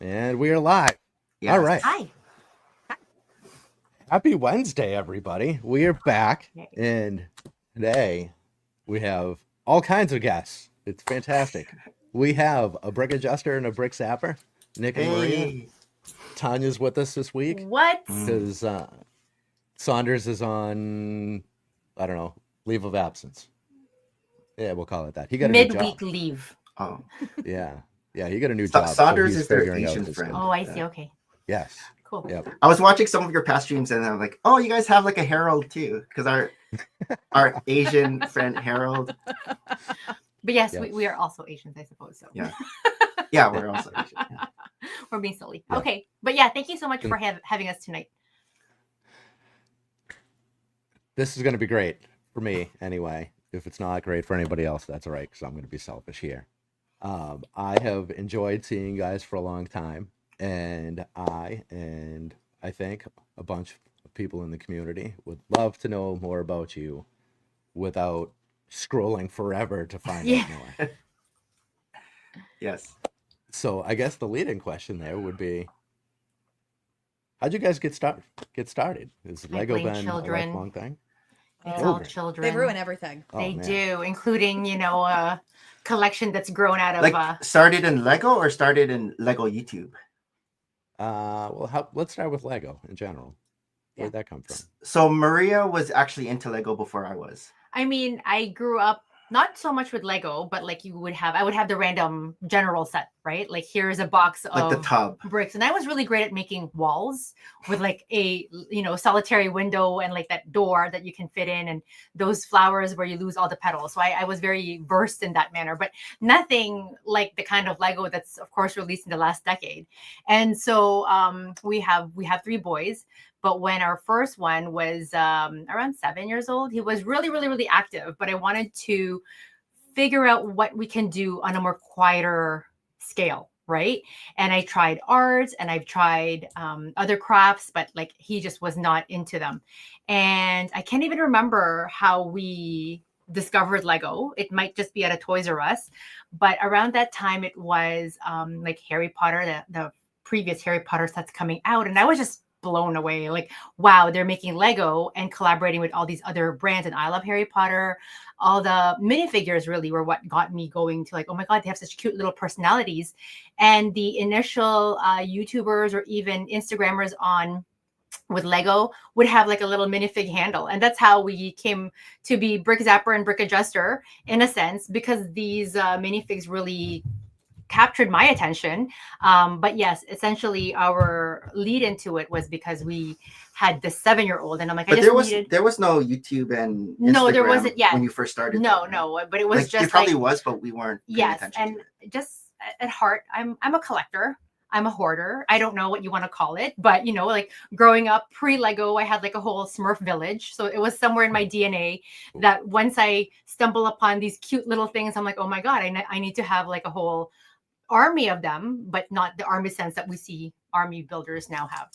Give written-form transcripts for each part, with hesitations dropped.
And we are live. Yes. All right. Hi. Happy Wednesday, everybody. We are back, and today we have all kinds of guests. It's fantastic. We have a brick adjuster and a brick zapper, Nick and Maria. Hey. Tanya's with us this week What? because Saunders is on, I don't know, leave of absence. Yeah, we'll call it that. He got a new job. Midweek leave. Oh. Yeah, he got a new job. Saunders so is their figuring out Asian his friend. schedule. Oh, I see. Okay. Yes. Cool. Yep. I was watching some of your past streams and I'm like, oh, you guys have like a Herald too, because our Asian friend Harold. But yes, we are also Asians, I suppose. So Yeah, we're also Asian. Yeah. We're being silly. Yeah. Okay. But yeah, thank you so much for having us tonight. This is going to be great for me anyway. If it's not great for anybody else, that's all right, because I'm going to be selfish here. I have enjoyed seeing you guys for a long time, and I think a bunch of people in the community would love to know more about you without scrolling forever to find out more. Yes. So I guess the leading question there would be, how'd you guys get started? Has Lego blame been children. a lifelong thing? It's all children. They ruin everything. They man. do, including, a collection that's grown out of Like started in Lego or started in Lego YouTube? Let's start with Lego in general. Where'd that come from? So Maria was actually into Lego before I was. I mean, I grew up not so much with Lego, but like I would have the random general set, right? Like here's a box Like of the tub. bricks. And I was really great at making walls with like a, solitary window and like that door that you can fit in and those flowers where you lose all the petals. So I was very versed in that manner, but nothing like the kind of Lego that's of course released in the last decade. And so we have 3 boys. But when our first one was around 7 years old, he was really, really, really active. But I wanted to figure out what we can do on a more quieter scale, right? And I tried art and I've tried other crafts, but like he just was not into them. And I can't even remember how we discovered Lego. It might just be at a Toys R Us. But around that time, it was like Harry Potter, the previous Harry Potter sets coming out. And I was just blown away. Like, wow, they're making Lego and collaborating with all these other brands. And I love Harry Potter. All the minifigures really were what got me going to like, oh my God, they have such cute little personalities. And the initial YouTubers or even Instagrammers with Lego would have like a little minifig handle. And that's how we came to be Brick Zapper and Brick Adjuster in a sense, because these minifigs really captured my attention. But yes, essentially our lead into it was because we had this 7-year-old and I'm like, But there was no YouTube and Instagram no, there wasn't yet when you first started. No, but it was like, just it probably was, but we weren't paying attention and to it. just at heart, I'm a collector. I'm a hoarder. I don't know what you want to call it, but like growing up pre-Lego, I had like a whole Smurf village. So it was somewhere in my DNA that once I stumble upon these cute little things, I'm like, oh my God, I need to have like a whole army of them, but not the army sense that we see army builders now have.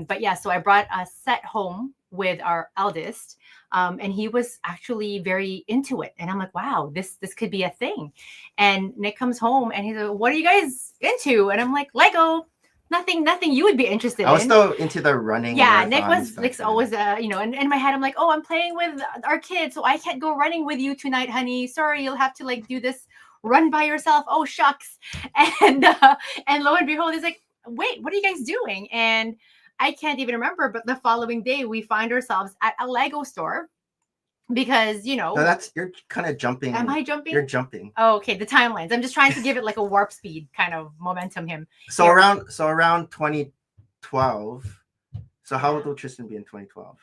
But yeah, so I brought a set home with our eldest, and he was actually very into it. And I'm like, wow, this could be a thing. And Nick comes home and he's like, what are you guys into? And I'm like, Lego. Nothing you would be interested in. I was still into the running. Yeah, Nick was like always, and in my head, I'm like, oh, I'm playing with our kids, so I can't go running with you tonight, honey. Sorry, you'll have to like do this run by yourself. Oh, shucks. And lo and behold, he's like, wait, what are you guys doing? And I can't even remember, but the following day we find ourselves at a Lego store because, No, you're kind of jumping. Am I jumping? You're jumping. Oh, okay. The timelines. I'm just trying to give it like a warp speed kind of momentum him. So around 2012. So how old will Tristan be in 2012?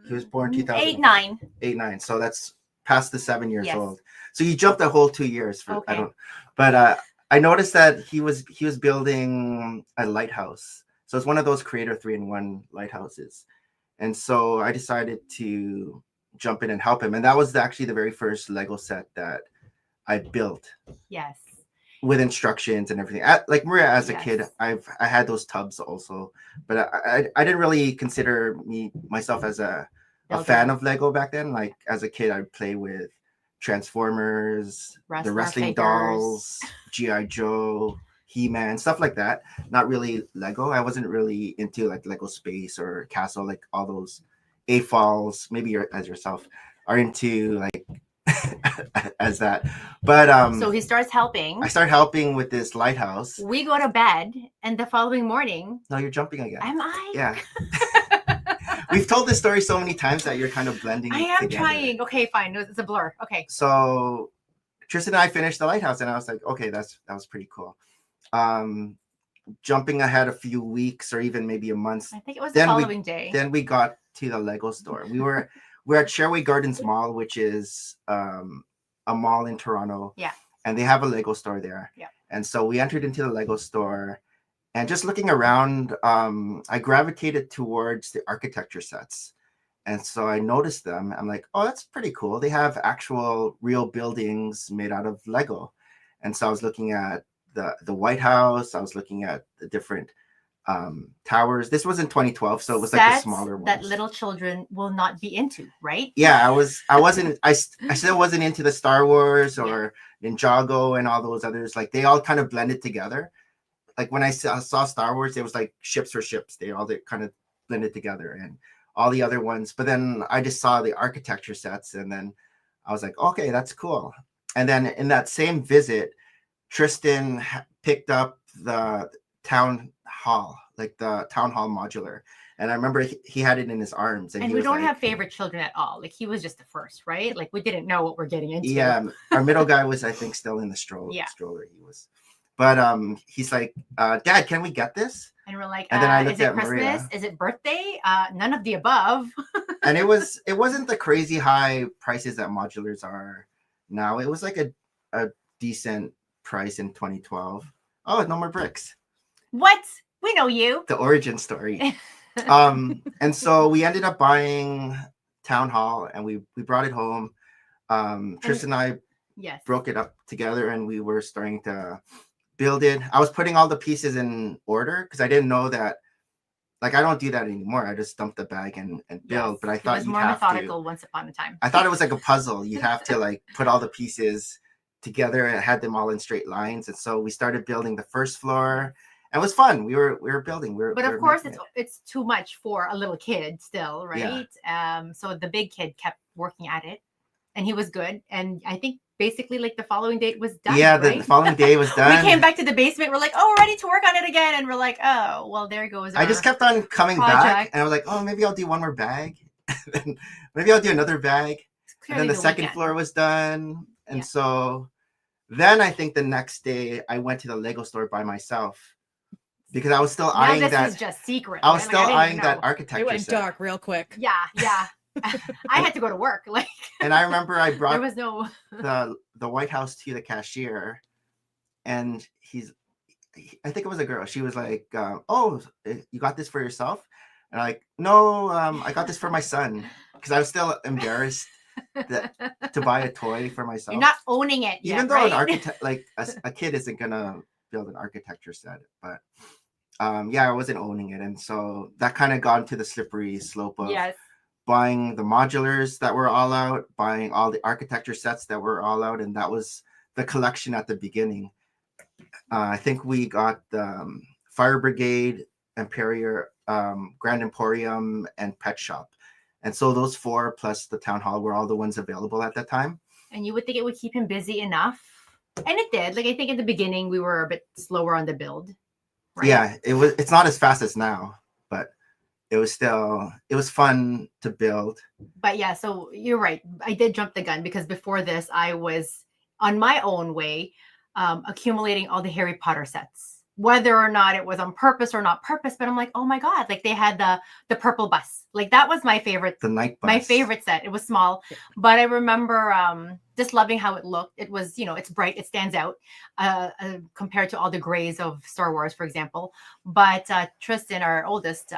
He was born 2000. 8, 9. 8, 9. So that's past the 7 years Yes. old. So you jumped a whole 2 years for Okay. I noticed that he was building a lighthouse. So it's one of those Creator 3-in-1 lighthouses. And so I decided to jump in and help him. And that was actually the very first Lego set that I built. Yes. With instructions and everything. Like Maria, as a kid, I had those tubs also, but I didn't really consider myself as a fan of Lego back then. Like as a kid, I'd play with Transformers, the wrestling dolls, G.I. Joe, He-Man, stuff like that. Not really Lego. I wasn't really into like Lego Space or Castle, like all those AFOLs. Maybe you're as yourself are into like as that. But So he starts helping. I start helping with this lighthouse. We go to bed, and the following morning. No, you're jumping again. Am I? Yeah. We've told this story so many times that you're kind of blending. I am together. trying. Okay, fine. It's a blur. Okay. So Tristan and I finished the lighthouse, and I was like, okay, that was pretty cool. Jumping ahead a few weeks or even maybe a month. I think it was the following day. Then we got to the Lego store. We're at Sherway Gardens Mall, which is a mall in Toronto. Yeah. And they have a Lego store there. Yeah. And so we entered into the Lego store, and just looking around, I gravitated towards the architecture sets. And so I noticed them. I'm like, oh, that's pretty cool. They have actual real buildings made out of Lego. And so I was looking at the White House. I was looking at the different towers. This was in 2012, so it was like the smaller ones that little children will not be into, right? Yeah, I still wasn't into the Star Wars or Ninjago and all those others. Like they all kind of blended together. Like when I saw Star Wars, it was like ships for ships. They kind of blended together, and all the other ones. But then I just saw the architecture sets, and then I was like, okay, that's cool. And then in that same visit, Tristan picked up the town hall, like the town hall modular. And I remember he had it in his arms. And we don't have favorite children at all. Like he was just the first, right? Like we didn't know what we're getting into. Yeah, our middle guy was, I think, still in the stroller. He was. But he's like, Dad, can we get this? And we're like, and then I looked is it at Christmas? Maria. Is it birthday? None of the above. And it wasn't the crazy high prices that modulars are now. It was like a decent price in 2012. Oh, no more bricks. What? We know you. The origin story. And so we ended up buying Town Hall, and we brought it home. Tristan and I broke it up together, and we were starting to build it. I was putting all the pieces in order because I didn't know that. Like I don't do that anymore. I just dump the bag and build. Yes, but I thought it was more methodical once upon a time. I thought it was like a puzzle. You'd have to like put all the pieces together and had them all in straight lines. And so we started building the first floor. And it was fun. We were building. But of course, it's too much for a little kid still, right? Yeah. So the big kid kept working at it, and he was good. And I think basically like the following day it was done. Yeah, right? the following day was done. We came back to the basement. We're like, oh, we're ready to work on it again. And we're like, oh, well, there goes. I just kept on coming back, and I was like, oh, maybe I'll do one more bag. Maybe I'll do another bag. And then the second floor was done. And so then I think the next day I went to the Lego store by myself. Because I was still eyeing that. This is just secret. I was still eyeing that architecture. It went dark real quick. Yeah. I had to go to work. And I remember I brought there was no the White House to the cashier, and I think it was a girl. She was like, "Oh, you got this for yourself?" And I'm like, "No, I got this for my son," because I was still embarrassed to buy a toy for myself. You're not owning it, even though right? an architect, like a kid, isn't gonna build an architecture set, but. I wasn't owning it, and so that kind of got into the slippery slope of buying the modulars that were all out, buying all the architecture sets that were all out, and that was the collection at the beginning. I think we got Fire Brigade, Imperial, Grand Emporium, and Pet Shop, and so those four plus the Town Hall were all the ones available at that time. And you would think it would keep him busy enough, and it did. Like I think in the beginning we were a bit slower on the build. Right? Yeah, it's not as fast as now, but it was fun to build. But yeah, so you're right. I did jump the gun because before this, I was on my own way, accumulating all the Harry Potter sets, whether or not it was on purpose or not purpose. But I'm like, oh my God, like they had the purple bus. Like that was my favorite. The night bus. My favorite set. It was small, but I remember just loving how it looked. It was, it's bright. It stands out compared to all the grays of Star Wars, for example. But Tristan, our oldest,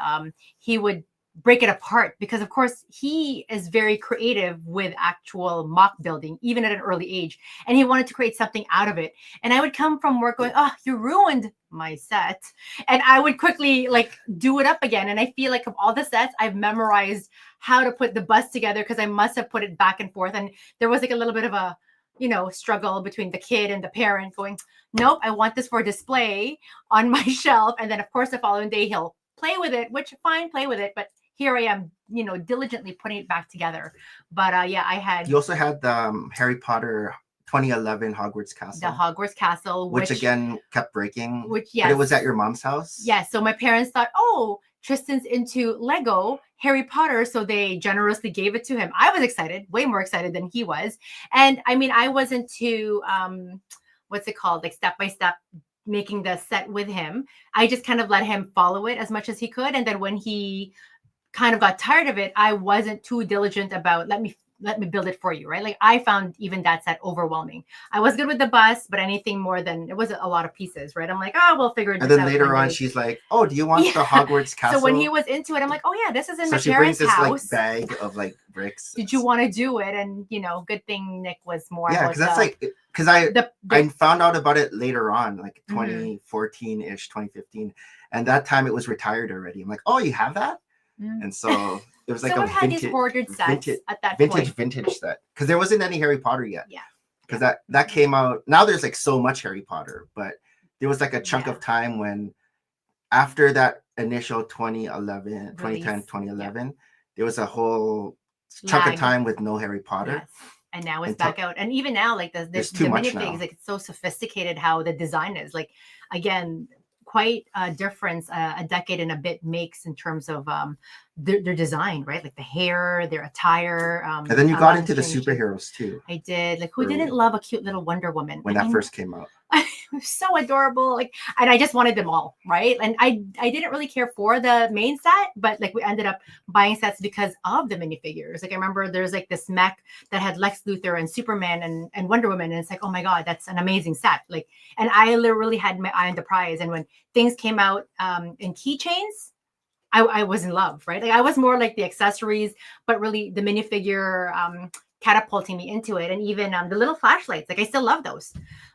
he would break it apart because, of course, he is very creative with actual mock building, even at an early age. And he wanted to create something out of it. And I would come from work going, oh, you ruined my set. And I would quickly do it up again. And I feel like of all the sets, I've memorized how to put the bus together because I must have put it back and forth. And there was a little bit of a struggle between the kid and the parent going, nope, I want this for display on my shelf. And then of course the following day he'll play with it, which fine, play with it. But here I am, diligently putting it back together. But yeah, I had You also had the Harry Potter 2011 Hogwarts Castle. the Hogwarts Castle, which again kept breaking. Which, but it was at your mom's house. Yes. So my parents thought, oh, Tristan's into Lego Harry Potter, so they generously gave it to him. I was excited, way more excited than he was. And I mean, I wasn't too what's it called, like step by step making the set with him. I just kind of let him follow it as much as he could. And then when he kind of got tired of it, I wasn't too diligent about let me build it for you, right? Like I found even that set overwhelming. I was good with the bus, but anything more than it was a lot of pieces, right? I'm like, oh, we'll figure it out. And then later on, she's like, oh, do you want the Hogwarts Castle? So when he was into it, I'm like, oh yeah, this is in so my she parents' brings this house. like bag of like bricks. Did you want to do it? And good thing Nick was more. Yeah, because that's like because I found out about it later on, like 2014-ish, 2015, and that time it was retired already. I'm like, oh, you have that? And so it was like so a had these hoarded sets at that vintage point. set, because there wasn't any Harry Potter yet. Yeah, because that came out. Now there's like so much Harry Potter, but there was like a chunk of time when after that initial 2011 2010 2011 there was a whole chunk of time with no Harry Potter. Yes. And now it's back out. And even now, like the minifigs, like it's so sophisticated how the design is. Like again, quite a difference a decade and a bit makes in terms of their design, right? Like the hair, their attire. And then you got into the superheroes too. I did. Like who didn't love a cute little Wonder Woman when that first came out? It was so adorable. Like, and I just wanted them all, right? And I didn't really care for the main set, but like we ended up buying sets because of the minifigures. Like I remember there's like this mech that had Lex Luthor and Superman and Wonder Woman, and it's like, oh my god, that's an amazing set. Like, and I literally had my eye on the prize. And when things came out in keychains, I was in love, right? Like I was more like the accessories, but really the minifigure catapulting me into it. And even the little flashlights, like I still love those.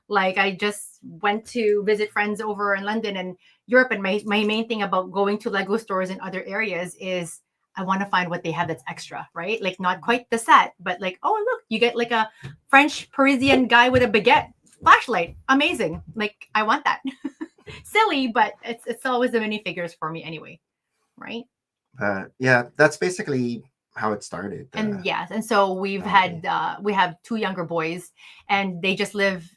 Like I just went to visit friends over in London and Europe, and my main thing about going to Lego stores in other areas is I want to find what they have that's extra, right? Like not quite the set, but like, oh look, you get like a French Parisian guy with a baguette flashlight, amazing. Like I want that. Silly, but it's always the minifigures for me anyway, right? Yeah, that's basically how it started. And yes, and so we have two younger boys, and they just live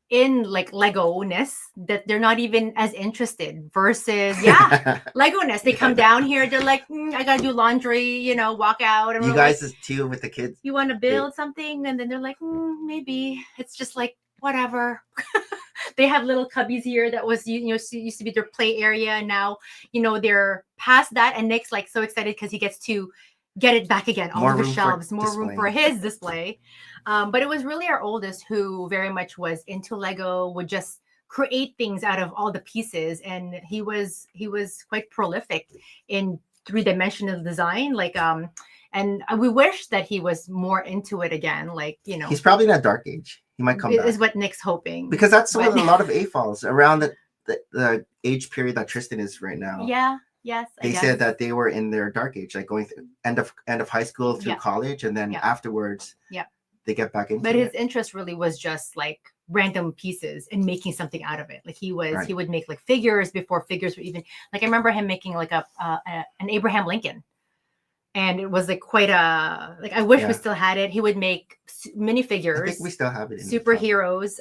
in like Lego-ness that they're not even as interested versus Lego-ness. They come down here, they're like, I gotta do laundry, walk out. And you guys like, too with the kids. You want to build something, and then they're like, maybe. It's just like whatever. They have little cubbies here that was used to be their play area, and now they're past that. And Nick's like so excited because he gets to get it back again, all the shelves, more room for his display. But it was really our oldest who very much was into Lego, would just create things out of all the pieces. And he was quite prolific in three-dimensional design. Like, and we wish that he was more into it again. Like, he's probably in a dark age. He might come back. Is what Nick's hoping. Because that's what a lot of AFOLs around the age period that Tristan is right now. Yeah. Yes, they said that they were in their dark age, like going through end of high school through college, and then afterwards, they get back into it. But his interest really was just like random pieces and making something out of it. Like he would make like figures before figures were even like I remember him making like an Abraham Lincoln. And it was like quite a like I wish we still had it. He would make minifigures. I think we still have it. Superheroes,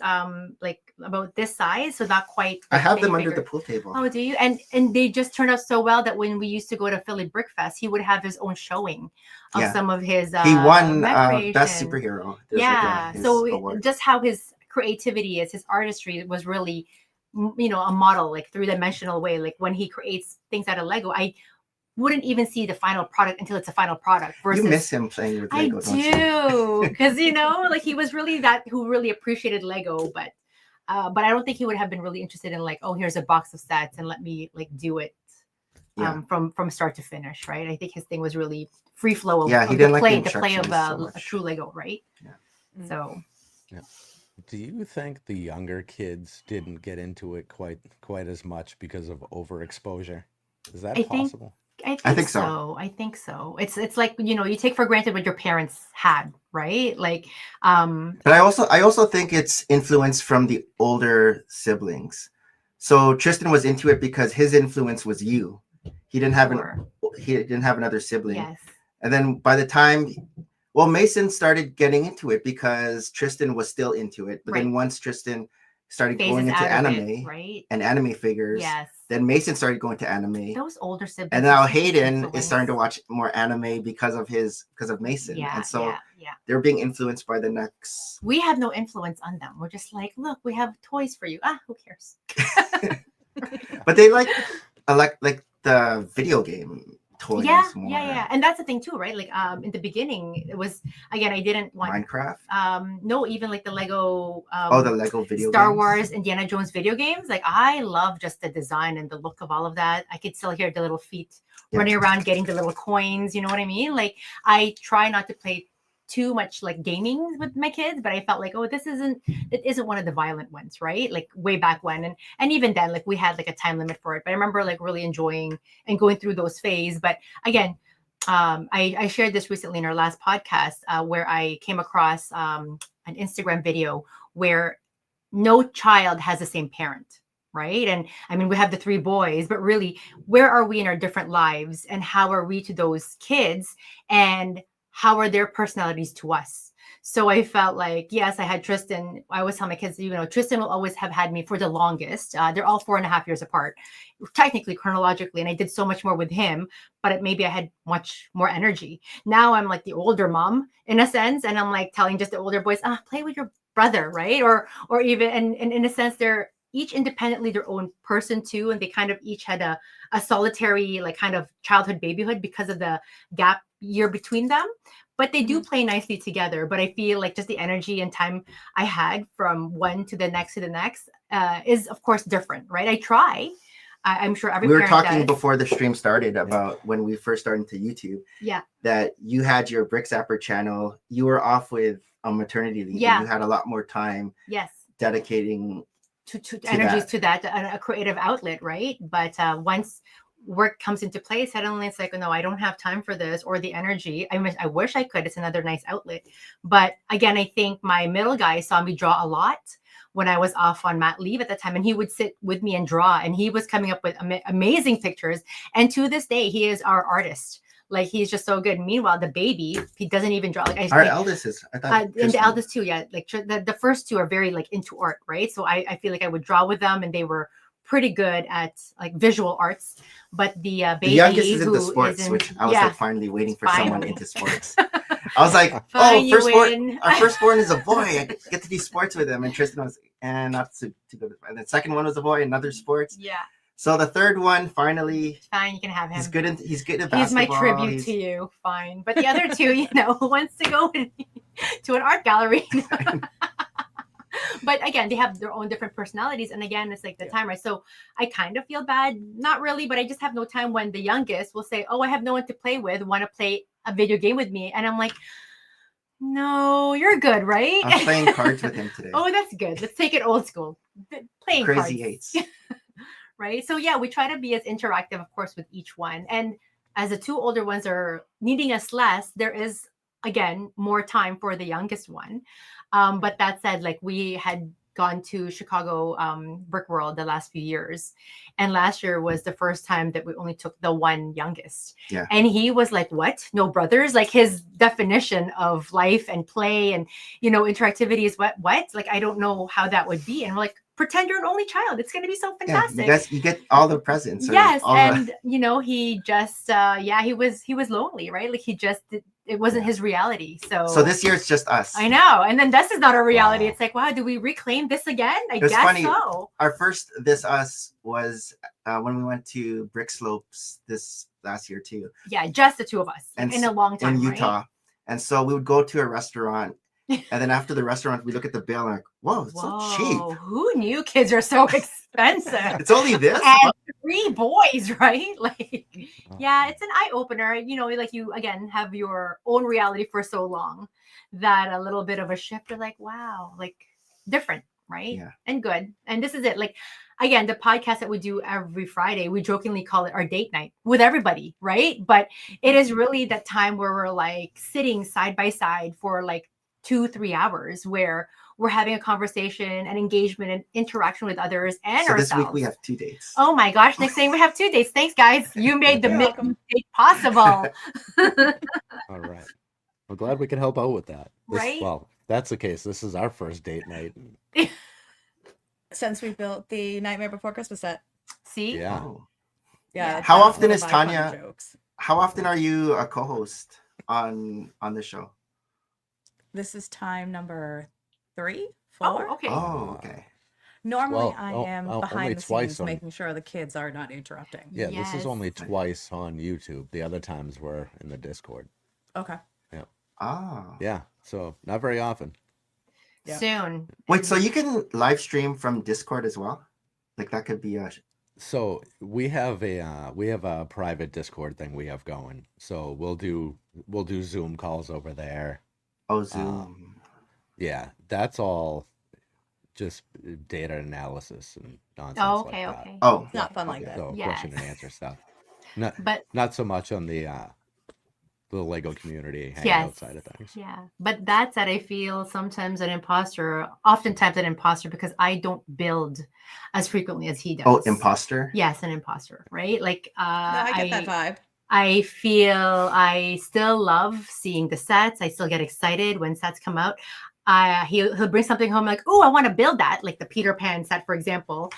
like about this size, so not quite. I have them under the pool table. Oh, do you? And they just turned out so well that when we used to go to Philly Brick Fest, he would have his own showing of some of his. He won best superhero. There's so award. Just how his creativity is, his artistry was really, a model, like three-dimensional way. Like when he creates things out of Lego, I wouldn't even see the final product until it's a final product. Versus, you miss him playing with Lego, don't you? I do, because like he was really that who really appreciated Lego, but I don't think he would have been really interested in like, oh, here's a box of sets and let me like do it from start to finish, right? I think his thing was really free flow of, he didn't the play of a true Lego, right? Yeah. So. Yeah. Do you think the younger kids didn't get into it quite as much because of overexposure? Is that possible? I think think so. so. I think so. It's like, you take for granted what your parents had, right? Like, But I also think it's influence from the older siblings. So Tristan was into it because his influence was you. He didn't have sure. he didn't have another sibling. Yes. And then by the time, well, Mason started getting into it because Tristan was still into it. But then Right. once Tristan started Phases going into out of it, anime right? and anime figures, Yes. then Mason started going to anime. Those older siblings. And are now such an Hayden is starting to influence. watch more anime because of Mason. Yeah, And so yeah. they're being influenced by the next. We have no influence on them. We're just like, look, we have toys for you. Who cares? But they like the video game toys more. Yeah. And that's the thing too, right? Like, in the beginning, it was, again, I didn't want Minecraft. no, even like the Lego The Lego video Star games. Wars, Indiana Jones video games. Like, I love just the design and the look of all of that. I could still hear the little feet running around getting the little coins. You know what I mean? Like, I try not to play too much like gaming with my kids, but I felt like, oh, it isn't one of the violent ones, right? Like way back when, and even then, like we had like a time limit for it. But I remember like really enjoying and going through those phases. But again, I shared this recently in our last podcast, where I came across an Instagram video where no child has the same parent, right? And I mean, we have the three boys, but really, where are we in our different lives, and how are we to those kids, and how are their personalities to us? So I felt like, yes, I had Tristan. I always tell my kids, Tristan will always have had me for the longest. They're all 4.5 years apart, technically, chronologically. And I did so much more with him, but maybe I had much more energy. Now I'm like the older mom in a sense. And I'm like telling just the older boys, play with your brother, right? Or even, and in a sense, they're each independently their own person too. And they kind of each had a solitary, like kind of childhood babyhood because of the gap year between them. But they do play nicely together. But I feel like just the energy and time I had from one to the next is of course different, right? I try. I'm sure every we were parent talking does. before the stream started about when we first started to YouTube. Yeah. That you had your Brick Zapper channel. You were off with a maternity leave. Yeah. And you had a lot more time. Yes. Dedicating to energies to that, a creative outlet, right? But once work comes into play, suddenly it's like, oh, no, I don't have time for this or the energy. I wish I could. It's another nice outlet. But again, I think my middle guy saw me draw a lot when I was off on mat leave at the time, and he would sit with me and draw, and he was coming up with amazing pictures. And to this day, he is our artist. Like, he's just so good. Meanwhile, the baby, he doesn't even draw. Like, our eldest is, I thought, and the eldest too, yeah. Like the first two are very like into art, right? So I feel like I would draw with them, and they were pretty good at like visual arts. But the baby, the youngest is into sports, which I was like finally waiting for someone into sports. I was like, our firstborn is a boy. I get to do sports with him. And Tristan was, and not to go to, and the second one was a boy, another sports. Yeah. So the third one, finally, fine, you can have him. He's good at basketball. He's my tribute to you. Fine. But the other two, who wants to go to an art gallery? But again, they have their own different personalities. And again, it's like the time, right? So I kind of feel bad. Not really, but I just have no time when the youngest will say, oh, I have no one to play with, want to play a video game with me. And I'm like, no, you're good, right? I'm playing cards with him today. Oh, that's good. Let's take it old school. Playing Crazy cards. Eights. Right? So yeah, we try to be as interactive, of course, with each one. And as the two older ones are needing us less, there is, again, more time for the youngest one. But that said, like, we had gone to Chicago Brick World the last few years. And last year was the first time that we only took the one youngest. Yeah. And he was like, what? No brothers? Like, his definition of life and play and, interactivity is what? Like, I don't know how that would be. And we're like, pretend you're an only child. It's going to be so fantastic. Yeah, you get all the presents. Yes. And, he just, he was lonely, right? Like, it wasn't his reality. So this year it's just us. I know. And then this is not a reality. Wow. It's like, wow, do we reclaim this again? I guess funny. So. Our first This Us was when we went to Brick Slopes this last year too. Yeah, just the two of us in a long time. In Utah. Right? And so we would go to a restaurant. And then after the restaurant, we look at the bill and like, whoa, it's so cheap. Who knew kids are so expensive? It's only this? And 3 boys, right? Like, yeah, it's an eye-opener. Like, you, again, have your own reality for so long that a little bit of a shift, you're like, wow, like, different, right? Yeah. And good. And this is it. Like, again, the podcast that we do every Friday, we jokingly call it our date night with everybody, right? But it is really that time where we're like sitting side by side for like 2-3 hours where we're having a conversation and engagement and interaction with others and So ourselves. this week we have 2 dates. Oh my gosh, next thing we have 2 dates. Thanks, guys. You made the You're welcome. date possible. All right. I'm glad we can help out with that. Right? Well, if that's the case, this is our first date night. Since we built the Nightmare Before Christmas set. See? Yeah. Oh. Yeah. It's How got often little is vibe Tanya- jokes. How often are you a co-host on the show? This is time number 3, 4. Oh, okay. Oh, okay. Normally, Well, I oh, am only behind the twice scenes, on- making sure the kids are not interrupting. Yeah, this is only Yes. twice on YouTube. The other times were in the Discord. Okay. Ah. Yeah, so not very often. Yeah. Soon. Wait, so you can live stream from Discord as well? Like that could be a So we have a private Discord thing we have going. So we'll do Zoom calls over there. Zoom. Yeah, that's all just data analysis and nonsense Oh, like okay, that. okay. Oh, Not fun like okay. that. So Yes. question and answer stuff. Not But not so much on the Lego community hangout Yes. side of things. yeah, but that said, I feel sometimes oftentimes an imposter because I don't build as frequently as he does. Oh, imposter? Yes, an imposter, right? Like No, I get that vibe. I feel I still love seeing the sets. I still get excited when sets come out. He'll bring something home like, oh, I want to build that, like the Peter Pan set, for example.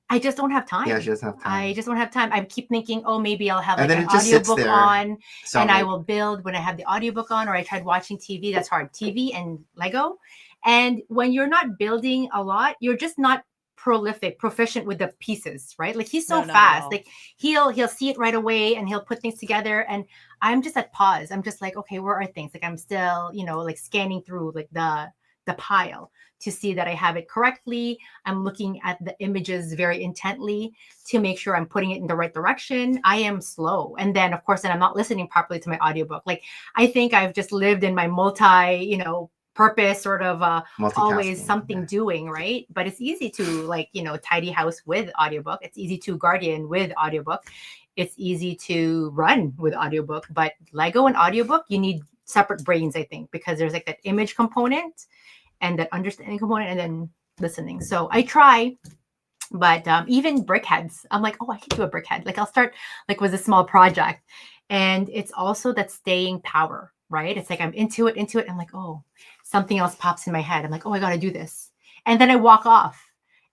I just don't have time. Yeah, she doesn't have time. I just don't have time. I keep thinking, oh, maybe I'll have And like then an it just sits audiobook there. on So and I like, will build when I have the audiobook on, or I tried watching TV. That's hard. TV and Lego. And when you're not building a lot, you're just not proficient with the pieces, right? Like he's so No, not at fast. all. Like he'll see it right away and he'll put things together. And I'm just at pause. I'm just like, okay, where are things? Like I'm still, like scanning through like the pile to see that I have it correctly. I'm looking at the images very intently to make sure I'm putting it in the right direction. I am slow. And then of course, then I'm not listening properly to my audiobook. Like I think I've just lived in my purpose sort of always multitasking, something yeah. doing, right? But it's easy to tidy house with audiobook. It's easy to guardian with audiobook. It's easy to run with audiobook, but Lego and audiobook, you need separate brains, I think, because there's like that image component and that understanding component and then listening. So I try, but even brickheads, I'm like, oh, I can do a brickhead. Like I'll start like with a small project. And it's also that staying power, right? It's like I'm into it. I'm like, oh, something else pops in my head. I'm like, oh, I got to do this. And then I walk off.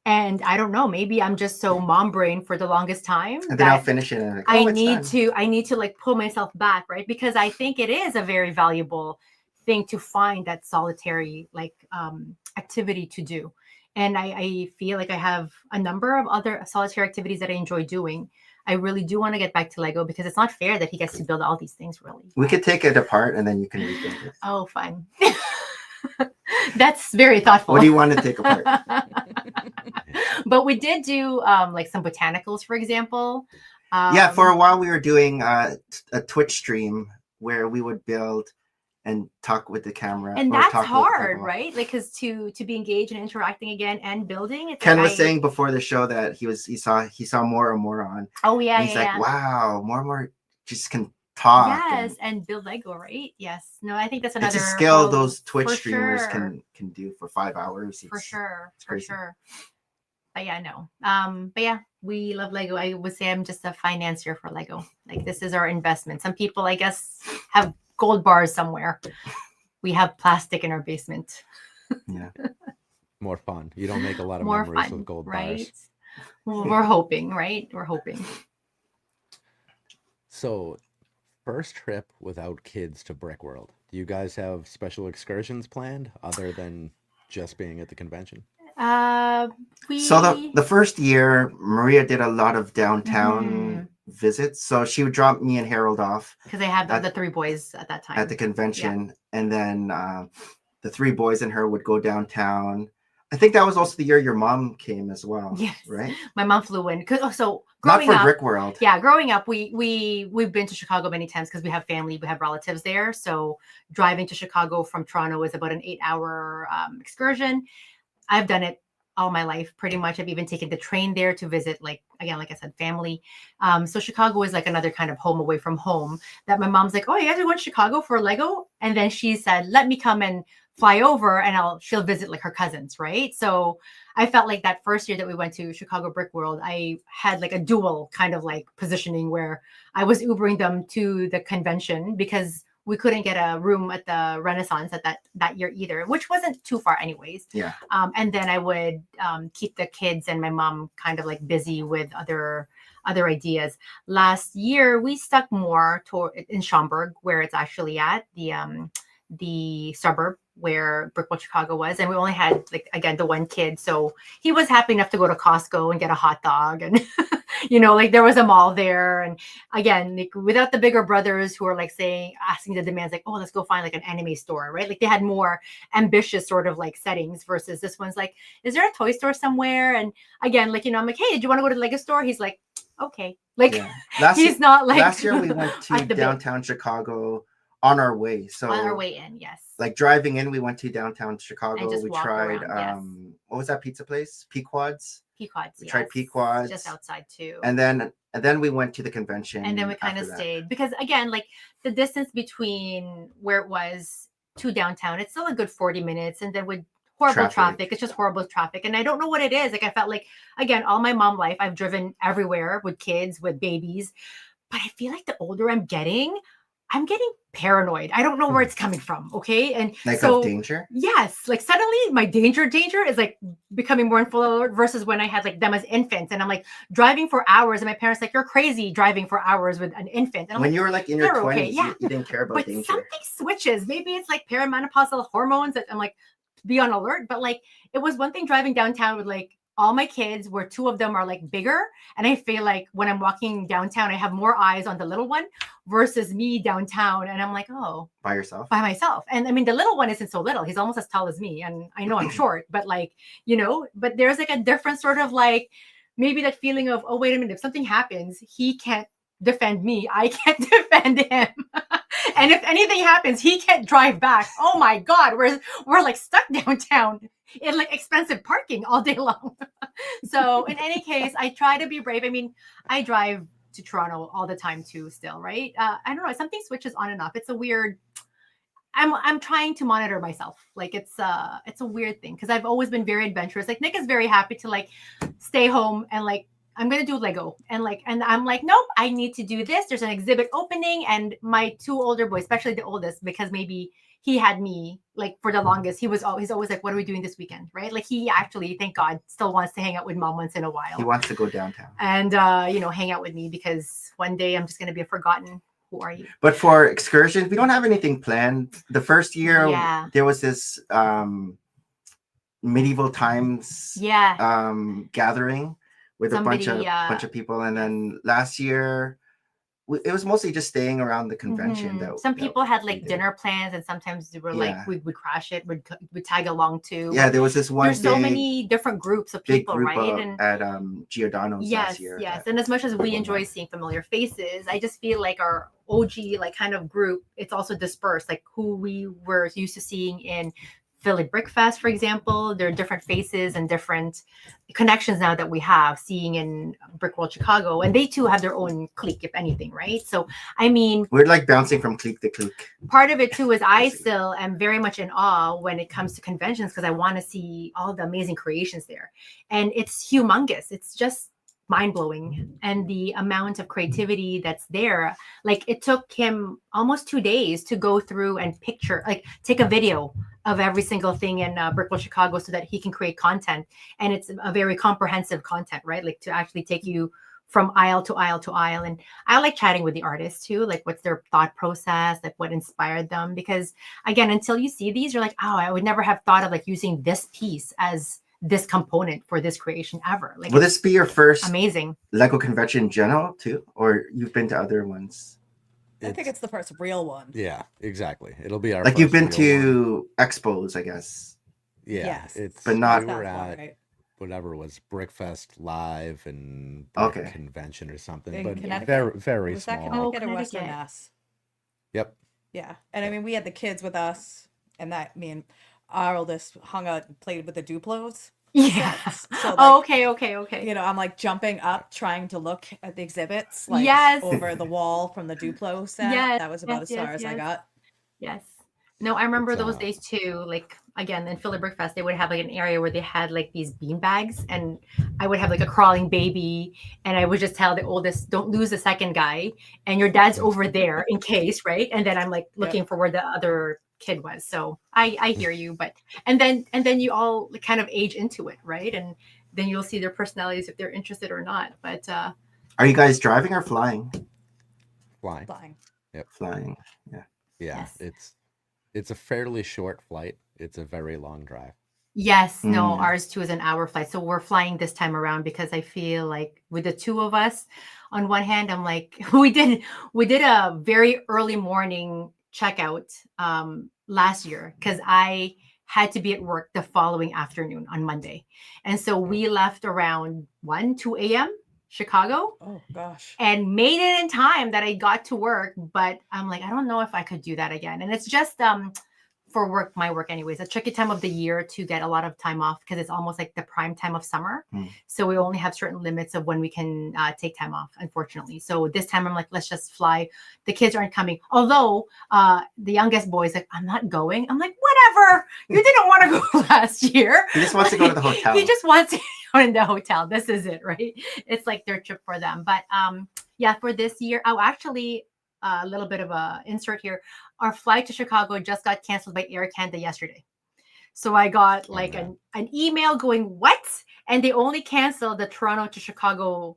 And I don't know, maybe I'm just so mom brain for the longest time. And then I'll that finish it and like, I oh, it's need done. to like pull myself back, right? Because I think it is a very valuable thing to find that solitary like activity to do. And I feel like I have a number of other solitary activities that I enjoy doing. I really do want to get back to Lego because it's not fair that he gets to build all these things really. We could take it apart and then you can rebuild it. Oh, fun. That's very thoughtful. What do you want to take apart? But we did do like some botanicals, for example. Yeah, for a while we were doing a Twitch stream where we would build and talk with the camera. and or that's talk with hard, people. right? Like because to be engaged and interacting again and building. It's Ken like was saying before the show that he saw more and more on. oh yeah, And he's yeah, like, yeah. wow, more and more just can talk. Yes, and and build Lego, right? Yes. No, I think that's it's another a skill those Twitch for streamers sure. can do for 5 hours. For sure, for crazy. sure. But yeah, no. But yeah, we love Lego. I would say I'm just a financier for Lego. Like this is our investment. Some people, I guess, have gold bars somewhere. We have plastic in our basement. Yeah. More fun. You don't make a lot of More memories fun, with gold right? bars. Well, we're hoping, right? We're hoping. So, first trip without kids to Brick World. Do you guys have special excursions planned other than just being at the convention? We So the first year, Maria did a lot of downtown Mm-hmm. visits. So she would drop me and Harold off because I have at- the 3 boys at that time. at the convention, and then the 3 boys and her would go downtown. I think that was also the year your mom came as well. Yes. Right? My mom flew in because so Not growing for up, Brick World. yeah, growing up, we've been to Chicago many times because we have family, we have relatives there. So driving to Chicago from Toronto is about an 8-hour excursion. I've done it all my life, pretty much. I've even taken the train there to visit, like, again, like I said, family. So Chicago is like another kind of home away from home that my mom's like, oh, you guys are going to Chicago for Lego? And then she said, let me come and fly over and she'll visit like her cousins, right? So I felt like that first year that we went to Chicago Brick World, I had like a dual kind of like positioning where I was Ubering them to the convention because we couldn't get a room at the Renaissance at that year either, which wasn't too far anyways. Yeah. And then I would keep the kids and my mom kind of like busy with other ideas. Last year we stuck more in Schaumburg, where it's actually at the suburb where Brookwell, Chicago was. And we only had like, again, the one kid. So he was happy enough to go to Costco and get a hot dog. And, like there was a mall there. And again, like, without the bigger brothers who are like asking the demands, like, oh, let's go find like an anime store, right? Like they had more ambitious sort of like settings versus this one's like, is there a toy store somewhere? And again, like, I'm like, hey, did you want to go to the Lego store? He's like, okay. Like he's not like. Last year we went to downtown Chicago on our way. So on our way in, yes. Like driving in, we went to downtown Chicago. We tried around, what was that pizza place? Pequod's. We tried Pequod's just outside too. And then we went to the convention. And then we kind of stayed because again, like the distance between where it was to downtown, it's still a good 40 minutes. And then with horrible traffic. It's just horrible traffic. And I don't know what it is. Like I felt like, again, all my mom life, I've driven everywhere with kids, with babies. But I feel like the older I'm getting paranoid. I don't know where it's coming from. Okay. And like so, of danger? Yes. Like suddenly my danger is like becoming more in full alert versus when I had like them as infants. And I'm like driving for hours. And my parents like, you're crazy driving for hours with an infant. And when you were like in your 20s, okay, yeah. you didn't care about but danger. Something switches. Maybe it's like perimenopausal hormones that I'm like, be on alert. But like, it was one thing driving downtown with like all my kids, where two of them are like bigger. And I feel like when I'm walking downtown, I have more eyes on the little one versus me downtown. And I'm like, oh, by yourself? By myself. And I mean, the little one isn't so little. He's almost as tall as me. And I know I'm short, but like, but there's like a different sort of like, maybe that feeling of, oh, wait a minute, if something happens, he can't defend me. I can't defend him. And if anything happens, he can't drive back. Oh my God, we're like stuck downtown in like expensive parking all day long. So in any case, I try to be brave. I mean, I drive to Toronto all the time too still, right? I don't know, something switches on and off. It's a weird, I'm trying to monitor myself. Like it's a weird thing because I've always been very adventurous. Like Nick is very happy to like stay home and like, I'm going to do Lego and I'm like, nope, I need to do this. There's an exhibit opening. And my two older boys, especially the oldest, because maybe he had me like for the longest, he's always like, what are we doing this weekend? Right. Like he actually, thank God, still wants to hang out with mom once in a while. He wants to go downtown and, hang out with me because one day I'm just going to be a forgotten. Who are you? But for excursions, we don't have anything planned. The first year there was this medieval times gathering with a bunch of people, and then last year it was mostly just staying around the convention. Mm-hmm. Some people had like dinner plans, and sometimes they were like we'd crash it, we'd tag along too. Yeah, there was this one. There's so many different groups of people, right? And at Giordano's last year. Yes, and as much as we enjoy seeing familiar faces, I just feel like our OG like kind of group, it's also dispersed, like who we were used to seeing in Philly Brick Fest, for example. There are different faces and different connections now that we have seeing in Brick World Chicago, and they too have their own clique, if anything, right? So, I mean, we're like bouncing from clique to clique. Part of it too is I still am very much in awe when it comes to conventions because I want to see all the amazing creations there, and it's humongous. It's just mind-blowing, and the amount of creativity that's there. Like it took him almost 2 days to go through and take a video of every single thing in Brickworld Chicago so that he can create content, and it's a very comprehensive content, right? Like to actually take you from aisle to aisle to aisle. And I like chatting with the artists too, like what's their thought process, like what inspired them, because again, until you see these, you're like, oh, I would never have thought of like using this piece as this component for this creation ever. Like, will this be your first amazing Lego convention in general too, or you've been to other ones? I think it's the first real one. Yeah, exactly. It'll be our like you've been to expos, I guess. Yeah, yes, it's but not. We were at whatever was Brickfest Live and Convention or something, in but Connecticut? very was small. that Connecticut or Western Mass? Yep. Yeah, and I mean we had the kids with us, and me and our oldest hung out and played with the Duplos. Yeah. sets. So Oh, like, okay. you know, I'm like jumping up trying to look at the exhibits, like Yes. over the wall from the Duplo set. Yes. That was about as far as I got. Yes. No, I remember It's, those days too. Like again, in Philly Fest, they would have like an area where they had like these bean bags, and I would have like a crawling baby, and I would just tell the oldest, "Don't lose the second guy," and your dad's over there in case, right? And then I'm like looking for where the other kid was. So I hear you, but and then you all kind of age into it, right? And then you'll see their personalities if they're interested or not. But Are you guys driving or flying? flying. Flying. Flying. Yeah. Yeah, yes. it's a fairly short flight. It's a very long drive. Yes, no, Mm. ours too is an hour flight. So we're flying this time around because I feel like with the two of us, on one hand, I'm like, we did a very early morning checkout last year because I had to be at work the following afternoon on Monday. And so we left around 1, 2 a.m. Chicago Oh gosh. and made it in time that I got to work. But I'm like, I don't know if I could do that again. And it's just for work, my work anyways, a tricky time of the year to get a lot of time off because it's almost like the prime time of summer. So we only have certain limits of when we can take time off, unfortunately. So this time I'm like, let's just fly. The kids aren't coming. Although the youngest boy is like, I'm not going. I'm like, whatever. You didn't want to go last year. He just wants to go to the hotel. He just wants to go in the hotel. This is it, right? It's like their trip for them. But yeah, for this year, actually, a little bit of a insert here. Our flight to Chicago just got canceled by Air Canada yesterday. So I got like an email going, what? And they only canceled the Toronto to Chicago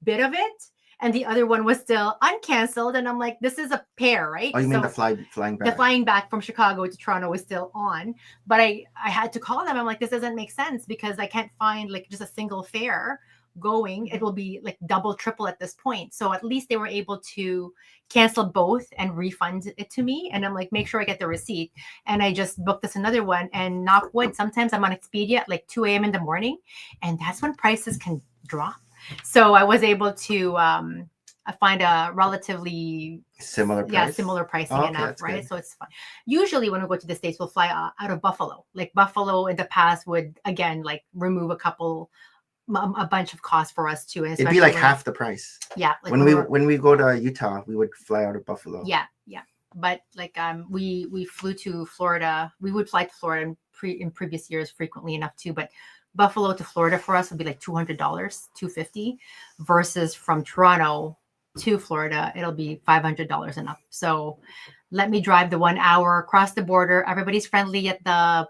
bit of it. And the other one was still uncanceled. And I'm like, this is a pair, right? Oh, you mean the flying back? The flying back from Chicago to Toronto is still on. But I had to call them. I'm like, this doesn't make sense because I can't find like just a single fare going. It will be like double, triple at this point. So at least they were able to cancel both and refund it to me. And I'm like, make sure I get the receipt. And I just booked this another one. And knock wood, sometimes I'm on Expedia at like 2 a.m. in the morning. And that's when prices can drop. So I was able to find a relatively similar price. Yeah, similar pricing enough, right? Good. So it's fun. Usually when we go to the States, we'll fly out of Buffalo. Like Buffalo in the past would, again, like remove a bunch of costs for us too. It'd be like half the price. Yeah. Like when we go to Utah, we would fly out of Buffalo. Yeah. But like we flew to Florida. We would fly to Florida in previous years frequently enough too. But Buffalo to Florida for us would be like $200, $250, versus from Toronto to Florida, it'll be $500 and up. So let me drive the 1 hour across the border. Everybody's friendly at the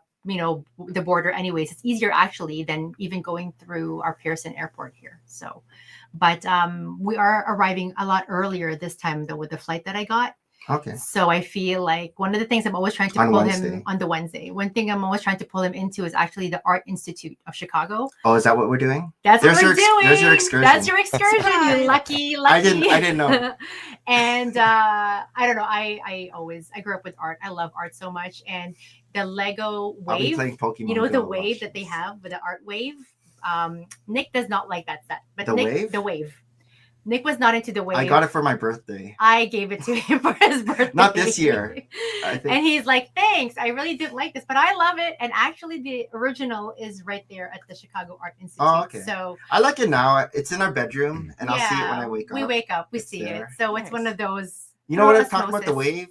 border anyways. It's easier actually than even going through our Pearson airport here. So, but we are arriving a lot earlier this time though with the flight that I got. Okay. So I feel like one of the things I'm always trying to pull him on the Wednesday. One thing I'm always trying to pull him into is actually the Art Institute of Chicago. Oh, is that what we're doing? That's what we're doing. There's your excursion. That's your excursion. You lucky. I didn't know. And I don't know. I grew up with art. I love art so much. And the Lego wave. I'll be playing Pokemon. You know the wave that they have with the art wave. Nick does not like that set. But the wave. Nick was not into the wave. I got it for my birthday. I gave it to him for his birthday. Not this year. And he's like, thanks. I really didn't like this, but I love it. And actually, the original is right there at the Chicago Art Institute. Oh, okay. So I like it now. It's in our bedroom, and I'll see it when I wake up. We wake up, we see it. So it's one of those. You know what I'm talking about? The wave?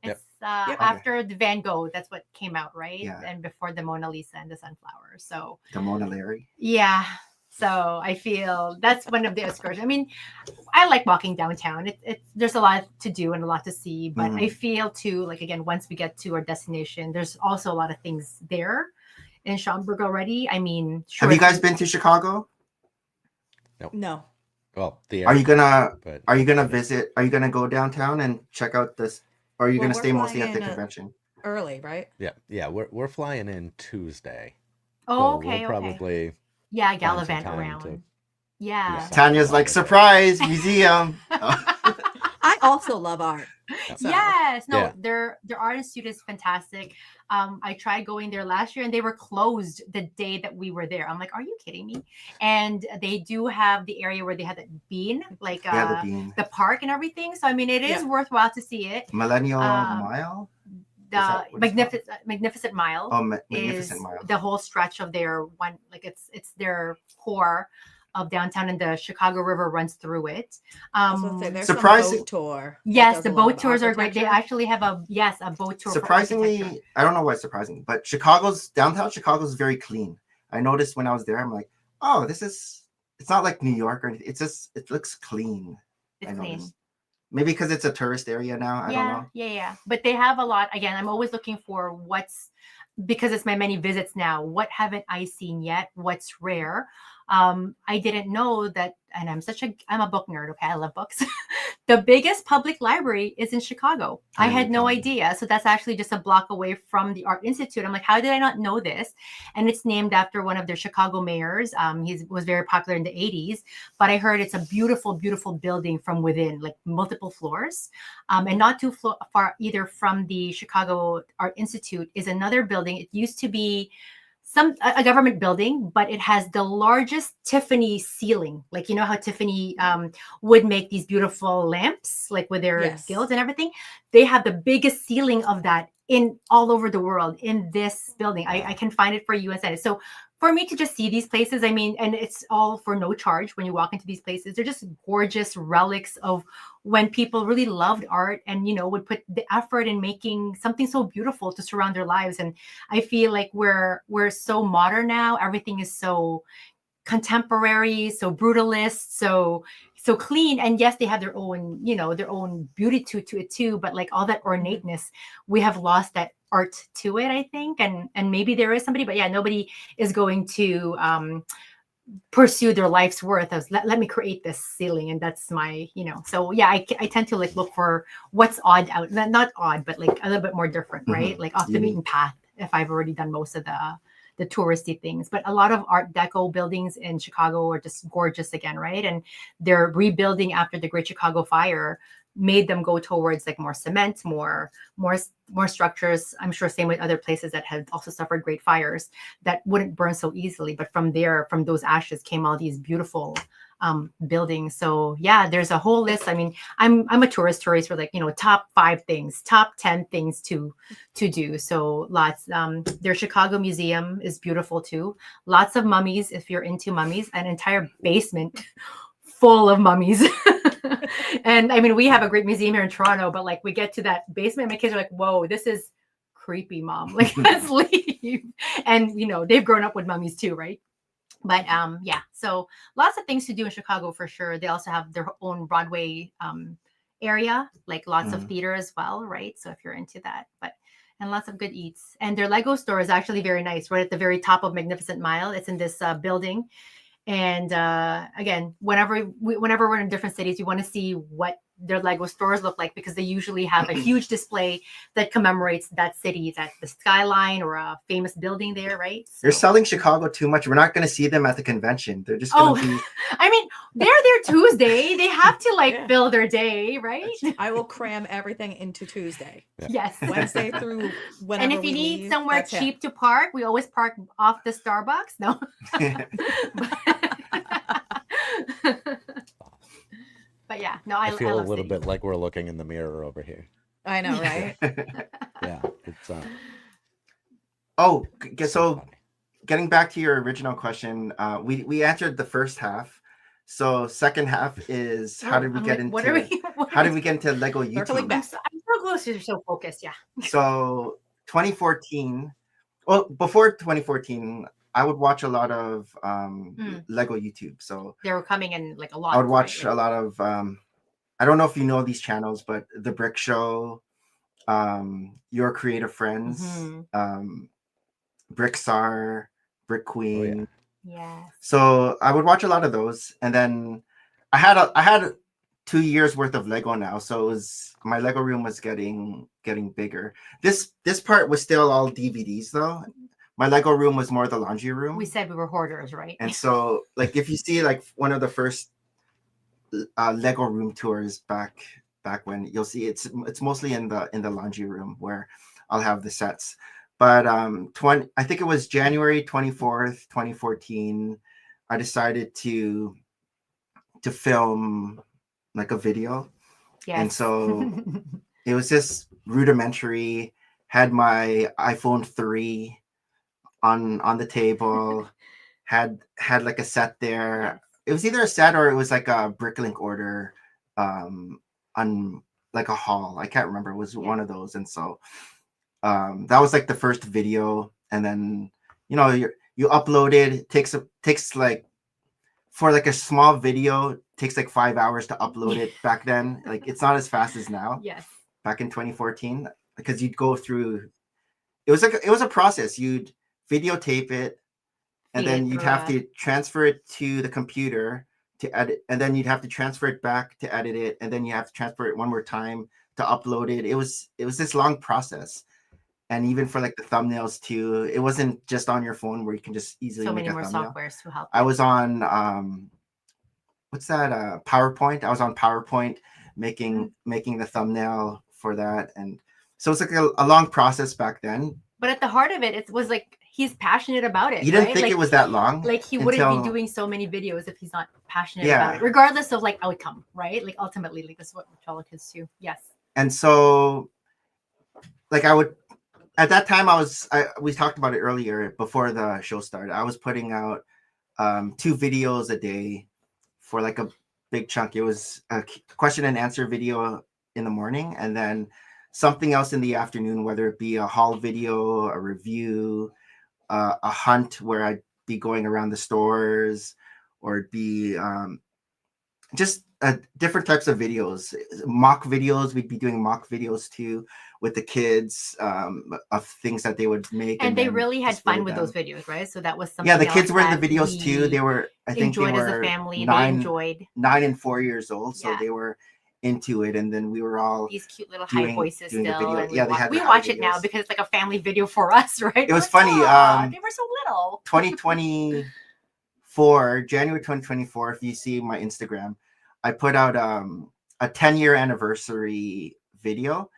It's after the Van Gogh. That's what came out, right? Yeah. And before the Mona Lisa and the Sunflower. So the Mona Larry. Yeah. So I feel that's one of the excursions. I mean, I like walking downtown. There's a lot to do and a lot to see, but I feel too, like, again, once we get to our destination, there's also a lot of things there in Schaumburg already. I mean, sure. Have you guys been to Chicago? No. Well, are you gonna visit? Are you gonna go downtown and check out this? Or are you gonna stay mostly at the convention? Early, right? Yeah. We're flying in Tuesday. Oh, so okay. We'll probably. Yeah, gallivant around. Yeah. Tanya's like, surprise, museum. I also love art. So. Yes. No, their art institute is fantastic. I tried going there last year and they were closed the day that we were there. I'm like, are you kidding me? And they do have the area where they had that bean, like the park and everything. So, I mean, it is worthwhile to see it. Millennial Mile? the what it's called? Magnificent Mile Oh, is Magnificent Mile. the whole stretch of their one, like it's their core of downtown, and the Chicago River runs through it. I was gonna say there's Surprising- some boat tour. that Yes, does the a lot boat of tours are great. They architecture. actually have a boat tour. For architecture. Surprisingly, I don't know why it's surprising, but downtown Chicago's very clean. I noticed when I was there, I'm like, oh, it's not like New York or anything. It looks clean. It's I clean. noticed. Maybe because it's a tourist area now. I don't know. Yeah. But they have a lot. Again, I'm always looking for because it's my many visits now. What haven't I seen yet? What's rare? I didn't know that, and I'm a book nerd. Okay, I love books. The biggest public library is in Chicago. I had no idea. So that's actually just a block away from the Art Institute. I'm like, how did I not know this? And it's named after one of their Chicago mayors. He was very popular in the 80s, but I heard it's a beautiful, beautiful building from within, like multiple floors. And not too far either from the Chicago Art Institute is another building. It used to be a government building, but it has the largest Tiffany ceiling. Like, you know how Tiffany would make these beautiful lamps, like with their gills and everything. They have the biggest ceiling of that in all over the world in this building. I can find it for you and send it. So for me to just see these places, I mean, and it's all for no charge when you walk into these places. They're just gorgeous relics of when people really loved art and, you know, would put the effort in making something so beautiful to surround their lives. And I feel like we're so modern now. Everything is so contemporary, so brutalist, so clean. And yes, they have their own, you know, their own beauty to it too. But like all that ornateness, we have lost that art to it, I think. And maybe there is somebody, but yeah, nobody is going to pursue their life's worth as let me create this ceiling, and that's my, you know. So yeah, I tend to like look for what's odd out, not odd, but like a little bit more different, right? Like off the beaten path, if I've already done most of the touristy things. But a lot of Art Deco buildings in Chicago are just gorgeous again, right? And they're rebuilding after the Great Chicago Fire made them go towards like more cement, more structures. I'm sure same with other places that have also suffered great fires that wouldn't burn so easily. But from those ashes came all these beautiful buildings. So yeah, there's a whole list. I mean, I'm a tourist for like, you know, top 5 things, top 10 things to do. So lots. Their Chicago Museum is beautiful too. Lots of mummies if you're into mummies. An entire basement full of mummies. And I mean, we have a great museum here in Toronto, but like we get to that basement, my kids are like, whoa, this is creepy, Mom. Like, let's leave. And you know, they've grown up with mummies too, right? But yeah, so lots of things to do in Chicago for sure. They also have their own Broadway area, like lots of theater as well, right? So if you're into that, and lots of good eats. And their Lego store is actually very nice, right at the very top of Magnificent Mile. It's in this building. And again, whenever we're in different cities, you want to see what their Lego stores look like, because they usually have a huge display that commemorates that city, that the skyline or a famous building there, right? So, You're selling Chicago too much. We're not going to see them at the convention. They're just going to be. I mean, they're there Tuesday. They have to like fill their day, right? I will cram everything into Tuesday. Yes. Wednesday through whenever. And if you we need leave, somewhere that's cheap it. to park, we always park off the Starbucks. No. But yeah, no, I feel love a little cities. bit like we're looking in the mirror over here. I know, right? Yeah, it's Oh, so so funny. getting back to your original question, we answered the first half. So second half is how did we I'm get like, into what are we? how did we get into Lego Circling YouTube? back. I'm so close. You're so focused. Yeah. So 2014. Well, before 2014, I would watch a lot of Lego YouTube. So They were coming in like a lot. I would watch right? a lot of I don't know if you know these channels, but The Brick Show, Your Creative Friends, Brickstar, Brick Queen. Yes. So I would watch a lot of those, and then I had 2 years worth of Lego now, so it was my Lego room was getting bigger. This part was still all DVDs though. My Lego room was more the laundry room. We said we were hoarders, right? And so, like, if you see like one of the first Lego room tours back when, you'll see it's mostly in the laundry room where I'll have the sets. But I think it was January 24th, 2014, I decided to film like a video. Yes. And so it was just rudimentary, had my iPhone 3 on the table, had like a set there. Yes. It was either a set or it was like a Bricklink order on like a haul. I can't remember. It was one of those. And so that was like the first video. And then, you know, you upload it. It takes like, for like a small video, takes like 5 hours to upload it back then. Like it's not as fast as now. Yes. Back in 2014, because you'd go through, it was a process. You'd videotape it, and Feed then it you'd through have to transfer it to the computer to edit, and then you'd have to transfer it back to edit it, and then you have to transfer it one more time to upload it. It was this long process. And even for like the thumbnails too, it wasn't just on your phone where you can just easily So make many a more thumbnail. softwares to help. I was on what's that? PowerPoint. I was on PowerPoint making the thumbnail for that, and so it's like a long process back then. But at the heart of it, it was like he's passionate about it. You didn't right? think like, it was that long, like he wouldn't be doing so many videos if he's not passionate about it, regardless of like outcome, right? Like ultimately, like this is what fellow kids do. Yes. And so, like I would, at that time, we talked about it earlier before the show started. I was putting out 2 videos a day for like a big chunk. It was a question and answer video in the morning, and then something else in the afternoon, whether it be a haul video, a review, a hunt where I'd be going around the stores, or it'd be just different types of videos, mock videos. We'd be doing mock videos too with the kids of things that they would make. And they really had fun with those videos, right? So that was something. Yeah, the kids were in the videos too. They were, I think they were as a family. 9 and 4 years old. So they were into it. And then we were all these cute little high voices still. And we watch it now because it's like a family video for us, right? It was funny. They were so little. 2024, January 2024, if you see my Instagram, I put out a 10-year anniversary video.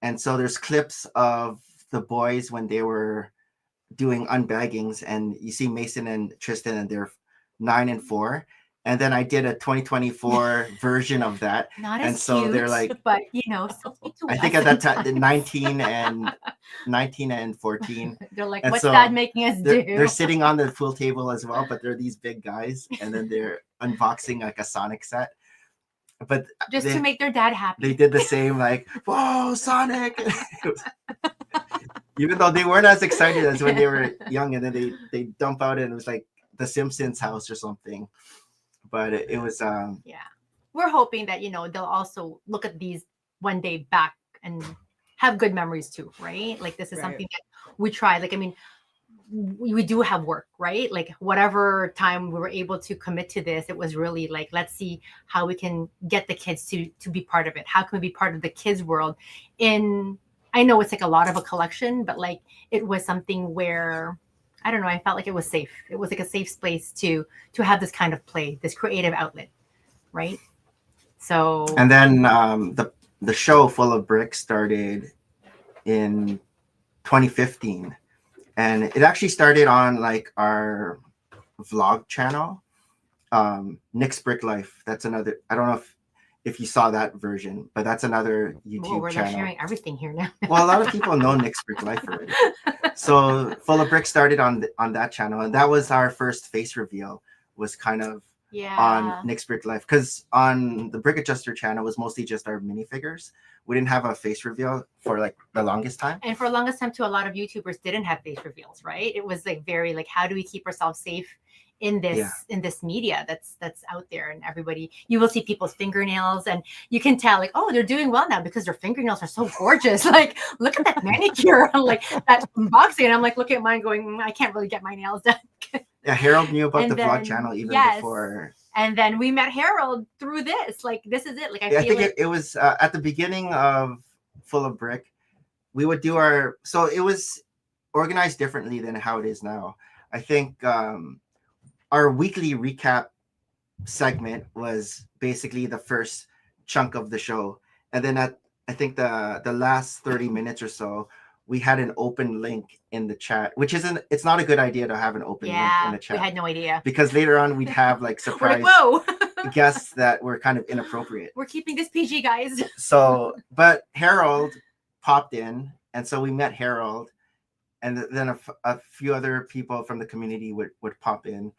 And so there's clips of the boys when they were doing unbaggings, and you see Mason and Tristan, and they're 9 and 4. And then I did a 2024 version of that. Not and as so cute, they're like, but you know, I think at that time, 19 and 14. They're like, and what's so Dad making us do? They're sitting on the pool table as well, but they're these big guys, and then they're unboxing like a Sonic set. But just to make their dad happy, they did the same, like, whoa, Sonic. Even though they weren't as excited as when they were young, and then they dump out and it was like the Simpsons house or something. But it was we're hoping that, you know, they'll also look at these one day back and have good memories too, right? Like this is something that we try. Like, I mean, we do have work, right? Like whatever time we were able to commit to this, it was really like, let's see how we can get the kids to be part of it. How can we be part of the kids world? I know it's like a lot of a collection, but like it was something where, I don't know, I felt like it was safe. It was like a safe space to have this kind of play, this creative outlet, right? So, and then the show Full of Bricks started in 2015. And it actually started on like our vlog channel, Nick's Brick Life. That's another, I don't know if you saw that version, but that's another YouTube we're channel. Like sharing everything here now. Well, a lot of people know Nick's Brick Life already. So Full of Bricks started on that channel, and that was our first face reveal, was kind of on Nick's Brick Life, because on the Brick Adjuster channel was mostly just our minifigures. We didn't have a face reveal for like the longest time. And for the longest time too, a lot of YouTubers didn't have face reveals, right? It was like very like, how do we keep ourselves safe in this media that's out there? And everybody, you will see people's fingernails, and you can tell like, oh, they're doing well now because their fingernails are so gorgeous. Like, look at that manicure, like that unboxing. And I'm like, look at mine going, I can't really get my nails done. Yeah, Harold knew about the vlog channel even before. And then we met Harold through this. Like, this is it. Like, I think like it was at the beginning of Full of Brick. We would do so it was organized differently than how it is now. I think our weekly recap segment was basically the first chunk of the show. And then I think the last 30 minutes or so, we had an open link in the chat, which it's not a good idea to have an open link in the chat. We had no idea. Because later on we'd have like surprise guests that were kind of inappropriate. We're keeping this PG, guys. So, but Harold popped in And so we met Harold, and then a few other people from the community would pop in.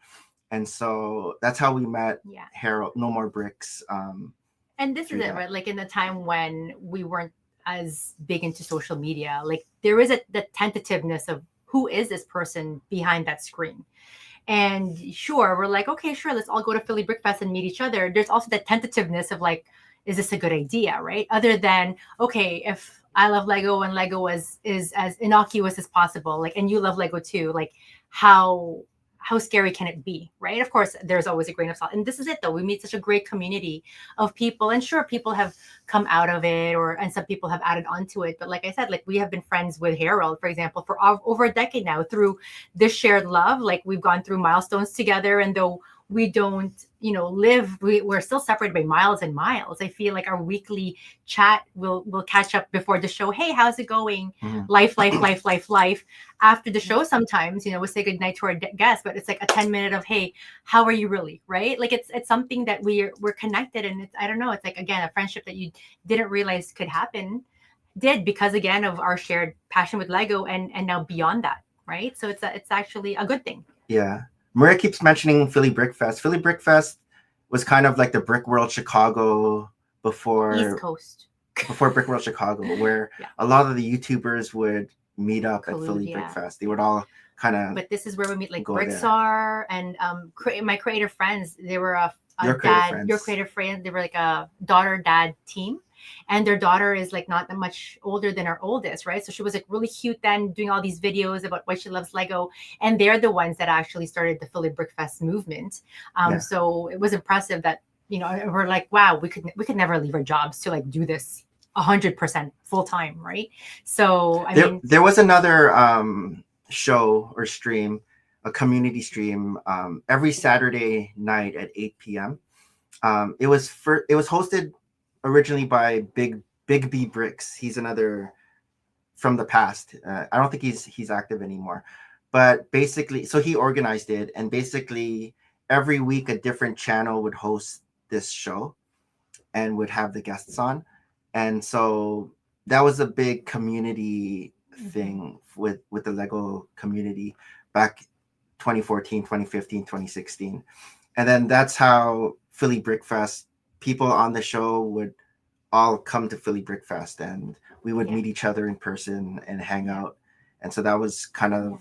And so that's how we met Yeah. Harold, No More Bricks. And this is through it, that. right? Like in the time when we weren't as big into social media, like there is the tentativeness of who is this person behind that screen. And sure, we're like, okay, sure, let's all go to Philly Brick Fest and meet each other. There's also the tentativeness of like, is this a good idea, right? Other than, okay, if I love Lego and Lego is as innocuous as possible, like, and you love Lego too, like how scary can it be, right? Of course, there's always a grain of salt. And this is it though. We meet such a great community of people. And sure, people have come out of it and some people have added onto it. But like I said, like we have been friends with Harold, for example, for over a decade now through this shared love. Like we've gone through milestones together. And though we don't, we're still separated by miles and miles. I feel like our weekly chat will catch up before the show. Hey, how's it going? Mm-hmm. Life. After the show, sometimes, we'll say goodnight to our guests, but it's like a 10-minute of, hey, how are you really? Right? Like it's something that we're connected. And it's, I don't know, it's like, again, a friendship that you didn't realize could happen did because again of our shared passion with Lego and now beyond that. Right. So it's actually a good thing. Yeah. Maria keeps mentioning Philly Brick Fest. Philly Brick Fest was kind of like the Brick World Chicago before East Coast. Before Brick World Chicago, where a lot of the YouTubers would meet up at Philly Brick Fest. They would all kind of. But this is where we meet like Brickstar and my creative friends. They were your creative friends. They were like a daughter-dad team. And their daughter is like not that much older than our oldest, right? So she was like really cute then, doing all these videos about why she loves Lego. And they're the ones that actually started the Philly Brick Fest movement. So it was impressive that, we're like, wow, we could never leave our jobs to like do this 100% full time, right? So I mean, there was another show or stream, a community stream, every Saturday night at 8 p.m. It was hosted originally by Big B Bricks. He's another from the past. I don't think he's active anymore, but basically, so he organized it, and basically every week a different channel would host this show and would have the guests on. And so that was a big community thing with the Lego community back 2014, 2015, 2016. And then that's how Philly Brick Fest, people on the show would all come to Philly Brick Fest, and we would meet each other in person and hang out. And so that was kind of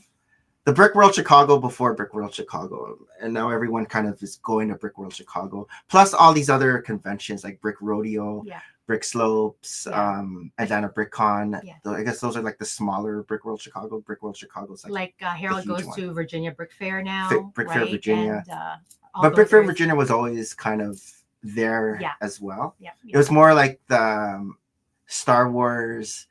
the Brick World Chicago before Brick World Chicago. And now everyone kind of is going to Brick World Chicago, plus all these other conventions like Brick Rodeo, Brick Slopes, and then a BrickCon. I guess those are like the smaller Brick World Chicago. Brick World Chicago is like Harold goes to Virginia Brick Fair now. Brick Fair Virginia. And, but Brick Fair Virginia was always kind of there as well. It was more like the Star Wars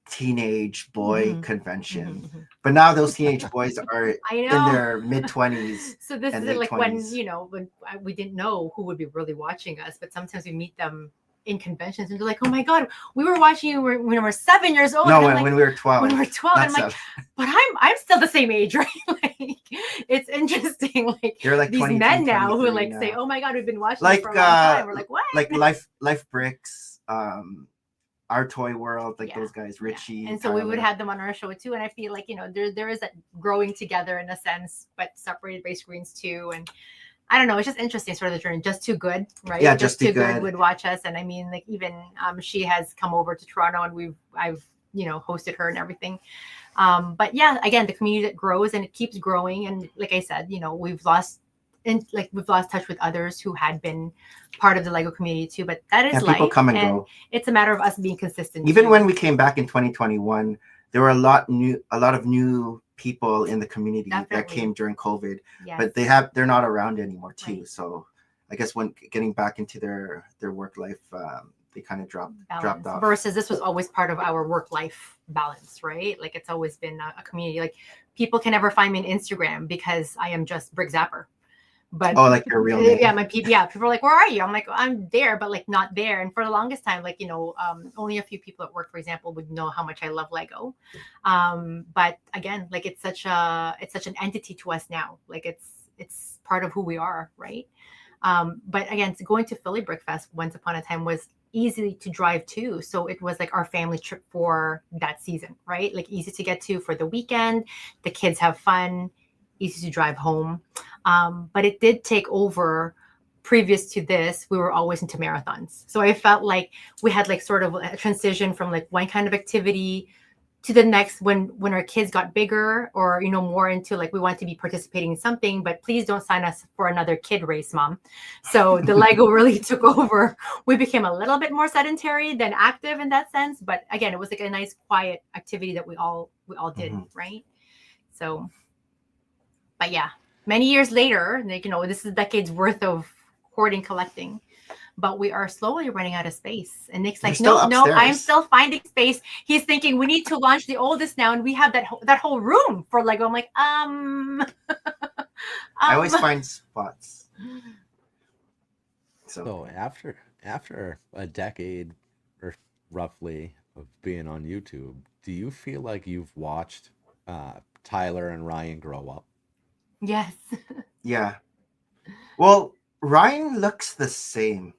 teenage boy convention. But now those teenage boys are in their mid-20s. So this is like when we didn't know who would be really watching us, but sometimes we meet them in conventions and they're like, oh my God, we were watching you when we were 7 years old. No, when we were 12. When we were 12. I'm like, but I'm still the same age, right? Like it's interesting. Like you're like these men now who like say, oh my God, we've been watching you for a long time. We're like, what? Like Life Bricks, Our Toy World, like those guys, Richie. And so we would have them on our show too. And I feel like, there is that growing together in a sense, but separated by screens too. And I don't know, it's just interesting sort of the journey. Just Too Good, right? Yeah, Just Too Good would watch us. And I mean, like even she has come over to Toronto and I've hosted her and everything. But yeah, again, the community that grows and it keeps growing. And like I said, we've lost touch with others who had been part of the Lego community too, but that is life. People come and go. It's a matter of us being consistent. Even when we came back in 2021, there were a lot of new people in the community that came during COVID, but they're not around anymore too. Right. So I guess when getting back into their work life, they kind of dropped off. Versus this was always part of our work life balance, right? Like it's always been a community. Like people can never find me on Instagram because I am just Brick Zapper. But like your real name. Yeah, people are like, where are you? I'm like, I'm there, but like not there. And for the longest time, like, only a few people at work, for example, would know how much I love Lego. But again, like it's such an entity to us now. Like it's part of who we are, right? But again, going to Philly Brick Fest once upon a time was easy to drive to. So it was like our family trip for that season, right? Like easy to get to for the weekend. The kids have fun, easy to drive home. But it did take over. Previous to this, we were always into marathons. So I felt like we had like sort of a transition from like one kind of activity to the next when our kids got bigger, or more into like we want to be participating in something, but please don't sign us for another kid race, mom. So the Lego really took over. We became a little bit more sedentary than active in that sense, but again, it was like a nice quiet activity that we all did, right? So, but yeah, many years later, like this is decades worth of hoarding, collecting, but we are slowly running out of space. And Nick's like, no, I'm still finding space. He's thinking we need to launch the oldest now, and we have that whole room for Lego. I'm like, I always find spots. So after a decade or roughly of being on YouTube, do you feel like you've watched Tyler and Ryan grow up? Yes. Yeah. Well, Ryan looks the same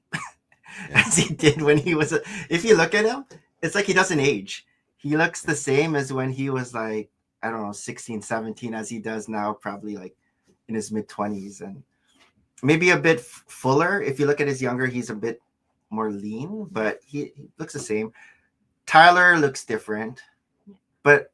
as he did when he was if you look at him, it's like he doesn't age. He looks the same as when he was like, I don't know, 16, 17, as he does now, probably like in his mid-20s, and maybe a bit fuller. If you look at his younger, he's a bit more lean, but he looks the same. Tyler looks different, but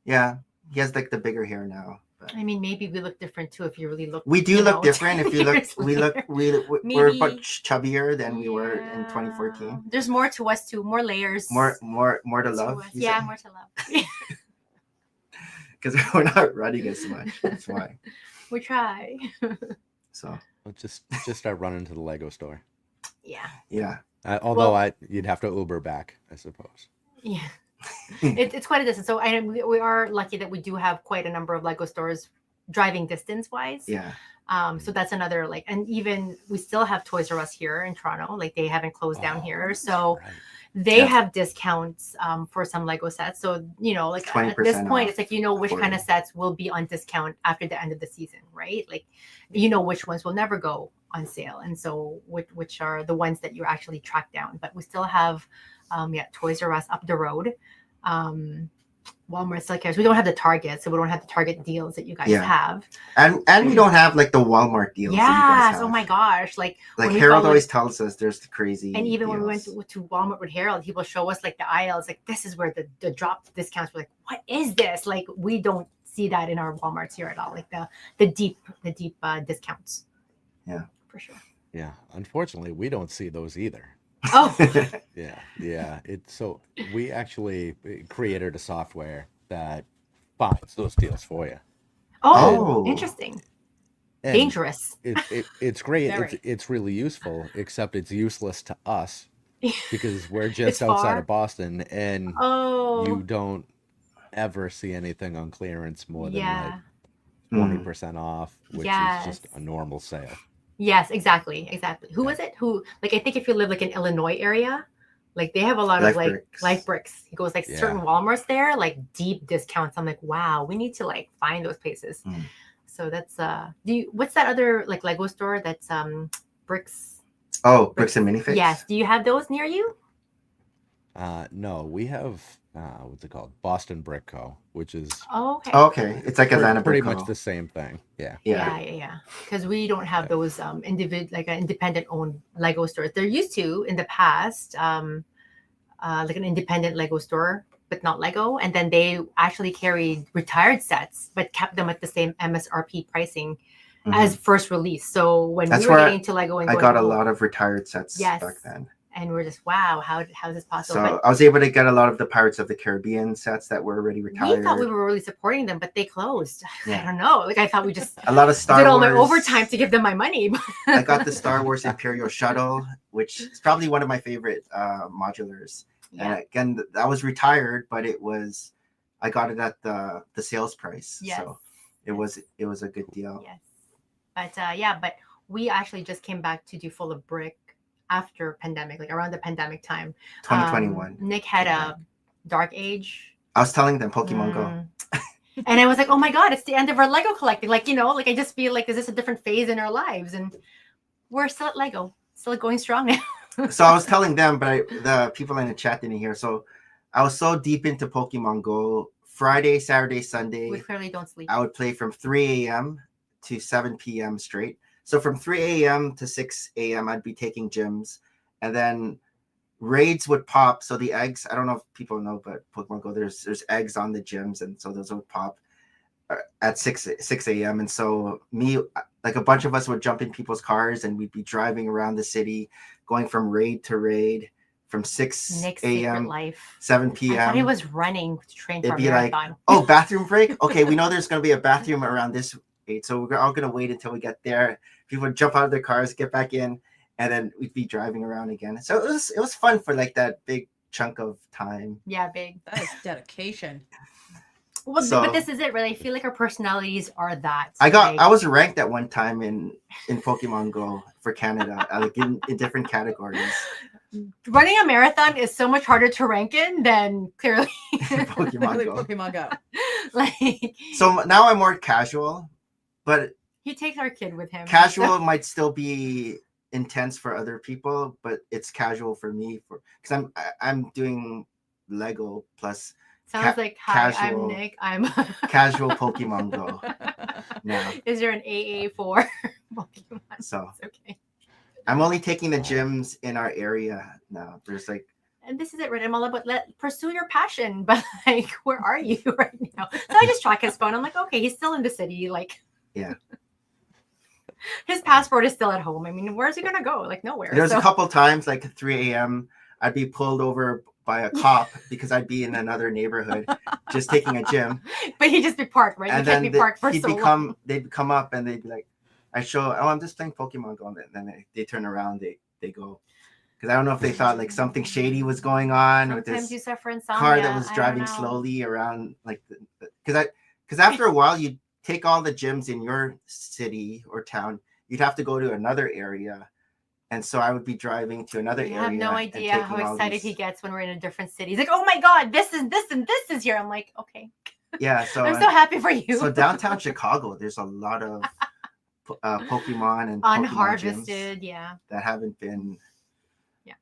yeah, he has like the bigger hair now. I mean, maybe we look different too if you really look. We do look different. If you look, we're much chubbier than we were in 2014. There's more to us too, more layers. More to love. Yeah, more to love. Because we're not running as much. That's why. We try. So Well, just start running to the Lego store. Yeah. Yeah. Although you'd have to Uber back, I suppose. Yeah. It's quite a distance. So we are lucky that we do have quite a number of Lego stores driving distance wise. Yeah. So that's another and even we still have Toys R Us here in Toronto. Like they haven't closed down here. So they have discounts for some Lego sets. So, like at this point, it's like, which kind of sets will be on discount after the end of the season, right? Like, which ones will never go on sale. And so which are the ones that you actually track down. But we still have Toys R Us up the road. Walmart still cares. We don't have the Target, so we don't have the Target deals that you guys have. And we don't have like the Walmart deals. Yeah. That you guys have. Oh my gosh. Like Harold always tells us there's the crazy. And even deals. when we went to Walmart with Harold, he will show us like the aisles. Like this is where the drop discounts. We're like, what is this? Like we don't see that in our Walmarts here at all. Like the deep discounts. Yeah. For sure. Yeah. Unfortunately, we don't see those either. Oh. Yeah. So we actually created a software that finds those deals for you. Oh, interesting. And dangerous. It's great. It's really useful, except it's useless to us because we're just outside of Boston, and you don't ever see anything on clearance more than like 20% off, which is just a normal sale. Yes, exactly. Who was it? Who, like, I think if you live like in Illinois area, like they have a lot of like Life Bricks. He goes like certain Walmarts there, like deep discounts. I'm like, wow, we need to like find those places. So that's what's that other like Lego store that's Bricks? Oh, Bricks and Minifix? Yes. Do you have those near you? No, we have what's it called? Boston Brick Co., which is okay. It's like Atlanta pretty Brick Co. much the same thing. Yeah. Because we don't have those independent owned Lego stores. There used to in the past, like an independent Lego store, but not Lego. And then they actually carried retired sets, but kept them at the same MSRP pricing as first release. So when we were getting into Lego, and I got a lot of retired sets back then. And we're just, wow, how is this possible? So I was able to get a lot of the Pirates of the Caribbean sets that were already retired. We thought we were really supporting them, but they closed. I don't know. Like I thought we just a lot of Star did all Wars. my overtime to give them my money. I got the Star Wars Imperial Shuttle, which is probably one of my favorite modulars. And again, that was retired, but I got it at the sales price. Yes. So it was a good deal. Yes. But we actually just came back to do Full of Brick after pandemic, like around the pandemic time. 2021. Nick had a Dark Age. I was telling them Pokemon Go. And I was like, oh my God, it's the end of our Lego collecting. Like, like I just feel like, is this a different phase in our lives? And we're still at Lego, still going strong now. So I was telling them, but the people in the chat didn't hear. So I was so deep into Pokemon Go. Friday, Saturday, We Sunday, clearly don't sleep. I would play from 3 a.m. to 7 p.m. straight. So from 3 a.m. to 6 a.m. I'd be taking gyms, and then raids would pop. So the eggs, I don't know if people know, but Pokemon Go, there's eggs on the gyms, and so those would pop at 6 a.m. And so me, like a bunch of us would jump in people's cars, and we'd be driving around the city, going from raid to raid, from 6 Nick's secret a.m. life. 7 I thought he p.m. was running to train for It'd a be like, marathon. oh, bathroom break. Okay, we know there's going to be a bathroom around this rate, so we're all going to wait until we get there. People would jump out of their cars, get back in, and then we'd be driving around again. So it was fun for like that big chunk of time. Yeah, big. That is dedication. Well, So- but this is it, really. I feel like our personalities are that. I was ranked at one time in Pokemon Go for Canada, like in different categories. Running a marathon is so much harder to rank in than clearly Pokemon Literally Go. Pokemon Go. like So now I'm more casual, but he takes our kid with him. casual So, might still be intense for other people, but it's casual for me because I'm doing Lego plus sounds like hi, casual- I'm Nick. I'm casual Pokemon Go now. Is there an AA for Pokemon? So It's okay. I'm only taking the gyms in our area now. There's like And this is it, right? I'm all about pursue your passion, but like, where are you right now? So I just track his phone. I'm like, okay, he's still in the city. Like, Yeah. His passport is still at home. I mean, where's he gonna go? Like nowhere. there's So- a couple times like at 3 a.m. I'd be pulled over by a cop because I'd be in another neighborhood just taking a gym. But he'd just be parked, right? And You can't then be parked for he'd so long. they'd come up and they'd be like, I'm just playing Pokemon Go. And then they turn around, they go. Because I don't know if they thought like something shady was going on with Sometimes this you suffer insomnia. car that was I don't driving know. slowly around, like, because after a while you take all the gyms in your city or town, you'd have to go to another area, and so I would be driving to another You area. have no and idea taking how all excited these- he gets when we're in a different city. He's like, "Oh my god, this is this and this is here." I'm like, "Okay, Yeah, so I'm so happy for you." so downtown Chicago, there's a lot of Pokemon and Pokemon gyms Unharvested, yeah. that haven't been. Yeah.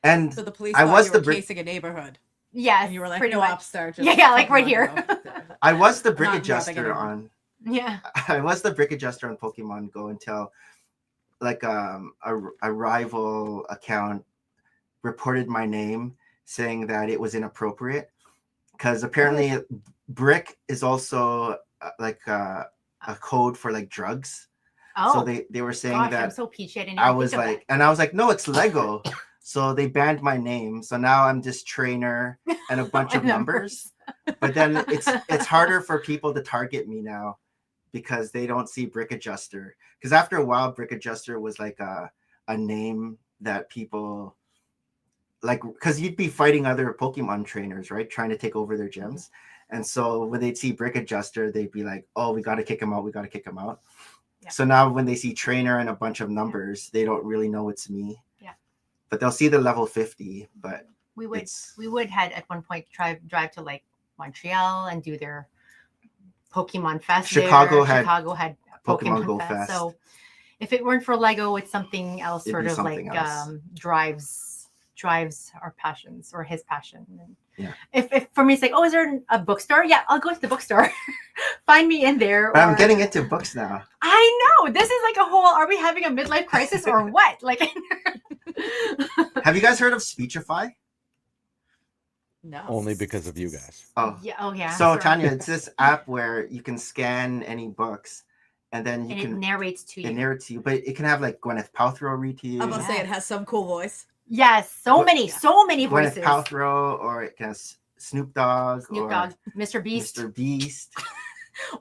And So the police I thought was you were the casing a neighborhood. Yes, And you were like, pretty no, much. upstar. Just Yeah, like right Pokemon here. Go. I was the brick Not robbing adjuster anyone. on. Yeah. I was the brick adjuster on Pokemon Go until like a rival account reported my name saying that it was inappropriate because apparently brick is also like a code for like drugs. Oh, So they were saying gosh, I'm that so peachy. I didn't I even was think of like, and I was like, no, it's Lego. So they banned my name. So now I'm just trainer and a bunch of And numbers. But then it's harder for people to target me now because they don't see brick adjuster. Because after a while, brick adjuster was like a name that people like, because you'd be fighting other Pokemon trainers, right? Trying to take over their gyms. And so when they'd see brick adjuster, they'd be like, oh, we got to kick him out. We got to kick him out. Yeah. So now when they see trainer and a bunch of numbers, they don't really know it's me. Yeah. But they'll see the level 50, but we would it's had at one point drive to like Montreal and do their Pokemon Fest. Chicago there. had Chicago had Pokemon Go Fest. Fest. So if it weren't for Lego, it's something else. It'd Sort be of something like else. drives our passions or his passion. And Yeah. If for me it's like, oh, is there a bookstore? Yeah, I'll go to the bookstore. Find me in there. But I'm or- getting into books now. I know this is like a whole. Are we having a midlife crisis or what? Like, Have you guys heard of Speechify? No. Only because of you guys. Oh, yeah, oh yeah. so sorry. Tanya, it's this app where you can scan any books, and then you and it can narrates to you. it narrates to you. But it can have like Gwyneth Paltrow read to you. I'm gonna say it has some cool voice. Yes, so What- many Gwyneth voices. Paltrow, or it can have Snoop Dogg, Snoop or Dogg, Mr. Beast, Mr. Beast.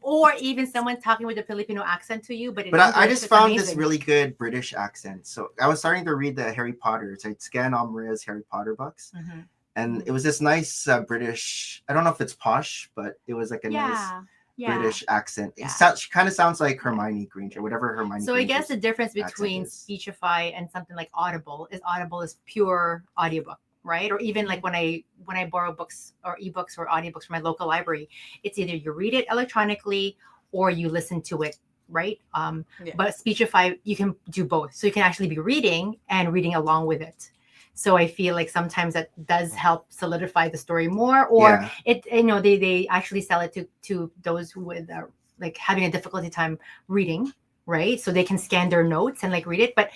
or even someone talking with a Filipino accent to you. But But I English, just it's found this amazing. really good British accent. So I was starting to read the Harry Potter. So I'd scan all Maria's Harry Potter books. Mhm. And it was this nice British, I don't know if it's posh, but it was like a nice Yeah. British accent. Yeah. She kind of sounds like Hermione Granger, whatever Hermione So I guess the Granger's difference accent between is. Speechify and something like Audible is pure audiobook, right? Or even like when I borrow books or ebooks or audiobooks from my local library, it's either you read it electronically or you listen to it right? Yeah. But Speechify, you can do both. So you can actually be reading and reading along with it. So I feel like sometimes that does help solidify the story more, or Yeah. it, they actually sell it to those who with like having a difficulty time reading, right? So they can scan their notes and like read it. But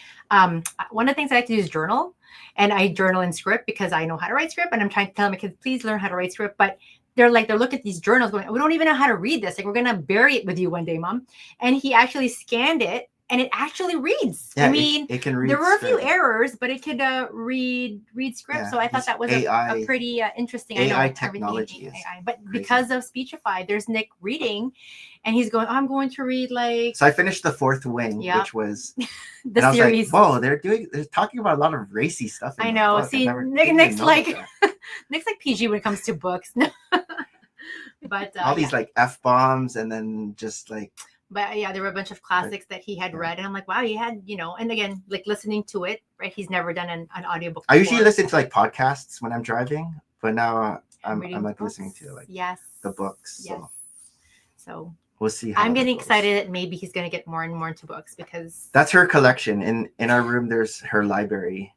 one of the things I like to do is journal, and I journal in script because I know how to write script, and I'm trying to tell my kids, please learn how to write script. But they're looking at these journals going, we don't even know how to read this. Like, we're gonna bury it with you one day, Mom. And he actually scanned it, and it actually reads. Yeah, I mean, it can read. there were a few script. errors, but it could read script. Yeah, So I thought this that was AI a pretty interesting. AI I know everything technology in is AI, but crazy. because of Speechify, there's Nick reading, and he's going, I'm going to read like So I finished the fourth wing, Yeah. which was the and I was series. like, whoa, they're talking about a lot of racy stuff. In I that know. book. See, didn't Nick's even know like about that. Nick's like PG when it comes to books. But all these like F-bombs and then just like But yeah, there were a bunch of classics that he had Yeah. read, and I'm like, wow, he had, and again, like listening to it, right? He's never done an audiobook. I usually before. listen to like podcasts when I'm driving, but now I'm Reading like books. listening to like yes, the books. Yes. So So we'll see how I'm that getting goes. excited that maybe he's going to get more and more into books because That's her collection. In our room there's her library.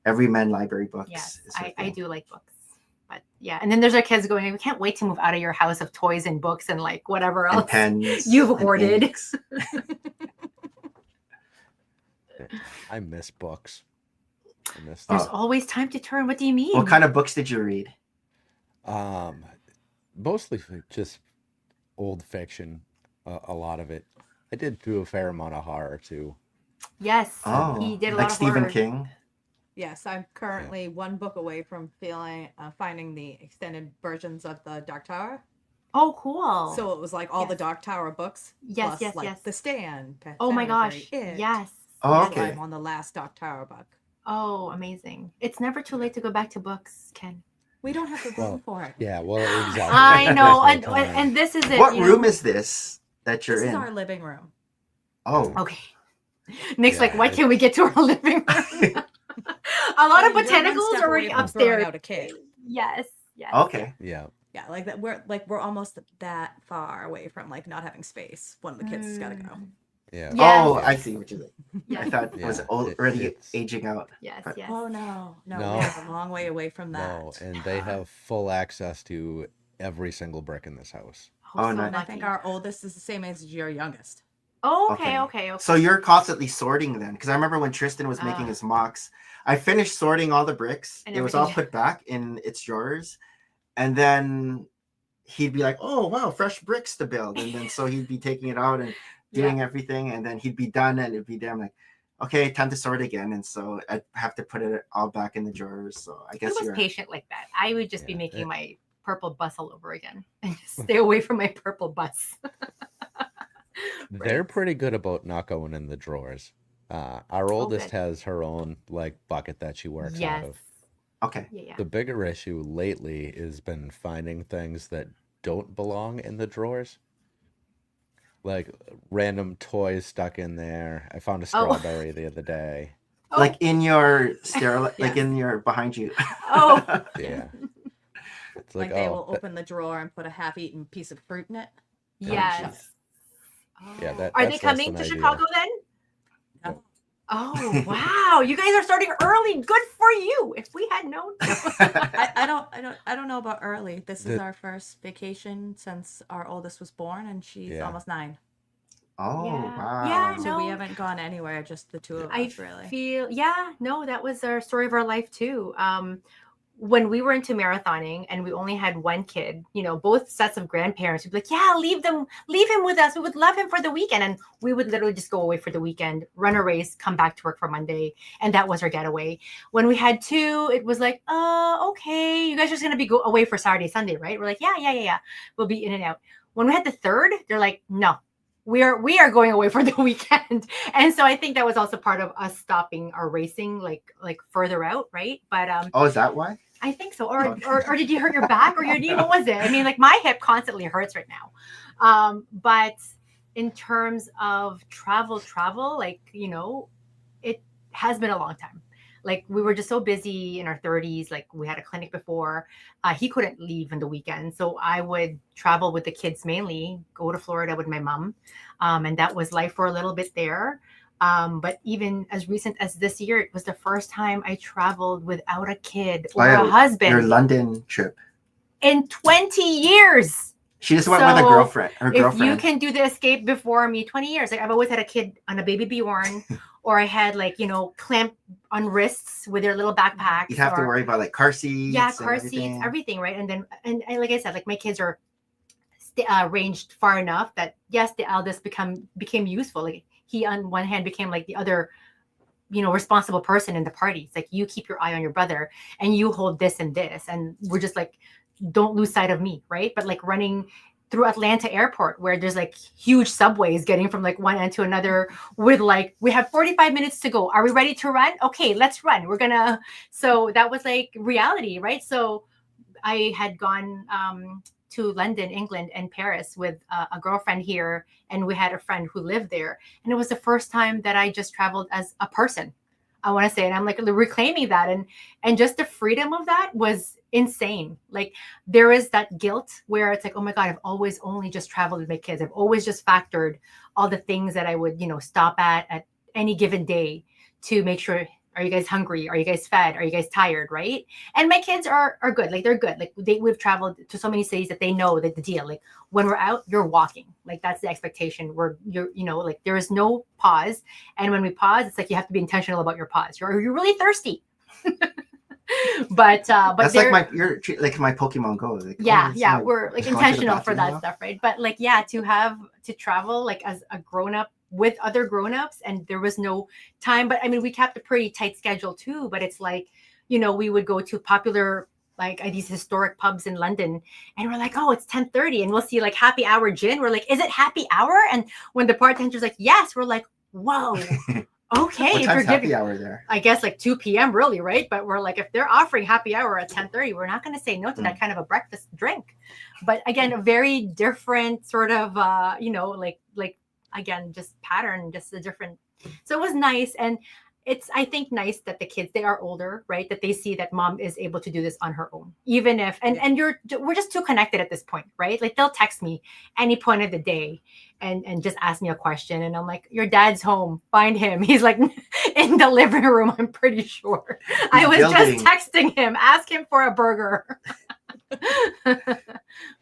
Everyman library books. yes, is her I thing. do like books. But yeah, and then there's our kids going, we can't wait to move out of your house of toys and books and like whatever else And pens. you've and hoarded. inks. I miss books. I miss There's them. always time to turn. What do you mean? What kind of books did you read? Mostly just old fiction. A lot of it. I did do a fair amount of horror too. Yes, Oh, he did a like lot of Stephen horror. King. Yes, I'm currently one book away from finding the extended versions of the Dark Tower. Oh, cool. So it was like all the Yes. Dark Tower books. Yes, plus yes, like yes. The Stand. Pet Oh my Sematary, gosh. It. Yes. Oh, Yes. okay. I'm on the last Dark Tower book. Oh, amazing. It's never too late to go back to books, Ken. We don't have the room Well, for it. Yeah, well, exactly. I know. There's no And time. this is it. What you know? room is this that you're This is in? our living room. Oh, Okay. Nick's Yeah, like, why can't we get to our living room? A lot of I mean, we're one botanicals step are away already from upstairs. throwing out a kid. Yes. Yes. okay. Yeah. Yeah, like that. We're almost that far away from like not having space. One of the kids has got to go. Yeah. Yes. Oh, I see what you're saying. I Yes. thought it was Yeah, already it's- aging out. Yes. But- Yes. Oh no, No. we have a long way away from that. No, and they have full access to every single brick in this house. Oh, so no. And I lucky. think our oldest is the same age as your youngest. Oh, okay. So you're constantly sorting then? Because I remember when Tristan was making his mocks, I finished sorting all the bricks. And It was all everything. put back in its drawers. And then he'd be like, oh, wow, fresh bricks to build. And then so he'd be taking it out and doing everything. And then he'd be done and it'd be there. I'm like, okay, time to sort again. And so I'd have to put it all back in the drawers. So I He guess was you're patient like that. I would just be Yeah, making it- my purple bus all over again and just stay away from my purple bus. They're Right. pretty good about not going in the drawers. Our oldest good. has her own like bucket that she works out Yes. of. okay. Yeah. The bigger issue lately has been finding things that don't belong in the drawers. Like random toys stuck in there. I found a strawberry the other day. Oh, Like in your sterile, like Yes. in your behind you. Oh. Yeah. It's Like like, they oh, will open the drawer and put a half-eaten piece of fruit in it. yes. Yeah, Oh. that- Are that's they less coming than to ideal. Chicago then? No. Oh wow! You guys are starting early. Good for you. If we had known. I don't know about early. This is The- our first vacation since our oldest was born, and she's Yeah. almost 9. Oh, Yeah. wow. Yeah, So we No. haven't gone anywhere, just the two of I us, really. feel that was our story of our life too. When we were into marathoning and we only had one kid, both sets of grandparents would be like, yeah, leave him with us. We would love him for the weekend. And we would literally just go away for the weekend, run a race, come back to work for Monday. And that was our getaway. When we had 2, it was like, okay, you guys are just going to be away for Saturday, Sunday, right? We're like, yeah. We'll be in and out. When we had the 3rd, they're like, no, we are going away for the weekend. And so I think that was also part of us stopping our racing, like further out, right? But Oh, is that why? I think so. Or did you hurt your back or your knee? What was it? I mean, like my hip constantly hurts right now. But in terms of travel, like, it has been a long time. Like we were just so busy in our 30s. Like we had a clinic before. He couldn't leave on the weekend. So I would travel with the kids mainly, go to Florida with my mom. And that was life for a little bit there. But even as recent as this year, it was the first time I traveled without a kid or a Your husband London trip. in 20 years. She just went with a So, girlfriend. Her if you girlfriend. can do the escape before me, 20 years. Like I've always had a kid on a baby Bjorn, or I had like, clamp on wrists with their little backpacks. You'd have to or, worry about like car seats. yeah, and car seats, everything. everything, right? And then, and like I said, like my kids are ranged far enough that yes, the eldest became useful. Like he on one hand became like the other, responsible person in the party. It's like you keep your eye on your brother and you hold this and this, and we're just like, don't lose sight of me, right? But like running through Atlanta airport where there's like huge subways getting from like one end to another with like, we have 45 minutes to go. Are we ready to run? Okay, let's run. So that was like reality, right? So I had gone to London, England, and Paris with a girlfriend here, and we had a friend who lived there, and it was the first time that I just traveled as a person. I want to say, and I'm like reclaiming that, and just the freedom of that was insane. Like there is that guilt where it's like, oh my god, I've always only just traveled with my kids. I've always just factored all the things that I would, stop at any given day to make sure, are you guys hungry? Are you guys fed? Are you guys tired? Right? And my kids are good. Like they're good. Like we've traveled to so many cities that they know that the deal. Like when we're out, you're walking. Like that's the expectation. Like there is no pause. And when we pause, it's like you have to be intentional about your pause. You're really thirsty. but That's like you're like my Pokemon Go. Like, yeah, we're like just going to the intentional for bathroom that now. stuff, right? But like to travel like as a grown up with other grown-ups, and there was no time. But I mean, we kept a pretty tight schedule too, but it's like, we would go to popular like these historic pubs in London, and we're like, oh, it's 10:30, and we'll see like happy hour gin. We're like, is it happy hour? And when the bartender's like, yes, we're like, whoa. Okay, What if time's you're happy giving, hour there? I guess like 2 p.m. really, right? But we're like, if they're offering happy hour at 10:30, we're not going to say no to that kind of a breakfast drink. But again, a very different sort of, like again, just pattern, just a different. So it was nice, and it's I think nice that the kids, they are older, right? That they see that mom is able to do this on her own, even if and we're just too connected at this point, right? Like they'll text me any point of the day and just ask me a question, and I'm like, your dad's home, find him. He's like in the living room, I'm pretty sure. I was just texting him, ask him for a burger.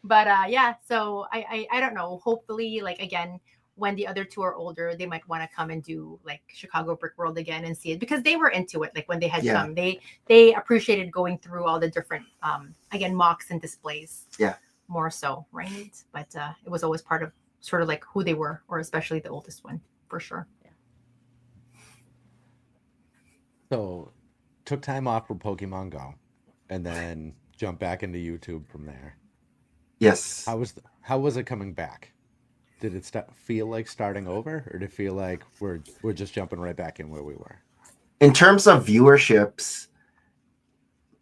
But yeah, so I don't know, hopefully, like again, when the other two are older, they might want to come and do like Chicago Brick World again and see it, because they were into it. Like when they had come, they appreciated going through all the different again mocks and displays. Yeah, more so, right? But it was always part of sort of like who they were, or especially the oldest one, for sure. Yeah. So took time off from Pokemon Go and then jumped back into YouTube from there. Yes. How was it coming back? Did it feel like starting over, or did it feel like we're just jumping right back in where we were? In terms of viewerships,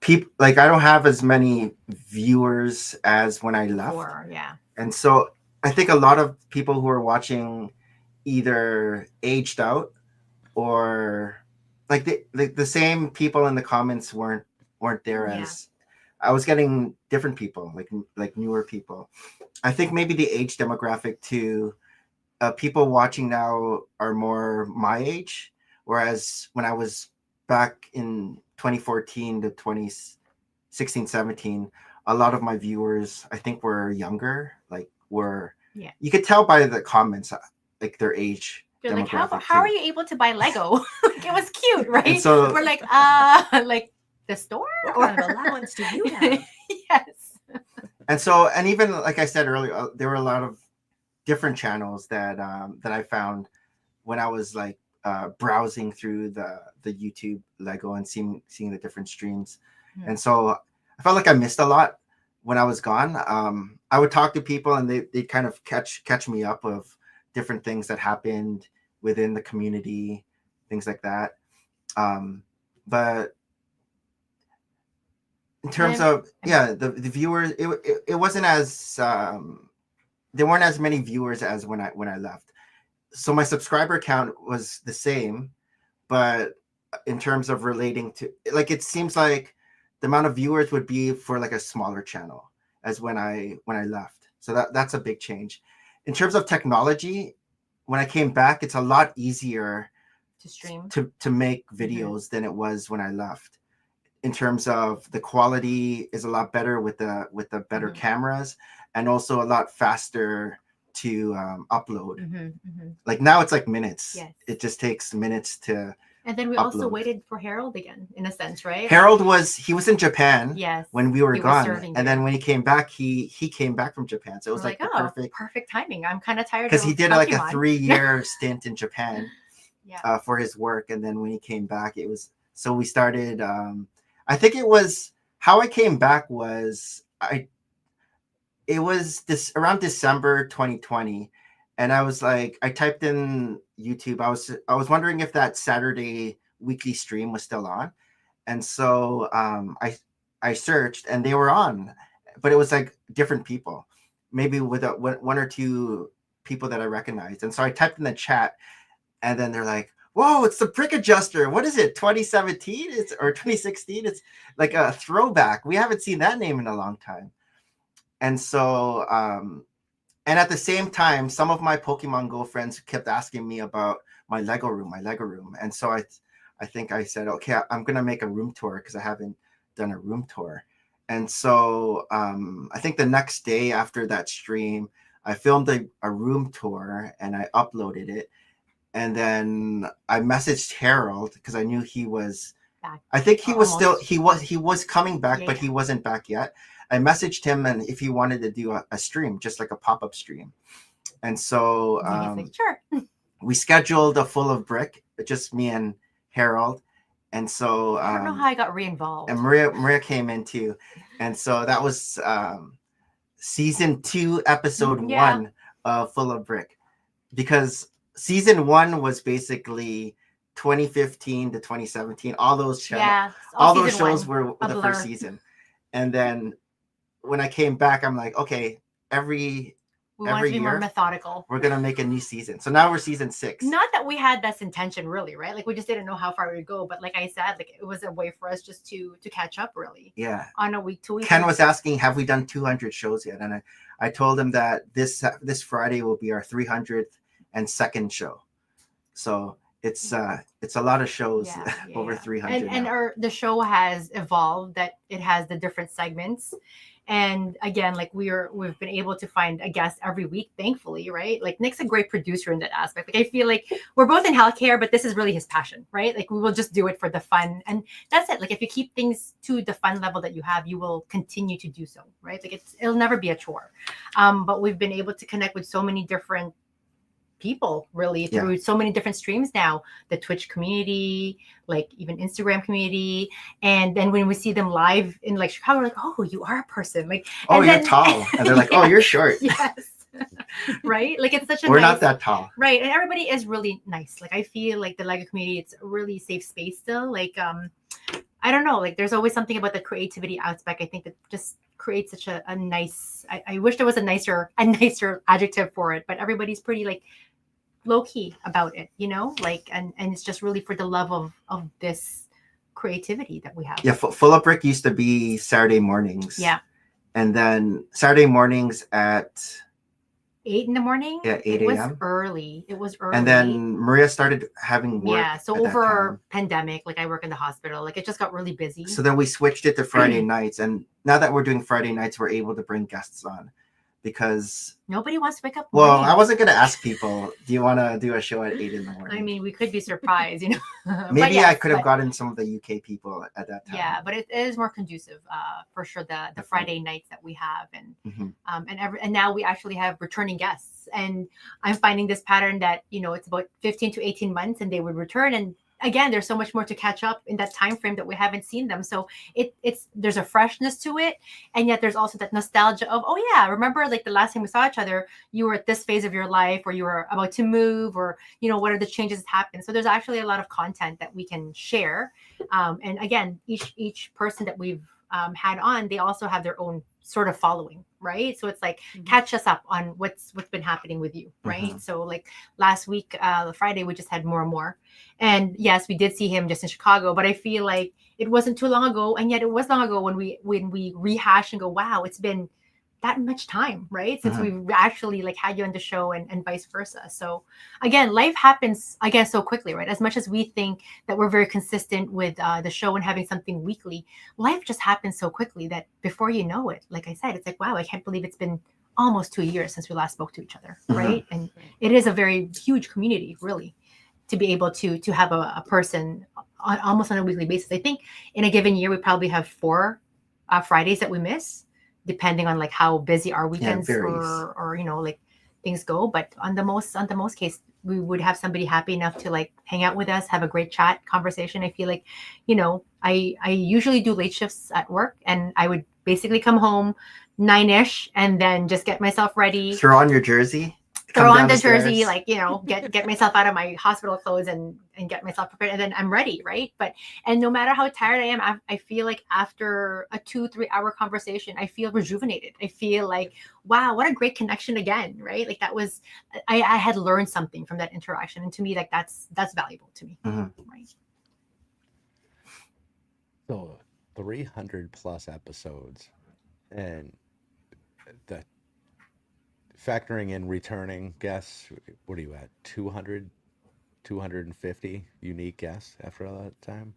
people like I don't have as many viewers as when I left. Yeah. And so I think a lot of people who are watching either aged out, or like the same people in the comments weren't there as I was getting different people, like newer people. I think maybe the age demographic too, people watching now are more my age, whereas when I was back in 2014 to 2016, 17, a lot of my viewers, I think, were younger, you could tell by the comments, like their age. They're like, how are you able to buy Lego? Like, it was cute, right? And so we're like, like the store? What kind of allowance do you have? Yes. And even like I said earlier, there were a lot of different channels that I found when I was like browsing through the YouTube Lego and seeing the different streams. Mm-hmm. And so I felt like I missed a lot when I was gone. I would talk to people and they'd kind of catch me up of different things that happened within the community, things like that. But in terms of the viewers, it wasn't as there weren't as many viewers as when I left. So my subscriber count was the same, but in terms of relating to, like, it seems like the amount of viewers would be for like a smaller channel as when I left. So that's a big change. In terms of technology, when I came back, it's a lot easier To stream. to make videos than it was when I left. In terms of the quality is a lot better with the better cameras, and also a lot faster to upload. Like now it's like minutes. Yes. It just takes minutes to. And then we upload. also waited for Harold again, in a sense, right? Harold he was in Japan. Yes. When we were He was gone, serving and there. then when he came back, he came back from Japan. So it was We're like the oh, perfect timing. I'm kind of tired because of he did like a Pokemon. 3-year stint in Japan. Yeah. For his work, and then when he came back, it was so we started. I think it was how I came back was it was this around December 2020, and I was like, I typed in YouTube. I was wondering if that Saturday weekly stream was still on, and so I searched, and they were on, but it was like different people, maybe with one or two people that I recognized, and so I typed in the chat, and then they're like, whoa, it's the Prick Adjuster. What is it, 2017? Or 2016? It's like a throwback. We haven't seen that name in a long time. And so, and at the same time, some of my Pokemon Go friends kept asking me about my Lego room. And so I think I said, okay, I'm going to make a room tour because I haven't done a room tour. And so I think the next day after that stream, I filmed a room tour and I uploaded it. And then I messaged Harold because I knew he was back. I think he was still he was coming back, but he wasn't back yet. I messaged him and if he wanted to do a stream, just like a pop-up stream. And so he's like, sure. We scheduled a Full of Brick, just me and Harold. And so I don't know how I got re-involved. And Maria came in too. And so that was season 2, episode 1 of Full of Brick. Because season 1 was basically 2015 to 2017. All those channels, all those shows were the first season. And then when I came back, I'm like, okay, every wanted to be more methodical. We're gonna make a new season. So now we're season 6. Not that we had this intention, really, right? Like we just didn't know how far we would go. But like I said, like it was a way for us just to catch up, really. Yeah. On a week-to-week. Ken was asking, have we done 200 shows yet? And I told him that this Friday will be our 302nd show. So it's a lot of shows, over 300. And the show has evolved, that it has the different segments. And again, like we've been able to find a guest every week, thankfully, right? Like Nick's a great producer in that aspect. Like I feel like we're both in healthcare, but this is really his passion, right? Like we will just do it for the fun, and that's it. Like if you keep things to the fun level that you have, you will continue to do so, right? Like it'll never be a chore. But we've been able to connect with so many different people, really, through so many different streams now, the Twitch community, like even Instagram community. And then when we see them live in like Chicago, we're like, oh, you are a person. Like, oh, you're tall. And they're like, oh, you're short. Yes. Right? Like it's such a we're not that tall. Right. And everybody is really nice. Like I feel like the Lego community, it's a really safe space still. Like I don't know, like there's always something about the creativity aspect. I think that just creates such a nice, I wish there was a nicer adjective for it, but everybody's pretty like low key about it, you know, like, and it's just really for the love of this creativity that we have. Yeah. Full of Brick used to be Saturday mornings. Yeah. And then Saturday mornings at 8 in the morning. Yeah, 8 a.m. It was early. And then Maria started having work. Yeah. So over pandemic, like I work in the hospital, like it just got really busy. So then we switched it to Friday nights. And now that we're doing Friday nights, we're able to bring guests on because nobody wants to wake up. Well, I wasn't going to ask people, do you want to do a show at 8 in the morning? I mean, we could be surprised, you know. Maybe I could have gotten some of the UK people at that time. Yeah, but it is more conducive for sure. The Friday nights that we have, and now we actually have returning guests, and I'm finding this pattern that, you know, it's about 15 to 18 months, and they would return, and again, there's so much more to catch up in that time frame that we haven't seen them. So it's there's a freshness to it, and yet there's also that nostalgia of, oh yeah, remember like the last time we saw each other, you were at this phase of your life, or you were about to move, or you know, what are the changes that happened. So there's actually a lot of content that we can share, and again, each person that we've had on, they also have their own sort of following, right? So it's like Mhm. catch us up on what's been happening with you, right? Mhm. So like last week, Friday, we just had more, and yes, we did see him just in Chicago, but I feel like it wasn't too long ago, and yet it was long ago when we rehash and go, wow, it's been that much time, right? Since Mhm. we've actually like had you on the show, and vice versa. So again, life happens, I guess, so quickly, right? As much as we think that we're very consistent with the show and having something weekly, life just happens so quickly that before you know it, like I said, it's like, wow, I can't believe it's been almost 2 years since we last spoke to each other, Mhm. right? And Right. it is a very huge community, really, to be able to have a person almost on a weekly basis. I think in a given year we probably have 4 Fridays that we miss, depending on like how busy our weekends varies. or like things go. But on the most case, we would have somebody happy enough to like hang out with us, have a great chat conversation. I feel like, I usually do late shifts at work, and I would basically come home 9ish and then just get myself ready, Throw on your jersey. throw Come on down the stairs. jersey, like, get myself out of my hospital clothes and get myself prepared, and then I'm ready, right? And no matter how tired I am, I feel like after a 2-3 hour conversation, I feel rejuvenated. I feel like, wow, what a great connection again, right? Like that was, I had learned something from that interaction, and to me, like that's valuable to me, Mhm. right? So 300 plus episodes, and the factoring in returning guests, what are you at? 200, 250 unique guests after all that time?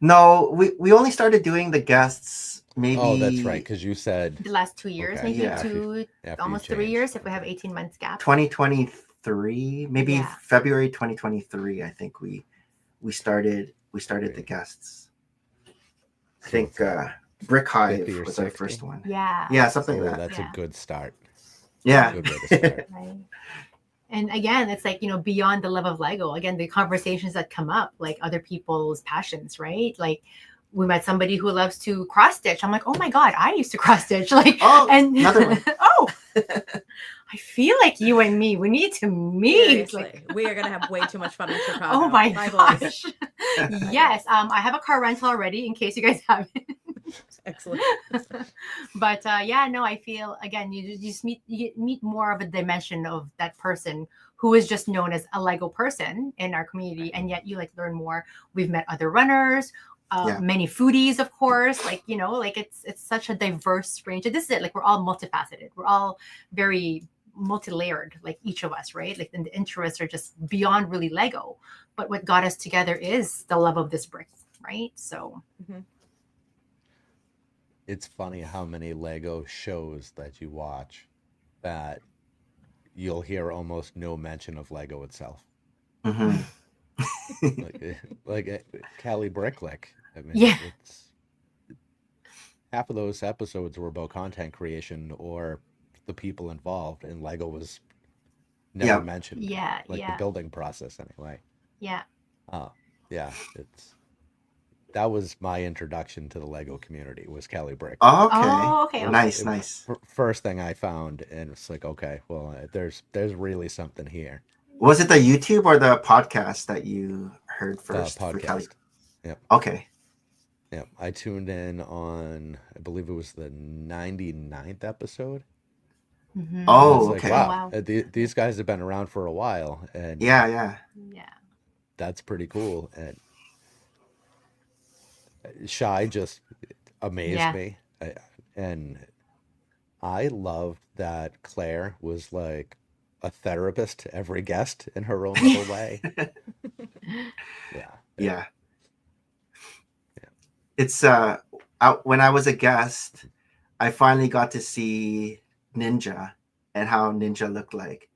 No, we only started doing the guests Oh, that's right, maybe because you said The last 2 years, okay, maybe Yeah. two, after you almost 3 changed. years, if we have Okay. 18 months gap. 2023, maybe Yeah. February 2023. I think we started Great. the guests. I So think it's like Brick 50 Hive or was our 60? first one. Yeah. Yeah, something Oh, like that. that's Yeah. a good start. Yeah. Good way to start. Right. And again, it's like, beyond the love of Lego, again, the conversations that come up, like other people's passions, right? Like we met somebody who loves to cross stitch. I'm like, oh my God, I used to cross stitch. Like, Oh, and another one. oh, I feel like you and me, we need to meet. Seriously, Like, we are gonna have way too much fun in Chicago. oh my boys. gosh. Yes. I have a car rental already in case you guys haven't. Excellent. But yeah, no, I feel again, you just meet more of a dimension of that person who is just known as a Lego person in our community, and yet you like learn more. We've met other runners, Yeah. many foodies, of course. Like like it's such a diverse range. And this is it. Like we're all multifaceted. We're all very multi-layered, like each of us, right? Like and the interests are just beyond really Lego. But what got us together is the love of this brick, right? So. Mhm. It's funny how many Lego shows that you watch that you'll hear almost no mention of Lego itself. Mhm. Like Callie Bricklick. I mean, Yeah. it's half of those episodes were about content creation or the people involved, and Lego was never Yeah. mentioned. Yeah, Like yeah. the building process, anyway. Yeah. Yeah, that was my introduction to the Lego community was Callie Brick. Oh, okay. Oh, okay. It was- Nice, it was nice. First thing I found, and it's like, okay, well, there's really something here. Was it the YouTube or the podcast that you heard first? The for Kelly? podcast. Yep. Okay. Yep. I tuned in on, I believe it was the 99th episode. Mhm. Oh, I was like, okay. wow, Oh, wow. these guys have been around for a while, and Yeah, yeah. Yeah. that's pretty cool. And Shy just amazed Yeah. me, and I loved that Claire was like a therapist to every guest in her own little way. Yeah. Yeah. Yeah. It's when I was a guest, I finally got to see Ninja and how Ninja looked like,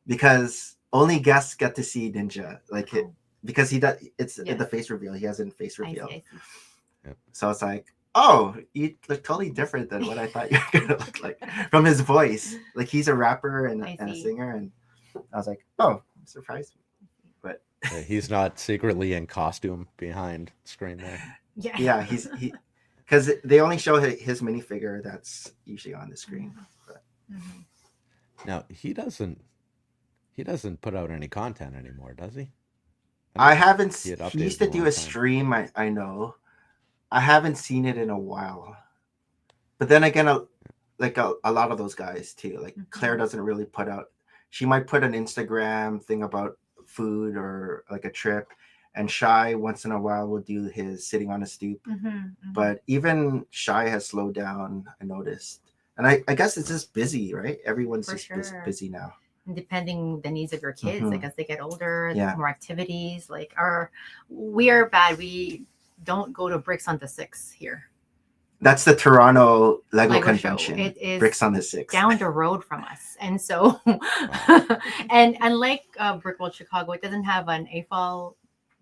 because only guests get to see Ninja, like it, Oh. because he does. It's Yeah. the face reveal. He has it in face I see, reveal. I see. So it's like, oh, you look totally different than what I thought you were gonna look like from his voice. Like he's a rapper and I a see. singer, and I was like, oh, I'm surprised. But He's not secretly in costume behind the screen there. Yeah. yeah, he because they only show his minifigure that's usually on the screen. But Mhm. Now he doesn't put out any content anymore, does he? I know haven't. he had He updated used to a do long a time. stream. I know. I haven't seen it in a while. But then again, like a lot of those guys too. Like Claire Mhm. doesn't really put out. She might put an Instagram thing about food or like a trip, and Shy once in a while will do his sitting on a stoop. But even Shy has slowed down. I noticed, and I guess it's just busy, right? Everyone's For just sure. busy now. And depending the needs of your kids, like Mhm. as they get older, Yeah. more activities. Like we are bad. We don't go to Bricks on the 6th here. That's the Toronto Lego Lego show. convention. It is Bricks on the 6th. down the road from us, and so and unlike Brick World Chicago, it doesn't have an AFOL.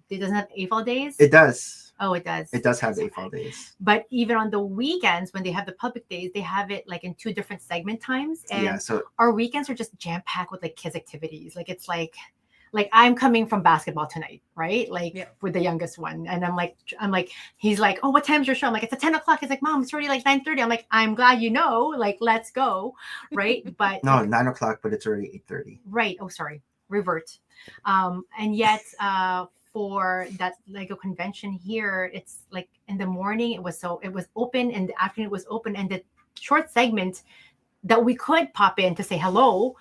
It doesn't have AFOL days. It does. Oh, it does. It does have AFOL days. But even on the weekends when they have the public days, they have it like in 2 different segment times. And Yeah. So our weekends are just jam packed with like kids activities. Like it's like I'm coming from basketball tonight, right? Like Yeah. with the youngest one. And I'm like, he's like, oh, what time's your show? I'm like, it's at 10 o'clock. He's like, Mom, it's already like 9:30. I'm like, I'm glad you know, like, let's go. Right. But no, 9 o'clock, but it's already 8:30. right. Oh, sorry. Revert. And yet for that Lego convention here, it's like in the morning it was open, and the afternoon it was open, and the short segment that we could pop in to say hello,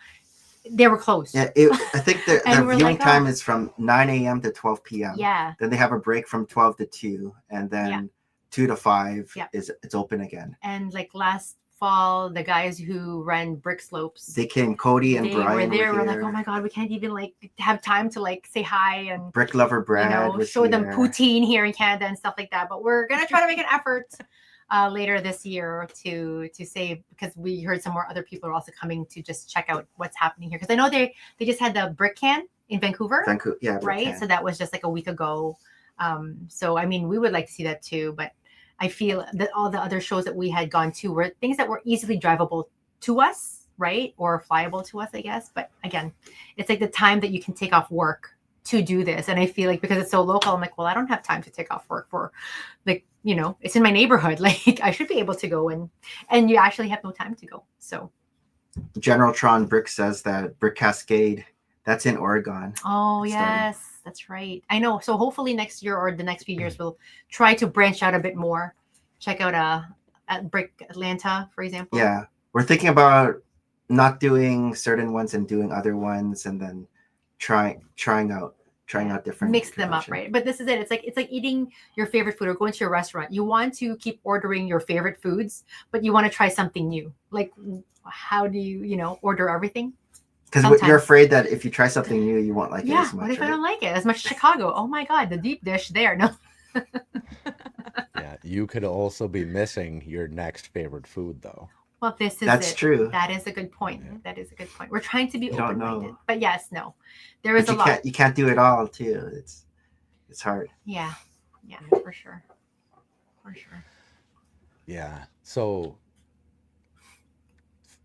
they were closed. Yeah, I think their And we're viewing like, time oh. is from 9 a.m. to 12 p.m. Yeah. Then they have a break from 12 to 2, and then Yeah. 2 to 5 Yeah. it's open again. And like last fall, the guys who ran Brick Slopes, They came, Cody and they Brian were there. were We're like, here. oh my god, we can't even like have time to like say hi and Brick Lover Brad was show them here. poutine here in Canada and stuff like that. But we're gonna try to make an effort later this year to say, because we heard some more other people are also coming to just check out what's happening here, because I know they just had the Brick Can in Vancouver, Yeah, Brick right? Can. So that was just like a week ago. So I mean, we would like to see that too, but I feel that all the other shows that we had gone to were things that were easily drivable to us, right? Or flyable to us, I guess. But again, it's like the time that you can take off work to do this. And I feel like because it's so local, I'm like, well, I don't have time to take off work for like, it's in my neighborhood. Like I should be able to go and you actually have no time to go. So General Tron Brick says that Brick Cascade, that's in Oregon. oh yes, that's right. I know. So hopefully next year or the next few years we'll try to branch out a bit more. Check out at Brick Atlanta, for example. Yeah, we're thinking about not doing certain ones and doing other ones, and then trying out different, mix them up, right? But this is it. It's like eating your favorite food or going to a restaurant. You want to keep ordering your favorite foods, but you want to try something new. Like how do you order everything? Because you're afraid that if you try something new, you won't like it as much. What if right? I don't like it as much as Chicago? Oh my god, the deep dish there. No. Yeah, you could also be missing your next favorite food, though. Well, That's true. That is a good point. Yeah. That is a good point. We're trying to be open-minded, know. but yes, no, there is But a lot. You can't do it all too. It's hard. Yeah, for sure. Yeah. So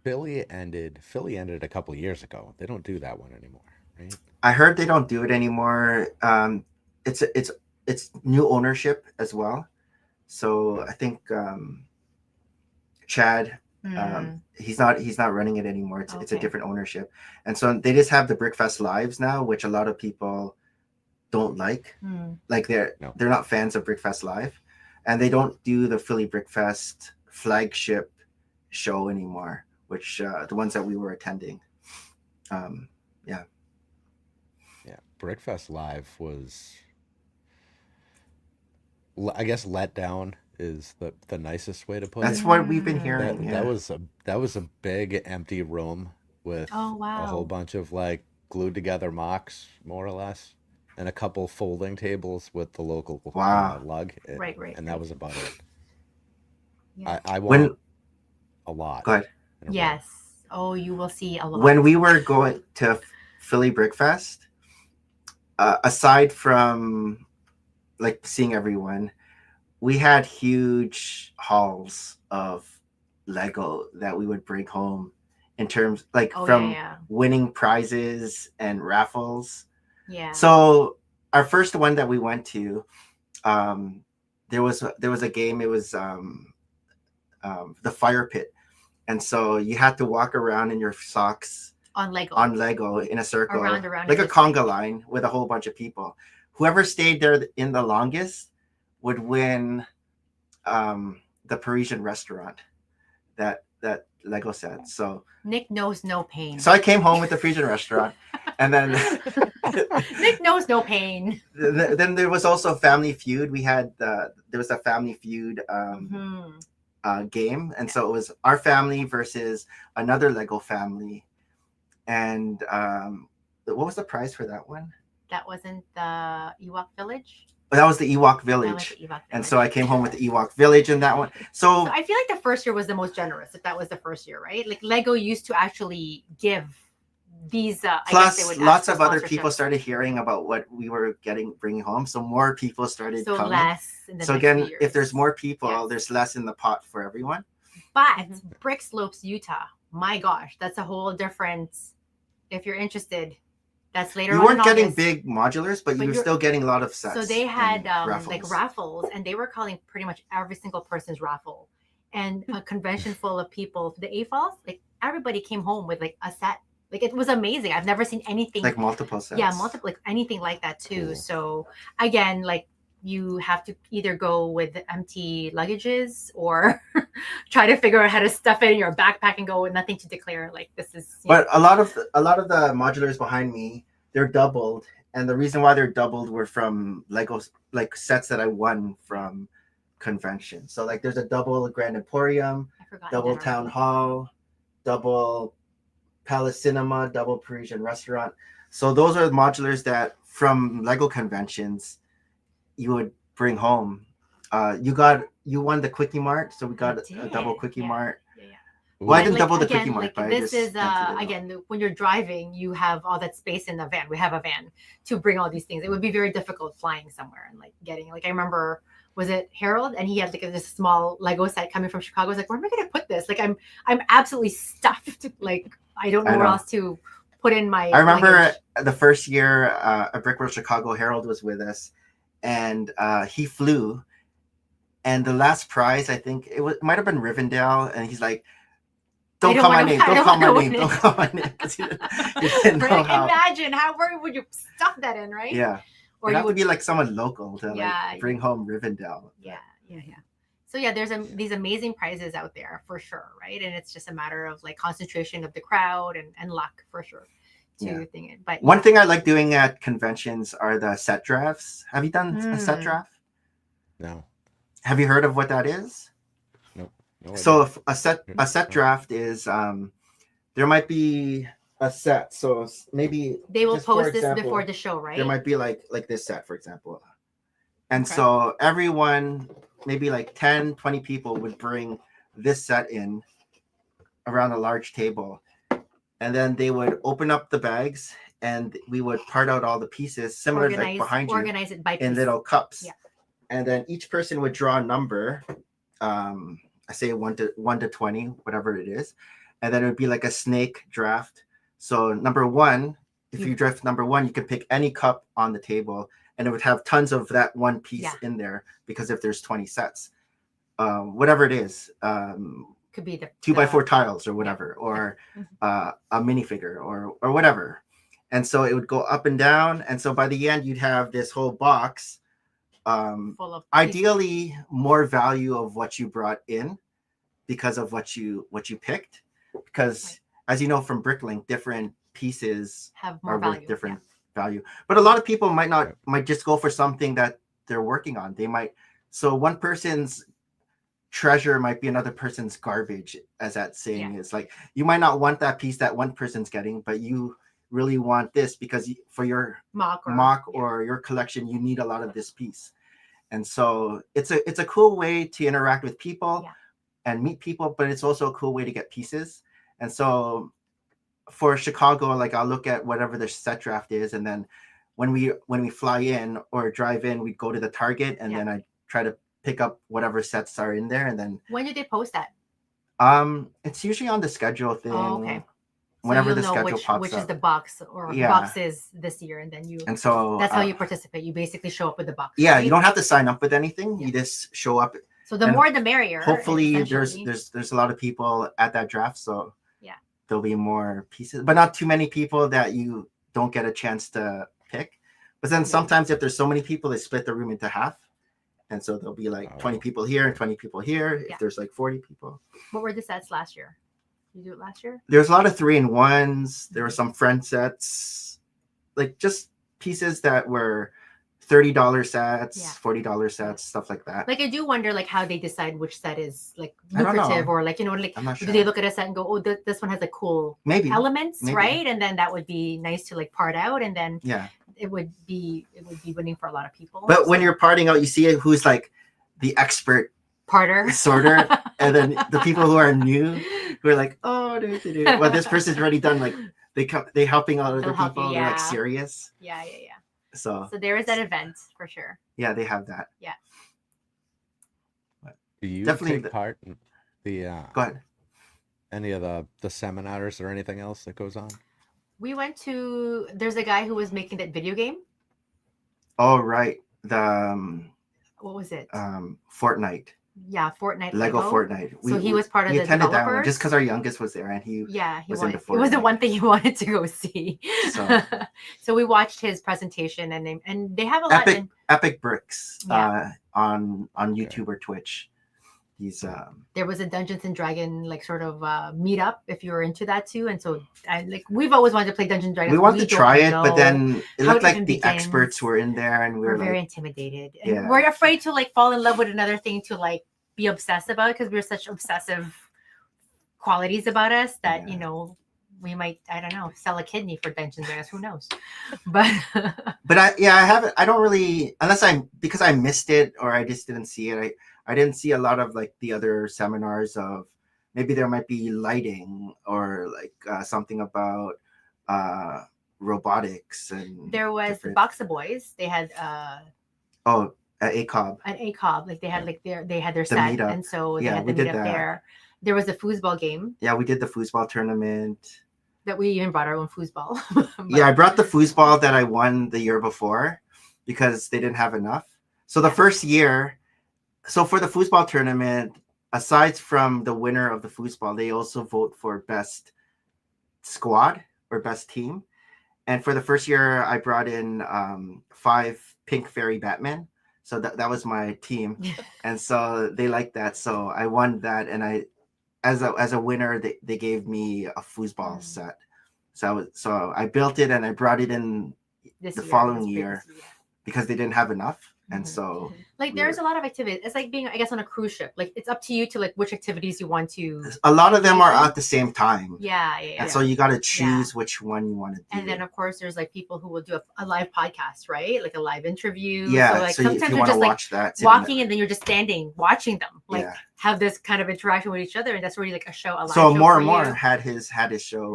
Philly ended a couple years ago. They don't do that one anymore, right? I heard they don't do it anymore. It's new ownership as well. So I think Chad, he's not running it anymore. It's a different ownership, and so they just have the Brickfest Lives now, which a lot of people don't like. Like they're not fans of Brickfest Live, and they don't do the Philly Brickfest flagship show anymore, which the ones that we were attending. Yeah, Brickfest Live was, I guess, let down is the nicest way to put That's it. what we've been hearing. That was a big empty room with a whole bunch of like glued together mocks, more or less, and a couple folding tables with the local lug. Right. And that was about it. Yeah. I want a lot. Go ahead. Yes. Oh, you will see a lot. When we were going to Philly Brickfest, aside from like seeing everyone, we had huge hauls of Lego that we would bring home in terms winning prizes and raffles. Yeah. So our first one that we went to, there was a game. It was the fire pit, and so you had to walk around in your socks on Lego in a circle, around like a conga line with a whole bunch of people. Whoever stayed there in the longest would win the Parisian restaurant that that Lego set. So Nick knows no pain. I came home with the Frisian restaurant, and then Nick knows no pain. then there was also Family Feud. We had there was a Family Feud game, and so it was our family versus another Lego family. And what was the prize for that one? That wasn't the Ewok Village. That was the Ewok That was Village. the Ewok And so Village. I came home with the Ewok Village in that one. So I feel like the first year was the most generous. If that was the first year, right? Like Lego used to actually give these. I guess they plus would lots ask of for other people sponsorships. started hearing about what we were bringing home, so more people started So coming. less. In the So next again, few years. if there's more people, Yes. there's less in the pot for everyone. But Brick Slopes, Utah, my gosh, that's a whole different. If you're interested, that's later You on. weren't in getting August. big modulars, but you were you're- still getting a lot of sets. So they had and like raffles, and they were calling pretty much every single person's raffle, and a convention full of people. The AFOLs, like everybody came home with like a set. Like it was amazing. I've never seen anything. like multiple sets. Yeah, multiple, like anything like that too. Cool. So again, like you have to either go with empty luggages or try to figure out how to stuff it in your backpack and go with nothing to declare. Like this is. But a lot of the modulars behind me, they're doubled, and the reason why they're doubled were from Legos, like sets that I won from convention. So like there's a double Grand Emporium, I forgot double that Town already. Hall, double Palace Cinema, double Parisian Restaurant. So those are modulars that from Lego conventions you would bring home. You won the Quickie Mart, so we got a double did, Quickie yeah. Mart. Yeah. Well, I And, didn't like, double the again, Quickie Mart, like, but I this just is emptied it out. again when you're driving, you have all that space in the van. We have a van to bring all these things. It would be very difficult flying somewhere and like getting like I remember was it Harold and he had like this small Lego set coming from Chicago. I was like, where am I going to put this? Like I'm absolutely stuffed. Like I don't know I where know. else to put in my. I remember luggage. the first year at Brickworld Chicago, Harold was with us, and he flew. And the last prize, I think it might have been Rivendell, and he's like, "Don't call my name! Don't call my name! Don't call my name!" 'Cause he didn't know Right? how. Imagine where would you stuff that in, right? Yeah, Or it'd you have to would be like someone local to Yeah, like bring home Rivendell. Yeah. So yeah, there's these amazing prizes out there for sure, right? And it's just a matter of like concentration of the crowd and luck for sure to Yeah. think it. But One thing I like doing at conventions are the set drafts. Have you done a set Mm. draft? No. Have you heard of what that is? No So idea. if a set draft is there might be a set. So maybe they will just for post this example, before the show, right? there might be like this set, for example. And Okay. so everyone, maybe like 10, 20 people would bring this set in around a large table. And then they would open up the bags and we would part out all the pieces similar to like behind you organize it by in piece. little cups. Yeah. And then each person would draw a number. I say 1 to 20, whatever it is. And then it would be like a snake draft. So number 1, if you draft number 1, you could pick any cup on the table and it would have tons of that one piece in there because if there's 20 sets, whatever it is, could be the 2x4 tiles or whatever, or a minifigure or whatever. And so it would go up and down. And so by the end, you'd have this whole box. full of Ideally, more value of what you brought in because of what you picked. Because as you know from Bricklink, different pieces have more are value. worth different value. But a lot of people might just go for something that they're working on. They might. So one person's treasure might be another person's garbage, as that saying is. Like you might not want that piece that one person's getting, but you really want this because for your mock or your collection, you need a lot of this piece. And so it's a cool way to interact with people and meet people, but it's also a cool way to get pieces. And so for Chicago, like I'll look at whatever the set draft is, and then when we fly in or drive in, we go to the Target, and then I try to pick up whatever sets are in there. And then when do they post that? It's usually on the schedule thing. Oh, okay. Whenever so the schedule which, pops which up. is the box or boxes this year, and then and so that's how you participate. You basically show up with the box. Yeah, right? you don't have to sign up with anything. You just show up. So the more the merrier. Hopefully there's a lot of people at that draft, so there'll be more pieces, but not too many people that you don't get a chance to pick. But then sometimes if there's so many people, they split the room into half, And so there'll be like Oh. 20 people here and 20 people here. Yeah. If there's like 40 people. What were the sets last year? Did you do it last year? There's a lot of 3-in-1s. There were some friend sets, like just pieces that were $30 sets, Yeah. $40 sets, stuff like that. Like I do wonder like how they decide which set is like I don't know. lucrative or like, you know, like I'm not do sure. they look at a set and go, oh, this one has like cool Maybe. elements, Maybe. right? And then that would be nice to like part out, and then Yeah. it would be winning for a lot of people. But when So, you're parting out, you see who's like the expert parter sorter, and then the people who are new, who are like, oh, well, this person's already done like they helping out other They'll help people. you, They're like yeah. serious. yeah. So So there is that event for sure. yeah, they have that. Do you Definitely take part in the Go ahead. any of the seminars or anything else that goes on? We went to, there's a guy who was making that video game. Oh right, the What was it? Fortnite, Yeah, Fortnite. Lego Fortnite. So he was part of we the attended that one developers. just because our youngest was there, and he Yeah, he was wanted. into It was the Fortnite. one thing he wanted to go see. So- So we watched his presentation, and they have a lot. Epic Bricks Yeah. on YouTube or Twitch. He's There was a Dungeons and Dragon like sort of meetup if you were into that too, and so we've always wanted to play Dungeons and Dragons. we wanted to don't try it, but know. then it how looked it like even the begins. experts were in there, and we We're were very like, intimidated, and Yeah. we're afraid to like fall in love with another thing to like be obsessed about, because we're such obsessive qualities about us that Yeah. we might, I don't know, sell a kidney for Dungeons and Dragons. Who knows? But but I haven't. I don't really, because I missed it or I just didn't see it. I didn't see a lot of like the other seminars of maybe there might be lighting or like something about robotics and there was the different- Box of Boys. They had ACOB. an ACOB, like they had like their The set, meetup. and so they Yeah, had we the did meetup that. there. There was a foosball game Yeah, we did the foosball tournament. that we even brought our own foosball. But- Yeah, I brought the foosball that I won the year before because they didn't have enough. So the first year, so for the foosball tournament, aside from the winner of the foosball, they also vote for best squad or best team. And for the first year, I brought in 5 Pink Fairy Batman. So that was my team. And so they liked that. So I won that. And I, as a winner, they gave me a foosball set. So I built it and I brought it in this the year, following this year. previous year. because they didn't have enough. And Mhm. so Like there's a lot of activities. It's like being, I guess, on a cruise ship. Like it's up to you to like which activities you want to. a lot of them are at the same time. Yeah. And so you got to choose which one you want to do. And then of course there's like people who will do a live podcast, right? Like a live interview. yeah, So like if sometimes you we're want to just like watch that, sit in walking and then you're just standing watching them. Like Yeah. have this kind of interaction with each other, and that's really like a show. A live so show more for and more you. had his show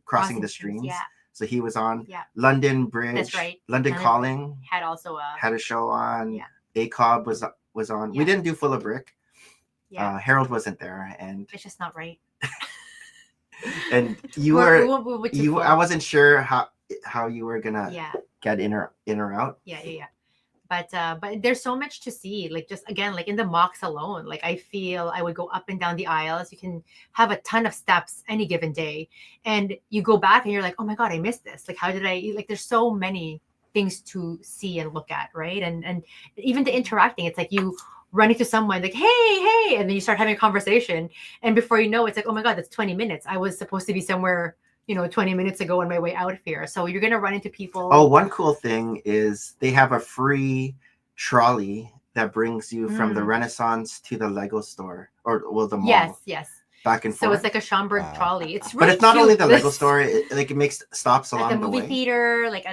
crossing the streams. Yeah, So he was on Yeah. London Bridge. That's right. London London Calling had also a had a show on. Yeah. ACOB was on. Yeah. We didn't do Full of Brick. yeah. Harold wasn't there, and It's just not right. you We're- were we're too you. full. I wasn't sure how you were gonna Yeah. get in or out. Yeah. But there's so much to see. Like just again, like in the mocks alone, like I feel I would go up and down the aisles. You can have a ton of steps any given day, and you go back and you're like, oh my god, I missed this. Like how did I? Like there's so many things to see and look at, right? And even the interacting, it's like you run into someone like hey, and then you start having a conversation, and before you know, it's like oh my god, that's 20 minutes. I was supposed to be somewhere 20 minutes ago on my way out here. So you're gonna run into people. Oh, one cool thing is they have a free trolley that brings you from the Renaissance to the Lego store or the mall. Yes. Back and So forth. it's like a Schomburg Wow. trolley. It's But really it's not only the cute. Lego store; it makes stops At along the the movie way. theater, like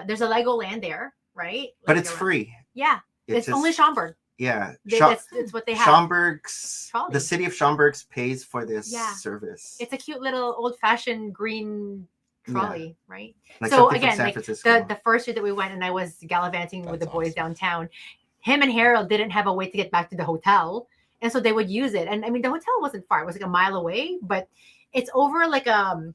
there's a Lego land there, right? But Like it's around- free. Yeah, it's just- only Schomburg. Yeah, It's what they have. Schomburg's Trolley. the city of Schomburg's pays for this Yeah. service. It's a cute little old-fashioned green trolley, right? like so something again, from San like Francisco. the first year that we went and I was gallivanting with the That's boys awesome. downtown, him and Harold didn't have a way to get back to the hotel, and so they would use it. And I mean, the hotel wasn't far; it was like a mile away, but it's over like a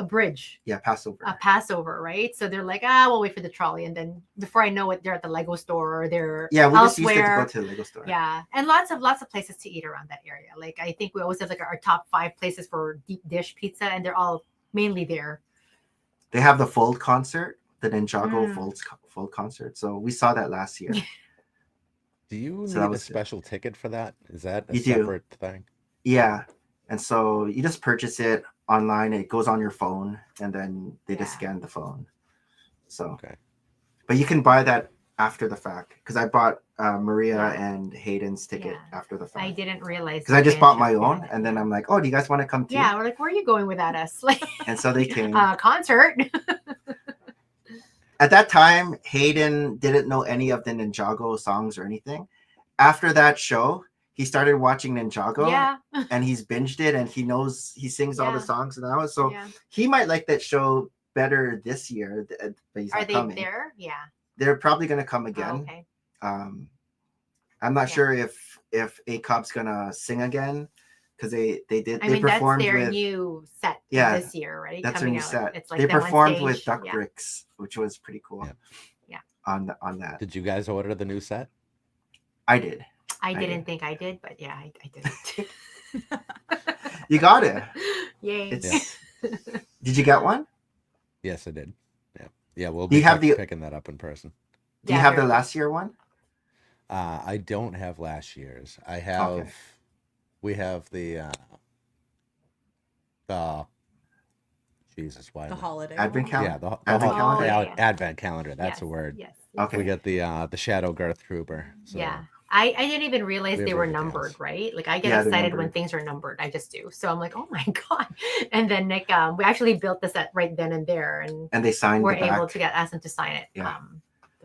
bridge. Yeah, Passover. A Passover, right? So they're like, we'll wait for the trolley, and then before I know it, they're at the Lego store or they're Yeah, we just used it to elsewhere. go to the Lego store. Yeah, and lots of places to eat around that area. Like I think we always have like our top 5 places for deep dish pizza, and they're all mainly there. They have the Fold concert, the Ninjago Mm. Fold concert. So we saw that last year. Do you So that need a was good. special ticket for that? Is that a You do. separate thing? Yeah. And so you just purchase it online. It goes on your phone, and then they just Yeah. scan the phone. So, Okay. but you can buy that after the fact, because I bought Maria Yeah. and Hayden's ticket Yeah. after the I fact. didn't realize Because I just bought my Japan own, shipped it. and then I'm like, oh, do you guys want to come too? Yeah, we're like, where are you going without us? Like, And so they came. Concert. At that time, Hayden didn't know any of the Ninjago songs or anything. After that show, he started watching Ninjago, Yeah. and he's binged it, and he sings all the Yeah. songs now. So Yeah. he might like that show better this year, but he's Are not they coming. there? Yeah. They're probably going to come Oh, again. okay. I'm not Yeah. sure if A-Cup's gonna sing again, because they I they mean, that's performed their with new set Yeah, this year, right? that's their Coming new out. set. It's like They them on performed stage. with Duck Yeah. Bricks, which was pretty cool. Yeah. Yeah. On that, Did you guys order the new set? I did. I I didn't did. think I did, but yeah, I did. You got it. Yay. It's. Did you get one? Yes, I did. Yeah. Yeah, we'll Do you be have the- picking that up in person. Do you Yeah, have very the cool. last year one? I don't have last year's. I have. Okay. We have the. Jesus, why? The am I- holiday. Advent one? calendar. Yeah, the Advent hol- calendar? Oh, ad- yeah. Advent calendar. That's Yes, a word. Yes. Okay. We got the Shadow Girth Trooper. So Yeah. I didn't even realize We they have were River numbered, Tales. right? Like I get Yeah, they're excited when numbered. things are numbered. I just do. So I'm like, oh my God. And then Nick, we actually built the set right then and there, and And they signed we're the back. able to ask them to sign it. Yeah.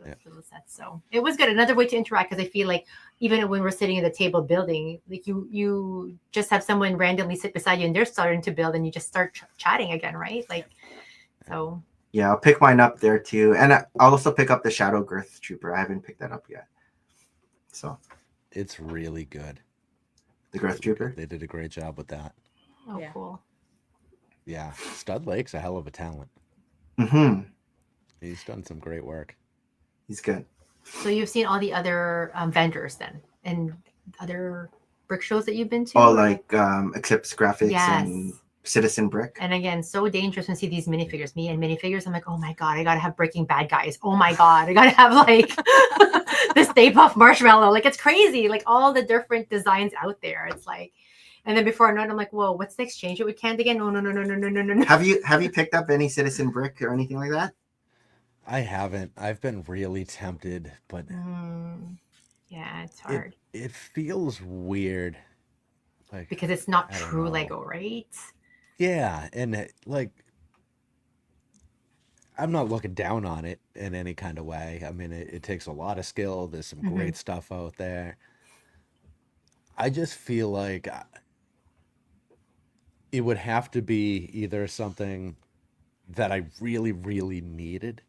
Yeah. The sets. So it was good. Another way to interact, because I feel like even when we're sitting at the table building, like you just have someone randomly sit beside you and they're starting to build, and you just start chatting again, right? Like, so Yeah, I'll pick mine up there too, and I'll also pick up the Shadow Girth Trooper. I haven't picked that up yet. So it's really good. the Girth Trooper. They did a great job with that. oh Yeah. cool. Yeah, Stud Lake's a hell of a talent. Mm-hmm. He's done some great work. He's good. So you've seen all the other vendors then, and other brick shows that you've been to? All or- like Eclipse Graphics Yes. and Citizen Brick. And again, so dangerous when you see these minifigures. Me and minifigures, I'm like, oh my God, I gotta have Breaking Bad guys. Oh my God, I gotta have like the Stay Puft Marshmallow. Like, it's crazy. Like all the different designs out there. It's like, and then before I know it, I'm like, whoa, what's the exchange it with Kent again? No. Have you picked up any Citizen Brick or anything like that? I haven't. I've been really tempted, but Yeah, it's hard it feels weird. Like because it's not I don't true know. Lego, right? Yeah, and like I'm not looking down on it in any kind of way. I mean, it takes a lot of skill. There's some Mhm. great stuff out there. I just feel like it would have to be either something that I really, really needed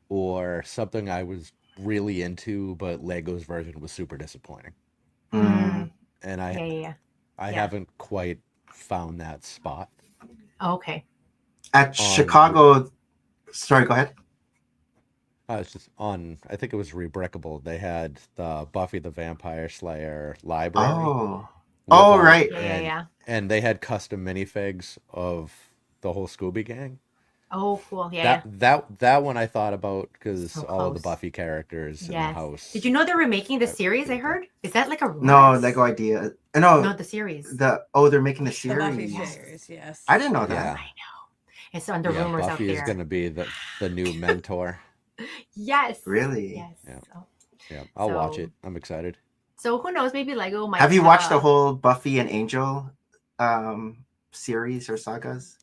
or something I was really into, but Lego's version was super disappointing. Mm. And Yeah. I Yeah. haven't quite found that spot. Okay. At Chicago. Sorry, go ahead. It's just on, I think it was Rebrickable. They had the Buffy the Vampire Slayer library. Oh. with all- Right. Yeah. And they had custom minifigs of the whole Scooby Gang. Oh, cool. Yeah. That one I thought about because So all of the close. Buffy characters in the Yes. house. Did you know they're remaking the That series? I would be heard. Is that like a rumor? No, Lego Idea. No, Not the series. they're making the The Buffy series. series, yes. I didn't know Yeah. that. I know. It's under Yeah, rumors Buffy out is there. going to be the new mentor. Yes. Really? Yes. Yeah. Oh. Yeah, I'll watch So- it. I'm excited. So who knows? Maybe Lego might. Have you watched the a- whole Buffy and Angel series or sagas?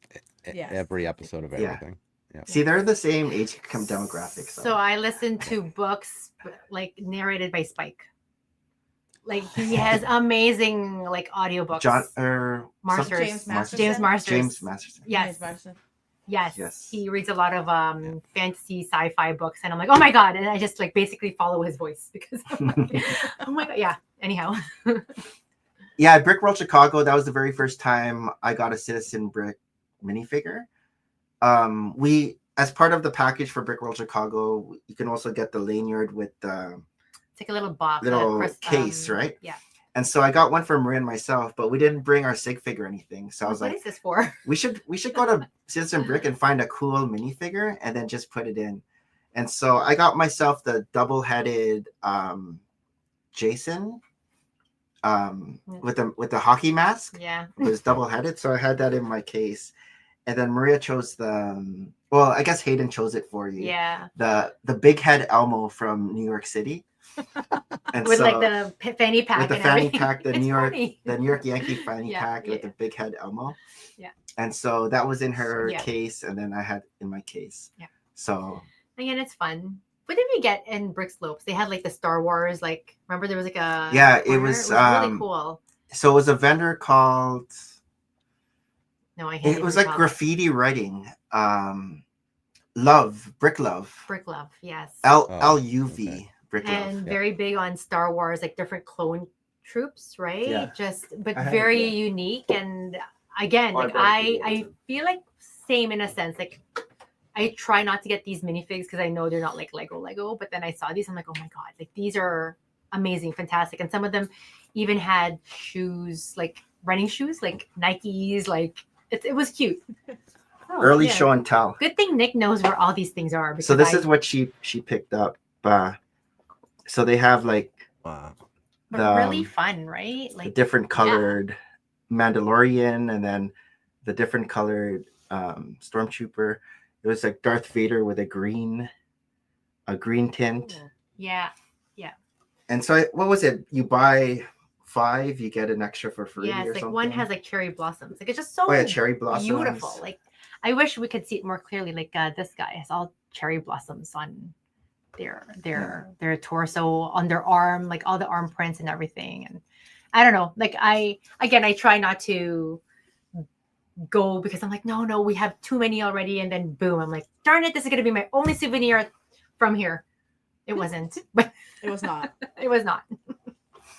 Yes. Every episode of Yeah. everything. See, they're the same age demographic. So I listened to books like narrated by Spike. Like he has amazing like audiobooks. John Marsters. James Masterson? James Marsters. James Masterson. Yes. James Marsden. Yes. Yes. He reads a lot of fantasy sci-fi books, and I'm like, oh my God. And I just like basically follow his voice because I'm like, oh my God. Yeah. Anyhow. Yeah, at Brick World Chicago, that was the very first time I got a Citizen Brick minifigure. We, as part of the package for Brick World Chicago, you can also get the lanyard with the It's like a little box. little case, right? Yeah. And so I got one for Maria and myself, but we didn't bring our Sig figure or anything. So I was What like, is this for? we should go to Citizen Brick and find a cool minifigure and then just put it in. And so I got myself the double-headed Jason, with the hockey mask. Yeah. It was double headed, so I had that in my case. And then Maria chose the well, I guess Hayden chose it for you. Yeah. The big head Elmo from New York City. And With so, like the fanny pack. with the and fanny everything. pack, the It's funny. New York Yankee fanny Yeah, pack with yeah. the big head Elmo. Yeah. And so that was in her Yeah. case, and then I had in my case. Yeah. So Again, it's fun. What did we get in Brick Slopes? They had like the Star Wars, like remember there was like a yeah, it corner? was really cool. So it was a vendor called. No, I can't. It even was like recall. graffiti writing. Love, Brick Love. Brick Love, yes. LUV. Okay. Brick Love. And very big on Star Wars, like different clone troops, right? Yeah. But I had it, very yeah. unique. And again, Oh, I like brought it to you, I wasn't feel like same in a sense. Like I try not to get these minifigs because I know they're not like Lego. But then I saw these, I'm like, oh my god, like these are amazing, fantastic. And some of them even had shoes, like running shoes, like Nikes, like it was cute. Early yeah. show and tell. Good thing Nick knows where all these things are. So this is what she picked up. So they have like Wow. but really fun, right? the Like different colored Mandalorian, and then the different colored Stormtrooper. It was like Darth Vader with a green tint. yeah. And so what was it? You buy 5, you get an extra for free. Yeah, or it's like something? one has like cherry blossoms. Like it's just so Oh yeah, cherry blossoms. beautiful. Like I wish we could see it more clearly. Like this guy has all cherry blossoms on their torso, on their arm, like all the arm prints and everything. And I don't know. Like I try not to go because I'm like, no, we have too many already. And then boom, I'm like, darn it, this is gonna be my only souvenir from here. It wasn't, but It was not. it was not.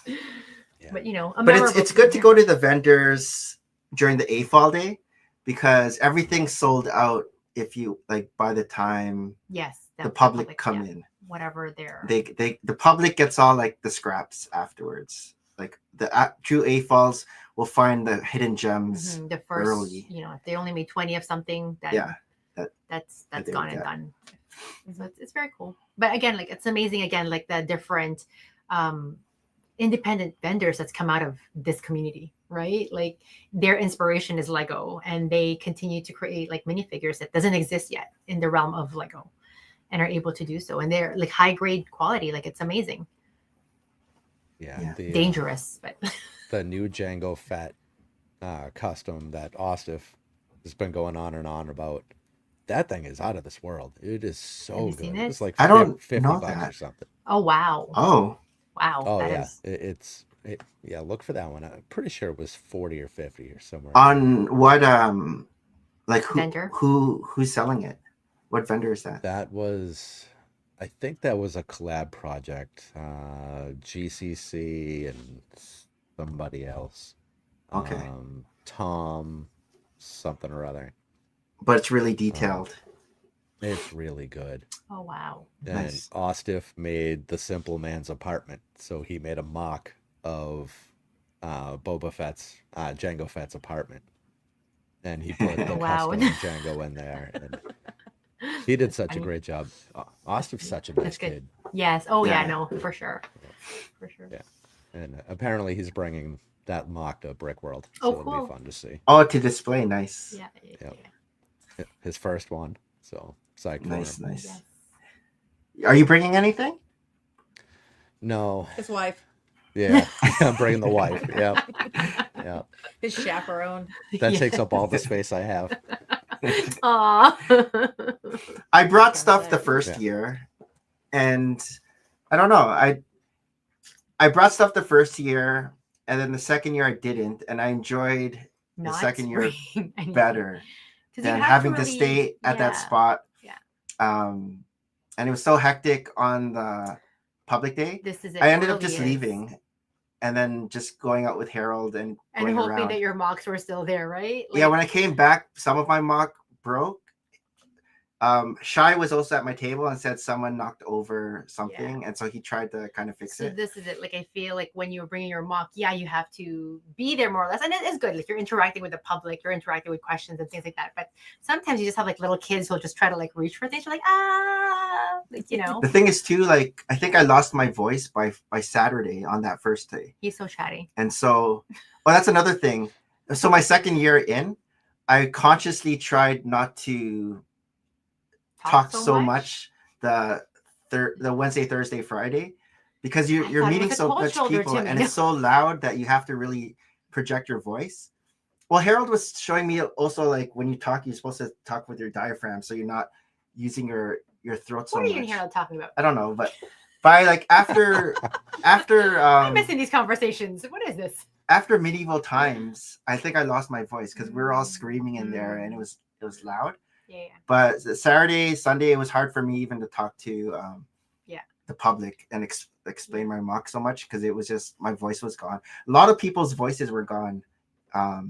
Yeah. But you know, But it's good to go to the vendors during the AFOL day, because everything's sold out if you like by the time yes, the public come in. Whatever they're The public gets all like the scraps afterwards. Like the true AFOLs will find the hidden gems. the first early. You know, if they only made 20 of something, then Yeah, that's they gone would and get. done. So it's very cool. But again, like it's amazing again, like the different independent vendors that's come out of this community, right? Like their inspiration is Lego, and they continue to create like minifigures that doesn't exist yet in the realm of Lego, and are able to do so, and they're like high grade quality. Like it's amazing. Yeah. The, Dangerous, but the new Django Fett custom that Ostif has been going on and on about. That thing is out of this world. It is so Have you good. seen It it? was like I don't 50 know bucks or that. something. oh wow, Oh, that Yeah, is- yeah. Look for that one. I'm pretty sure it was 40 or 50 or somewhere. on what like Vendor? who's selling it? What vendor is that? That was, I think that was a collab project. GCC and somebody else. Okay. Tom, something or other. But it's really detailed. It's really good. oh wow. And Nice. Ostif made the Simple Man's apartment, so he made a mock of Boba Fett's, Jango Fett's apartment, and he put the Wow. custom Jango in there. And he did such a great job. Ostif's such a nice That's good. kid, Yes. Oh yeah, Yeah. no, for sure. Yeah. and apparently he's bringing that mock to Brick World, so Oh, it'll cool. be fun to see. Oh, to display. Nice. Yeah. Yep. His first one, so psyched for Nice, him. nice. Yes. Are you bringing anything? No, His wife, yeah, I'm bringing the wife. Yeah, yeah. his chaperone. That Yeah. takes up all the space I have. Aw. I brought Okay, stuff the so- first Yeah. year, and I don't know. I brought stuff the first year, and then the second year I didn't, and I enjoyed Not second year bringing anything. better 'Cause you than have having to really- stay at that yeah. spot. Yeah. And it was so hectic on the public day. This is it. I ended It up just really is. leaving, and then just going out with Harold and And going hoping around. that your mocks were still there, right? Yeah, when I came back, some of my mock broke. Shy was also at my table and said someone knocked over something, and so he tried to kind of fix So it. this is it. Like I feel like when you're bringing your mock, yeah, you have to be there more or less, and it is good. Like you're interacting with the public, you're interacting with questions and things like that. But sometimes you just have like little kids who'll just try to like reach for things. You're like, like you know. The thing is too, like I think I lost my voice by Saturday on that first day, He's so chatty. and so that's another thing. So my second year in, I consciously tried not to talk so much the Wednesday, Thursday, Friday, because I you're thought it meeting was a so cold much shoulder, people, and Timmy. it's so loud that you have to really project your voice. Well, Harold was showing me also like when you talk, you're supposed to talk with your diaphragm, so you're not using your throat so What are much. you and Harold talking about? I don't know, but by like after I'm missing these conversations. What is this? after medieval times, I think I lost my voice because we were all screaming in there, and it was loud. Yeah. But Saturday, Sunday, it was hard for me even to talk to the public and explain my mock so much because it was just my voice was gone. A lot of people's voices were gone by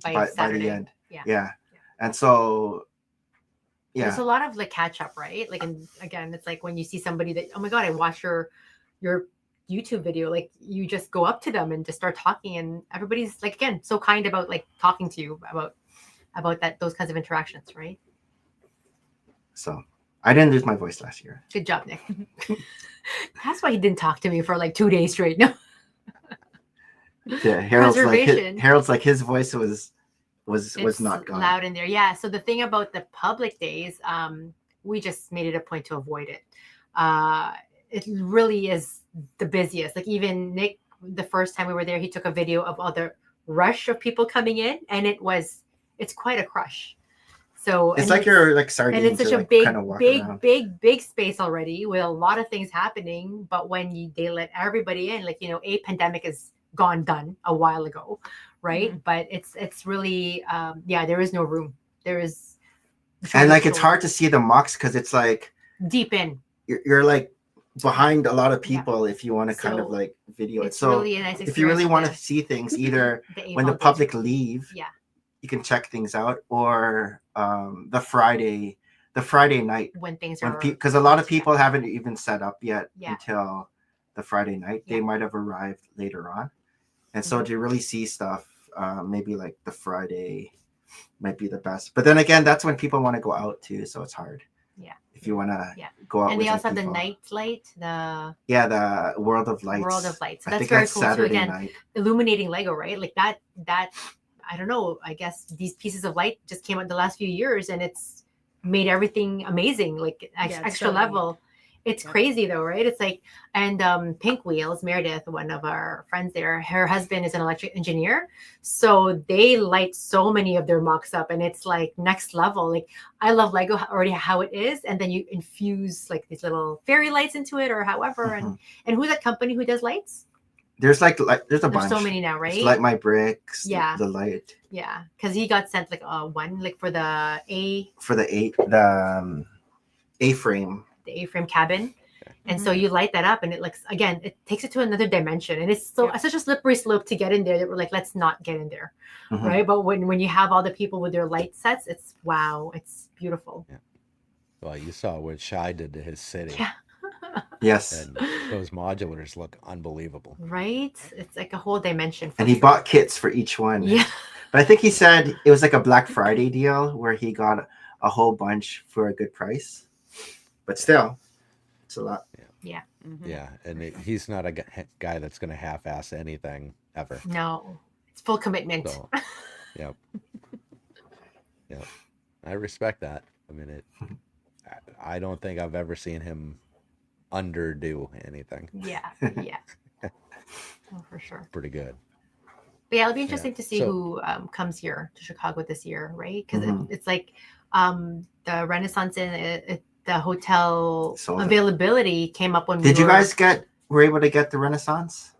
the end. Yeah. And so there's a lot of like catch up, right? Like, and again, it's like when you see somebody that, oh my god, I watched your YouTube video, like you just go up to them and just start talking, and everybody's like, again, so kind about like talking to you about those kinds of interactions, right? So I didn't lose my voice last year. Good job, Nick. That's why he didn't talk to me for like 2 days straight. No. Yeah, Harold's like his voice was not gone. Loud in there. Yeah. So the thing about the public days, we just made it a point to avoid it. It really is the busiest. Like even Nick, the first time we were there, he took a video of all the rush of people coming in, and it's quite a crush. So it's like you're like sardines, and it's such a like big space already with a lot of things happening. But when they let everybody in, like, you know, a pandemic is done a while ago, right? Mm-hmm. But it's really there is no room. There is, and like it's hard to see the mocks because it's like deep in. You're like behind a lot of people if you want to kind of like video it. So really a nice if you really want to see things, either when the public leave, you can check things out, or the Friday night when things are, because a lot of people haven't even set up yet until the Friday night. They might have arrived later on, and so to really see stuff, maybe like the Friday might be the best. But then again, that's when people want to go out too, so it's hard. Yeah. If you want to go out, and they also have the night light, the World of Lights. World of Lights. So that's very cool Saturday too. Again, night. Illuminating Lego, right? Like that. I don't know. I guess these pieces of light just came out the last few years, and it's made everything amazing, like extra level. Neat. It's crazy though, right? It's like, and Pink Wheels, Meredith, one of our friends there, her husband is an electric engineer. So they light so many of their mocks up, and it's like next level. Like I love Lego already how it is. And then you infuse like these little fairy lights into it or however. And who's that company who does lights? There's there's a bunch. So many now, right? It's Light My Bricks. The light. Yeah. Cause he got sent like one, like for the A-frame. The A-frame cabin. And so you light that up, and it looks, again, it takes it to another dimension, and it's such a slippery slope to get in there that we're like, let's not get in there. Right. But when you have all the people with their light sets, it's beautiful. Yeah. Well, you saw what Shy did to his city. Yeah. Yes. And those modulars look unbelievable. Right. It's like a whole dimension. And he bought kits for each one. Yeah. But I think he said it was like a Black Friday deal where he got a whole bunch for a good price. But still, it's a lot. Yeah. Yeah. And he's not a guy that's going to half-ass anything ever. No. It's full commitment. So, yep. I respect that. I mean, I don't think I've ever seen him underdo anything. Yeah. Oh, for sure. Pretty good. But it'll be interesting to see who comes here to Chicago this year, right? Because it's like the Renaissance and the hotel availability came up when Did you guys were able to get the Renaissance?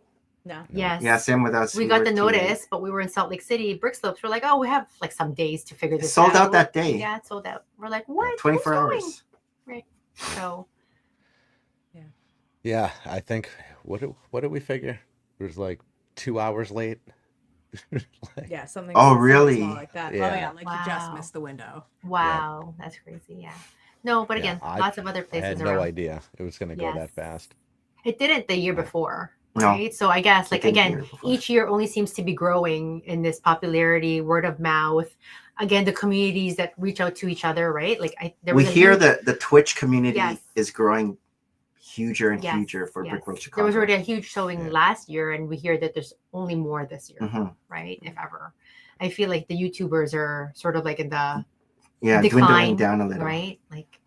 No. Yes. Yeah, same with us. We got the notice, but we were in Salt Lake City, Brick Slopes. We're like, oh, we have like some days to figure this out. Sold out that day. Yeah, it sold out. We're like, what? 24 hours. Right. So. Yeah, I think what did we figure? It was like 2 hours late. Something. Oh, really? Like that. Yeah. Oh yeah, like you just missed the window. Wow, that's crazy. Yeah. No, but Yeah, again, lots of other I places had no around. idea it was going to go that Yes. fast. It didn't the year Right. before, No, right? So I guess it like didn't the again, year before. each year only seems to be growing in this popularity, word of mouth. Again, the communities that reach out to each other, right? Like there we was a hear huge- that the Twitch community Yes. is growing huger and Yes, huger for yes. Brick World Chicago. There was already a huge showing Yeah. last year, and we hear that there's only more this year, Mhm. right? If ever. I feel like the YouTubers are sort of like in the Yeah, decline, dwindling down a little. right? Like,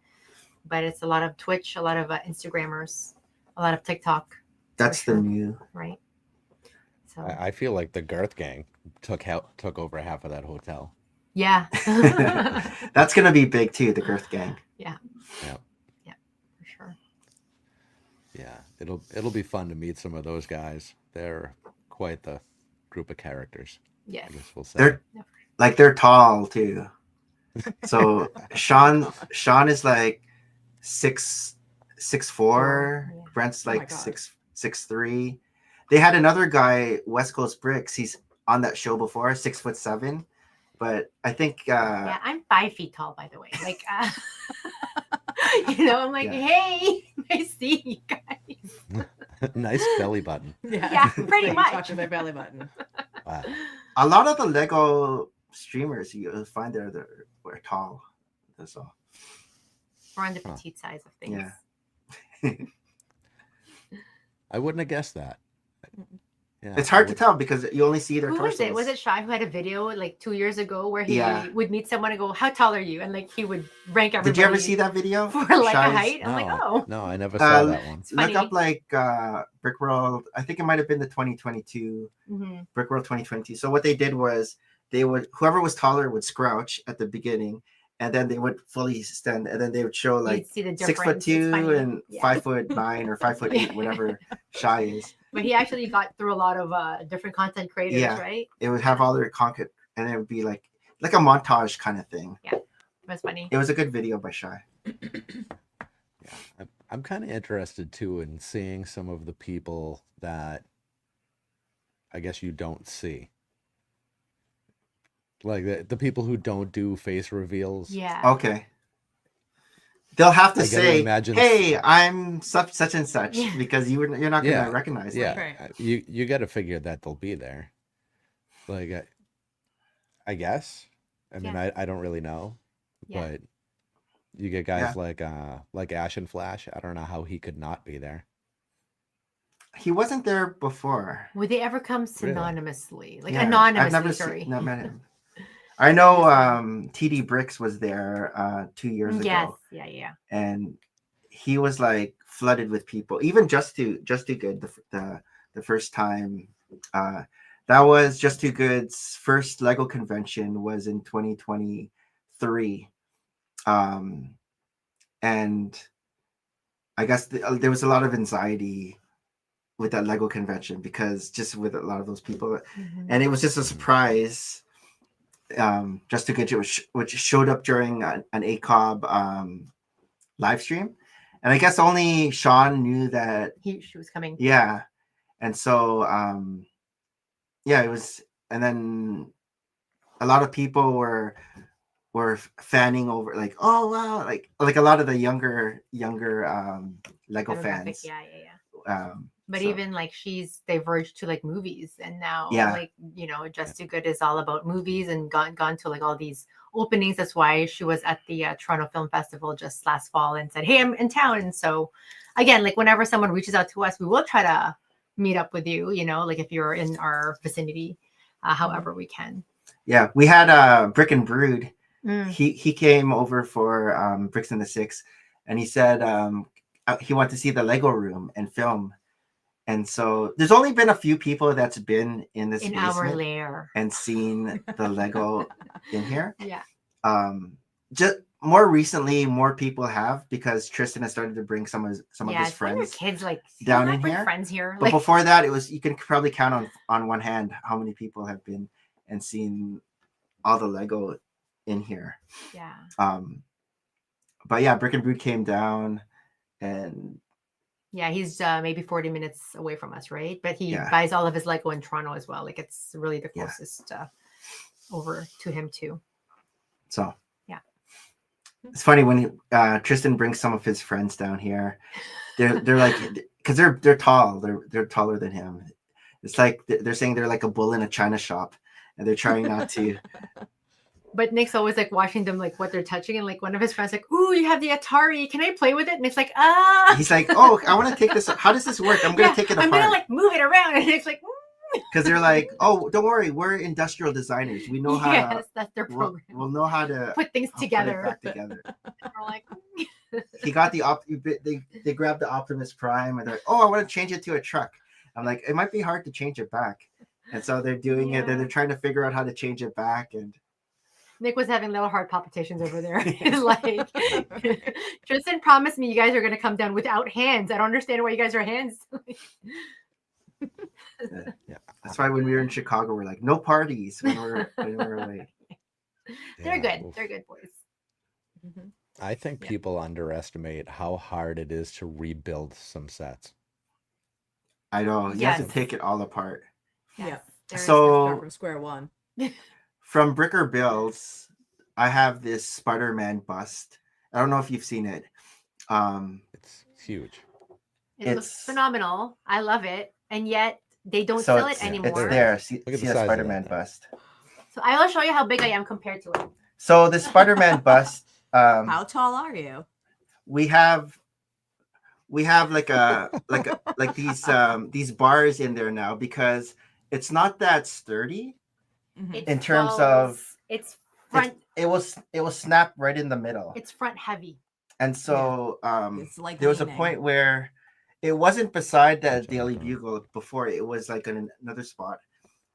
but it's a lot of Twitch, a lot of Instagrammers, a lot of TikTok, That's sure. the new. right? So I feel like the Girth Gang took over half of that hotel. yeah, That's gonna be big too. The Girth Gang. Yeah, for sure. yeah. It'll be fun to meet some of those guys. They're quite the group of characters. Yes. I guess we'll say. They're like they're tall too. So Sean is like 6'4". Yeah. Brent's Oh my like God. 6'3". They had another guy, West Coast Bricks. He's on that show before, 6'7". But I think Yeah, I'm 5 feet tall, by the way. Like, you know, I'm like, Yeah. hey, nice seeing you guys. Nice belly button. Yeah, pretty much. Touch of their belly button. Wow. a lot of the Lego streamers you'll find they're tall. That's all. We're on the Huh. petite size of things. Yeah. I wouldn't have guessed that. Yeah, It's I hard to would- tell because you only see their Who was torsos. it? Was it Shy who had a video like 2 years ago where he Yeah. would meet someone and go, "How tall are you?" And like he would rank everybody. Did you ever see that video? for like a Shy's- height? I'm like, oh, No, I never saw that one. it's Look funny. up like Brick World. I think it might have been the 2022 Mhm. Brick World 2020. So what they did was they would whoever was taller would scrouch at the beginning, and then they would fully stand, and then they would show like You'd see the 6'2" difference. It's funny. and Yeah. 5'9" or 5'8", Yeah. whatever Shy is. But he actually got through a lot of different content creators, Yeah. right? It would have all their content, and it would be like a montage kind of thing. It was funny. It was a good video by Shy. Yeah, I'm kind of interested too in seeing some of the people that I guess you don't see. Like the people who don't do face reveals. Yeah. Okay. They'll have to I gotta say, imagine- "Hey, I'm such and such," Yeah. because you're not Yeah. gonna recognize Yeah, them. Right. you got to figure that they'll be there. Like I guess. I mean, I don't really know, Yeah. but you get guys like Ash and Flash. I don't know how he could not be there. He wasn't there before. Would they ever come Really? synonymously? Like Yeah, anonymously, I've never sorry. not met him. I know TD Bricks was there 2 years ago. Yes. Yeah. And he was like flooded with people. Even Just Too Good the first time. That was Just Too Good's first Lego convention was in 2023. And I guess there was a lot of anxiety with that Lego convention because just with a lot of those people, Mhm. and it was just a surprise. Just Too Good, which showed up during an ACOB live stream, and I guess only Sean knew that. She was coming. Yeah, and so yeah, it was, and then a lot of people were fanning over, like, oh wow, like a lot of the younger Lego Demographic, fans. Yeah. But So- even like she's diverged to like movies, and now Yeah. like Just Too Good is all about movies and gone to like all these openings. That's why she was at the Toronto Film Festival just last fall and said, "Hey, I'm in town." And so again, like whenever someone reaches out to us, we will try to meet up with you. Like if you're in our vicinity, however we can. Yeah, we had Brick and Brood. Mm. He came over for Bricks in the Six, and he said he wanted to see the Lego room and film. And so there's only been a few people that's been in this In our basement lair. and seen the Lego in here. Yeah. Just more recently, more people have, because Tristan has started to bring some of his When your friends. kids like down "Yeah, in bring here?" friends here. But Like, before that, it was, you can probably count on one hand how many people have been and seen all the Lego in here. yeah. But yeah, Brick and Brood came down, and Yeah, he's maybe 40 minutes away from us, right? But he Yeah. buys all of his Lego in Toronto as well. Like it's really the Yeah. closest over to him too. so Yeah. It's funny when Tristan brings some of his friends down here. They're like, because they're tall. They're taller than him. It's like they're saying they're like a bull in a china shop, and they're trying not to. But Nick's always like watching them, like what they're touching, and like one of his friends like, "Ooh, you have the Atari. Can I play with it?" And it's like, ah. He's like, "Oh, I want to take this. How does this work? I'm gonna take it I'm gonna apart." like move it around, and it's like, Because they're like, "Oh, don't worry, we're industrial designers. We know how yes, to. that's their We'll, program. we'll know how to Put things put it together. back together." And we're like, He got the they grabbed the Optimus Prime and they're like, "Oh, I want to change it to a truck." I'm like, it might be hard to change it back, and so they're doing it. Then they're trying to figure out how to change it back, and Nick was having little heart palpitations over there. Like, Tristan promised me you guys are gonna come down without hands. I don't understand why you guys are hands. Yeah. that's why when we were in Chicago, we're like, no parties when we're away. They're Yeah, good. oof. They're good boys. Mhm. I think Yeah. people underestimate how hard it is to rebuild some sets. I know you have Yes. to take it all apart. Yeah. There is So- Start from square one. From Bricker Builds, I have this Spider-Man bust. I don't know if you've seen it. It's huge. it looks it's- phenomenal. I love it, and yet they don't So sell it it's anymore. there. See Look at the a size of that Spider-Man thing. bust. So I will show you how big I am compared to it. So the Spider-Man bust. How tall are you? We have like these bars in there now because it's not that sturdy. Mhm. It In terms falls- of- it's front, It was snap right in the middle, it's front heavy. and so It's like there was a leaning. point where it wasn't beside the Gotcha, Daily okay. Bugle before. It was like in another spot,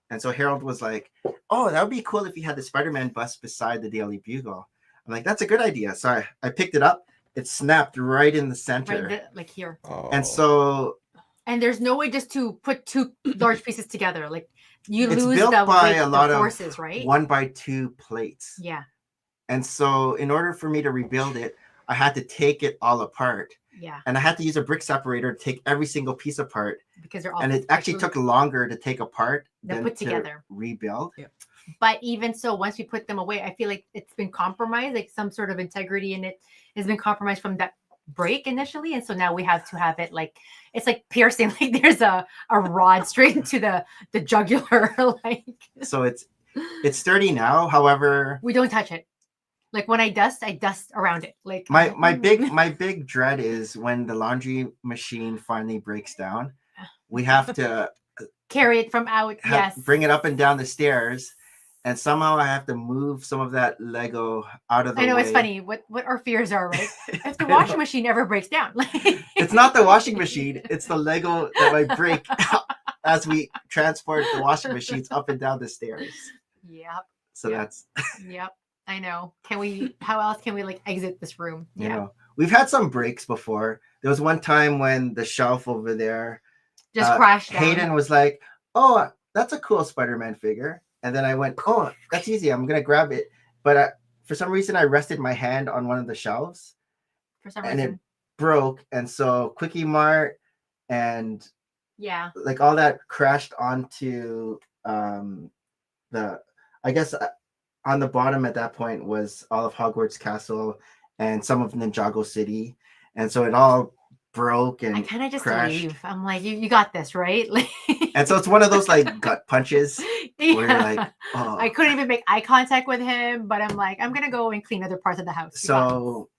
and so Harold was like, "Oh, that would be cool if you had the Spider-Man bust beside the Daily Bugle." I'm like, "That's a good idea." So I picked it up. It snapped right in the center, Like here. Oh, and so And there's no way just to put two large pieces together. Like you It's lose built the by weight, a lot the of forces, right? 1x2 plates. Yeah, And so in order for me to rebuild it, I had to take it all apart. yeah, And I had to use a brick separator to take every single piece apart. because they're all And it actually took longer to take apart They're than put to together. rebuild. But even so, once we put them away, I feel like it's been compromised. Like some sort of integrity in it has been compromised from that break initially, and so now we have to have it like it's like piercing. Like there's a rod straight into the jugular. Like So it's sturdy now. However, we don't touch it. Like when I dust around it. Like my big dread is when the laundry machine finally breaks down, we have to carry it from out. Yes, bring it up and down the stairs, and somehow I have to move some of that Lego out of the way. I know it's funny what our fears are, right? If the washing machine ever breaks down, like It's not the washing machine, it's the Lego that might break as we transport the washing machines up and down the stairs. Yep, So Yeah. that's yep. I know. How else can we like exit this room? you know, we've had some breaks before. There was one time when the shelf over there, Just crashed down. Hayden was like, "Oh, that's a cool Spider-Man figure," and then I went, "Oh, that's easy. I'm gonna grab it." But for some reason, I rested my hand on one of the shelves, For some and it reason. broke, and so Quickie Mart and Yeah. like all that crashed onto the I guess on the bottom at that point was all of Hogwarts Castle and some of Ninjago City, and so it all broke and I kind of just crashed. leave. I'm like, you got this, right? Like, And so it's one of those like gut punches where you're like, yeah. oh. I couldn't even make eye contact with him, but I'm like, I'm gonna go and clean other parts of the house. You got So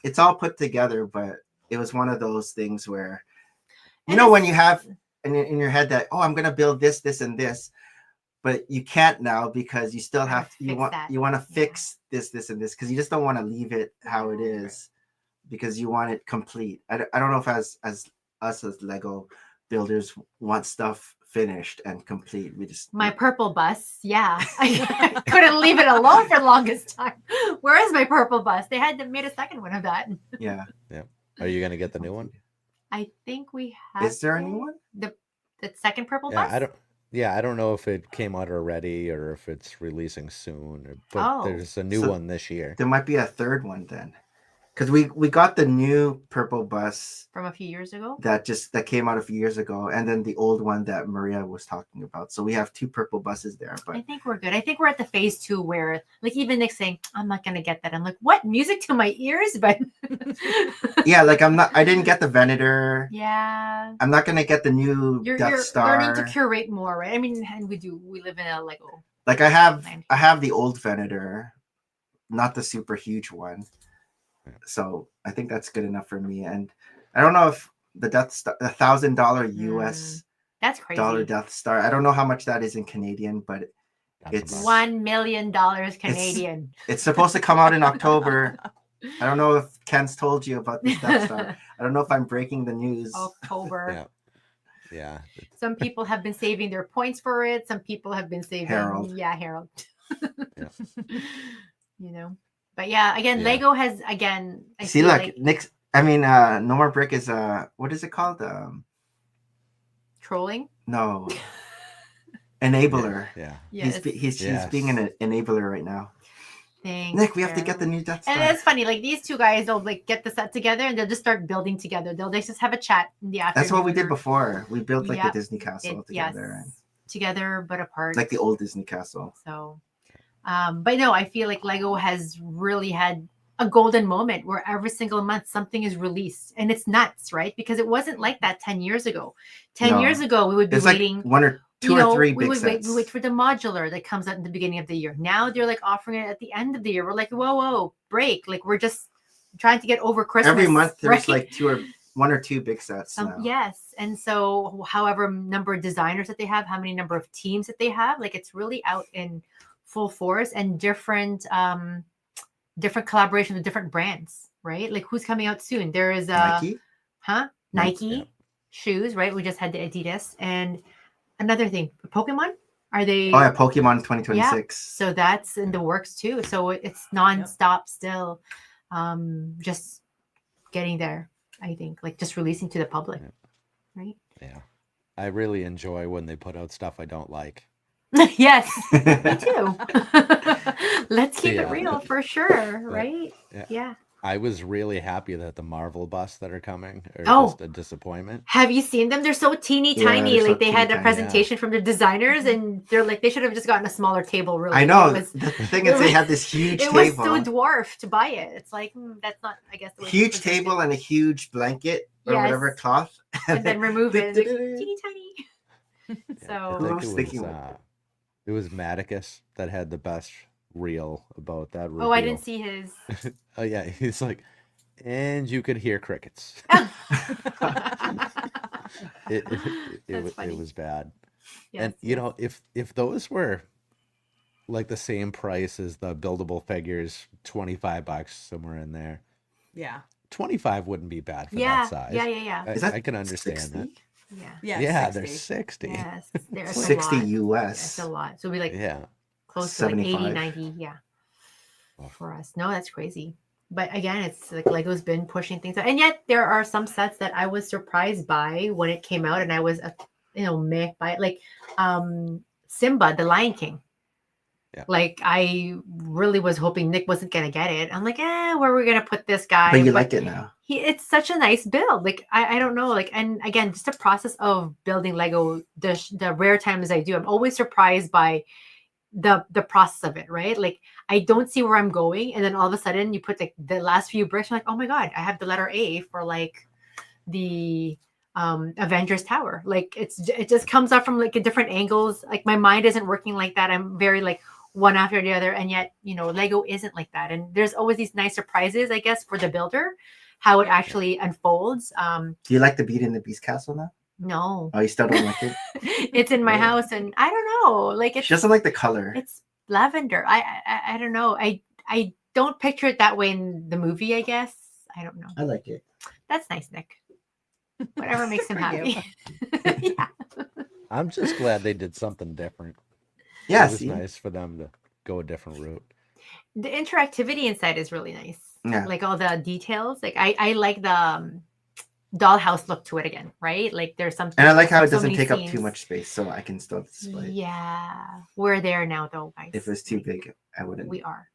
it's all put together, but it was one of those things where you And know it's- when you have in your head that, oh, I'm gonna build this, this, and this, but you can't now because you still Gotta have fix that. you want to Yeah. fix this, and this because you just don't want to leave it how it Yeah. is because you want it complete. I don't know if as us as Lego builders want stuff finished and complete. We just my purple bus. Yeah, I couldn't leave it alone for the longest time. Where is my purple bus? They had made a second one of that. yeah. Are you gonna get the new one? I think we have. Is there a new one? The second purple Yeah, bus. I don't. Yeah, I don't know if it came out already or if it's releasing soon. But Oh. there's a new So- one this year. There might be a third one then, because we got the new purple bus from a few years ago. that came out a few years ago, and then the old one that Maria was talking about. So we have 2 purple buses there. I But think we're good. I think we're at the phase 2 where, like, even Nick saying, "I'm not gonna get that." I'm like, "What? Music to my ears?" But yeah, like I didn't get the Venator. yeah, I'm not gonna get the new you're Death Star. learning to curate more, right? I mean, and we do. We live in a Lego. Like I have land. the old Venator, not the super huge one. So I think that's good enough for me. And I don't know if the Death Star, the $1,000 US That's crazy. dollar Death Star. I don't know how much that is in Canadian, but That's a it's bunch. $1 million Canadian. it's supposed to come out in October. I don't know if Ken's told you about this Death Star. I don't know if I'm breaking the news. October. Yeah. Some people have been saving their points for it. Some people have been saving. Harold. Yeah, Harold. Yeah. You know, but yeah, again, Yeah. Lego has again. I See, feel look, like Nick's. I mean, No More Brick is what is it called? trolling. No, enabler. Yeah. Yes. He's Yes. being an enabler right now. Thanks, Nick, we have to get the Harold. new Death Star. And it's funny, like these two guys, they'll like get the set together and they'll just start building together. They'll just have a chat in the afternoon. That's what we did before. We built like Yep. the Disney castle together, Yes, together but apart. like the old Disney castle. So, but no, I feel like Lego has really had a golden moment where every single month something is released, and it's nuts, right? Because it wasn't like that 10 years ago. 10 No. years ago, we would be It's like waiting. one or two or three big sets. We wait for the modular that comes out in the beginning of the year. Now they're like offering it at the end of the year. We're like, whoa, break! Like we're just trying to get over Christmas. Every month there's right? like one or two big sets now. Yes, and so however number of designers that they have, how many number of teams that they have, like it's really out in full force, and different collaborations with different brands, right? Like who's coming out soon? There is Nike? Nike Yeah. shoes, right? We just had the Adidas, and another thing, Pokemon. Are they? Oh yeah, Pokemon 2026. So that's in the works too. So it's nonstop still, just getting there. I think like just releasing to the public, right? Yeah. I really enjoy when they put out stuff I don't like. Yes, me too. Let's keep Yeah. it real for sure, right? Yeah. Yeah. I was really happy that the Marvel bus that are coming are Oh. just a disappointment. Have you seen them? They're so teeny Yeah, tiny. they're so Like they had a teeny-tiny, presentation from the designers, and they're like they should have just gotten a smaller table. Really, I know. It was, The thing is, they had this huge it was table, so dwarfed to buy it. It's like that's not. I guess the way huge it's presented. table, and a huge blanket or Yes. whatever cloth. and then remove it. It's like, teeny tiny. I So Who think was it thinking was, it was Maticus that had the best reel about that reveal. oh, I didn't see his. Oh yeah, he's like, and you could hear crickets. It That's funny. it was bad. Yes, And you know, if those were like the same price as the buildable figures, $25 somewhere in there, Yeah. 25 wouldn't be bad for yeah, that size. yeah. I, Is that I can understand 60? that. Yeah. Yeah. Yeah, 60. they're 60. Yes, there's 60 a lot. US. That's a lot. So it'll be like Yeah. close to like 80, 75. 90. Yeah. Wow. For us. No, that's crazy. But again, it's like Lego's been pushing things out. And yet there are some sets that I was surprised by when it came out, and I was meh by it. Like Simba, the Lion King. Yeah. Like I really was hoping Nick wasn't gonna get it. I'm like, where are we gonna put this guy? But you like it now. It's such a nice build. Like I don't know. Like, and again, just the process of building Lego, the rare times I do, I'm always surprised by the process of it, right? Like I don't see where I'm going, and then all of a sudden you put like the last few bricks, I'm like, oh my god, I have the letter A for like the Avengers Tower. Like it just comes up from like a different angles. Like my mind isn't working like that. I'm very like one after the other, and yet Lego isn't like that. And there's always these nice surprises, I guess, for the builder, how it actually unfolds. Do you like the Beauty and the Beast castle now? No, Oh, you still don't like it? it's in my Really? house, and I don't know. Like She it's doesn't like the color. it's lavender. I don't know. I don't picture it that way in the movie. I guess I don't know. I like it. That's nice, Nick. Whatever makes him For you. happy. Yeah. I'm just glad they did something different. Yeah, It was see? nice for them to go a different route. The interactivity inside is really nice. Yeah. Like all the details. Like I like the dollhouse look to it again, right? Like there's something. And I like how it so doesn't many take up scenes. too much space, so I can still display it. Yeah, we're there now, though, guys. If it was too big, I wouldn't. We are.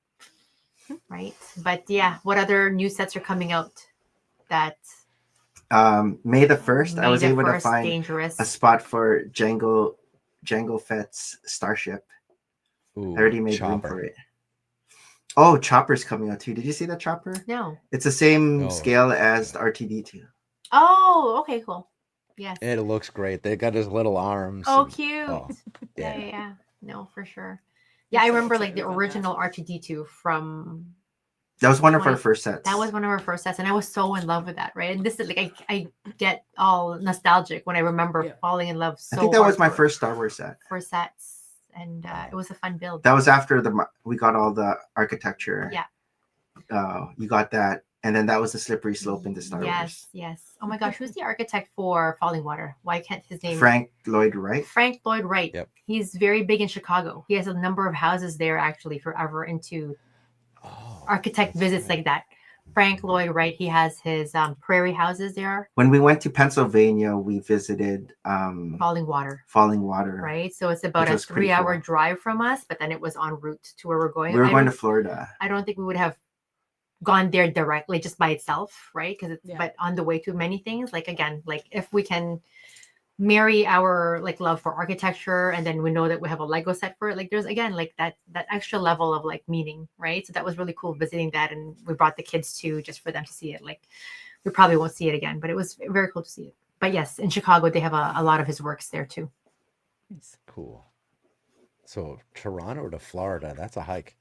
right? But yeah, what other new sets are coming out? That May the 1st, I May was the able to 1st, find Dangerous. a spot for Jango Fett's Starship. Ooh, I already made room Chopper. for it. Oh, Chopper's coming out too. Did you see the Chopper? No. It's the same Oh, scale as yeah. the RTD2. Oh, okay, cool. Yes. It looks great. They got his little arms. Oh, and- cute. oh, Yeah, yeah. yeah, yeah. No, for sure. I'm Yeah, I so remember like excited the about that. original R2D2 from That was one of our 20 first sets. that was one of our first sets, and I was so in love with that, right? And this is like I get all nostalgic when I remember Yeah. falling in love so I think that was my hardcore first Star Wars set. for sets, and it was a fun build. That was after we got all the architecture. Yeah. You got that, and then that was the slippery slope into Star Yes, Wars. yes. Oh my gosh, who's the architect for Falling Water? Why can't his name? Frank Lloyd Wright. Frank Lloyd Wright. Yep. He's very big in Chicago. He has a number of houses there actually forever into Oh, architect that's visits right. like that. Frank Lloyd Wright, he has his prairie houses there, When we went to Pennsylvania, we visited Falling Water, Falling Water. right? So it's about Which a was pretty 3-hour cool. drive from us, but then it was en route to where we're going. We were I going to don't- Florida. I don't think we would have gone there directly just by itself, right? Because Yeah. but on the way to many things, like again, like if we can marry our like love for architecture and then we know that we have a Lego set for it, like there's again like that extra level of like meaning, right? So that was really cool visiting that, and we brought the kids too just for them to see it. Like we probably won't see it again, but it was very cool to see it. But yes, in Chicago they have a lot of his works there too. Nice. Cool. So Toronto to Florida, that's a hike.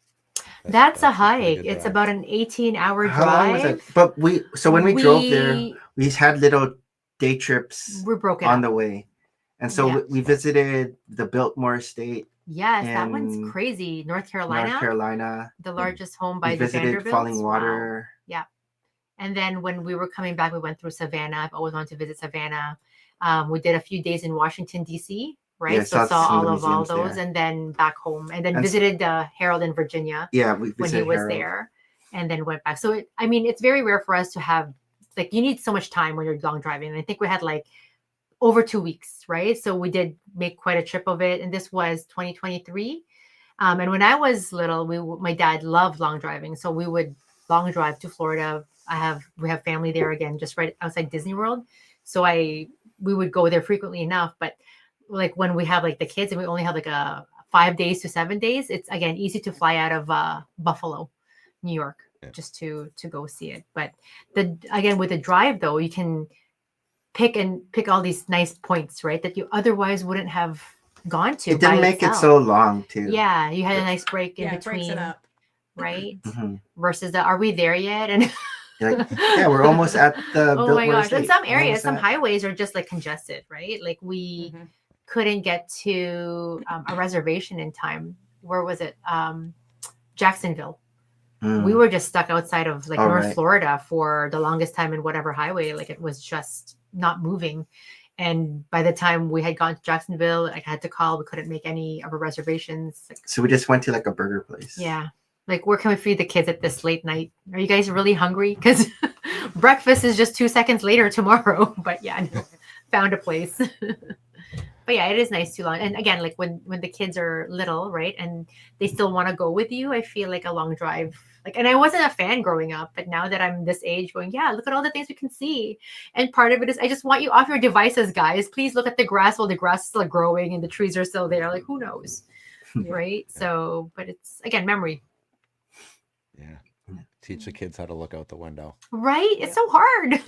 That's a pretty hike. good It's drive. about an 18-hour How drive. long was it? But when we drove there, we had little day trips we broke it on up. the way, and so Yeah. we visited the Biltmore Estate, Yes, that one's in crazy. North Carolina, North Carolina. the largest home We by the visited Vanderbilts. Falling Wow. Water. And then when we were coming back, we went through Savannah. I've always wanted to visit Savannah. We did a few days in Washington, D.C., right? Yeah, so saw saw some of the all museums those there. and then back home. And then And s- visited Harold in Virginia Yeah, we when he visited was Harold. there and then went back. So, it's very rare for us to have, like, you need so much time when you're long driving. And I think we had like over 2 weeks, right? So we did make quite a trip of it. And this was 2023. And when I was little, my dad loved long driving. So we would long drive to Florida. We have family there again, just right outside Disney World. So we would go there frequently enough. But like when we have like the kids and we only have like a 5 days to 7 days, it's again easy to fly out of Buffalo, New York, Yeah. just to go see it. But again with the drive though, you can pick all these nice points, right? That you otherwise wouldn't have gone to. It didn't by make it itself. so long too. Yeah, you had a nice break in Yeah, it breaks between, it up. right? Mhm. Versus are we there yet? And You're like, yeah, we're almost at the. oh my Biltmore gosh! In Estate. some areas, Almost some at- highways are just like congested, right? Like we Mhm. couldn't get to a reservation in time. Where was it? Jacksonville. Mm. We were just stuck outside of like Oh, North right. Florida for the longest time in whatever highway. Like it was just not moving. And by the time we had gone to Jacksonville, I had to call. We couldn't make any of our reservations. Like, So we just went to like a burger place. yeah. Like, where can we feed the kids at this late night? Are you guys really hungry? Because breakfast is just 2 seconds later tomorrow. But yeah, no, found a place. But yeah, it is nice to long. And again, like when the kids are little, right, and they still want to go with you, I feel like a long drive. Like, and I wasn't a fan growing up, but now that I'm this age, going, yeah, look at all the things we can see. And part of it is, I just want you off your devices, guys. Please look at the grass while the grass is still growing and the trees are still there. Like, who knows, right? So, but it's again memory, Yeah. Teach the kids how to look out the window. right? It's so hard.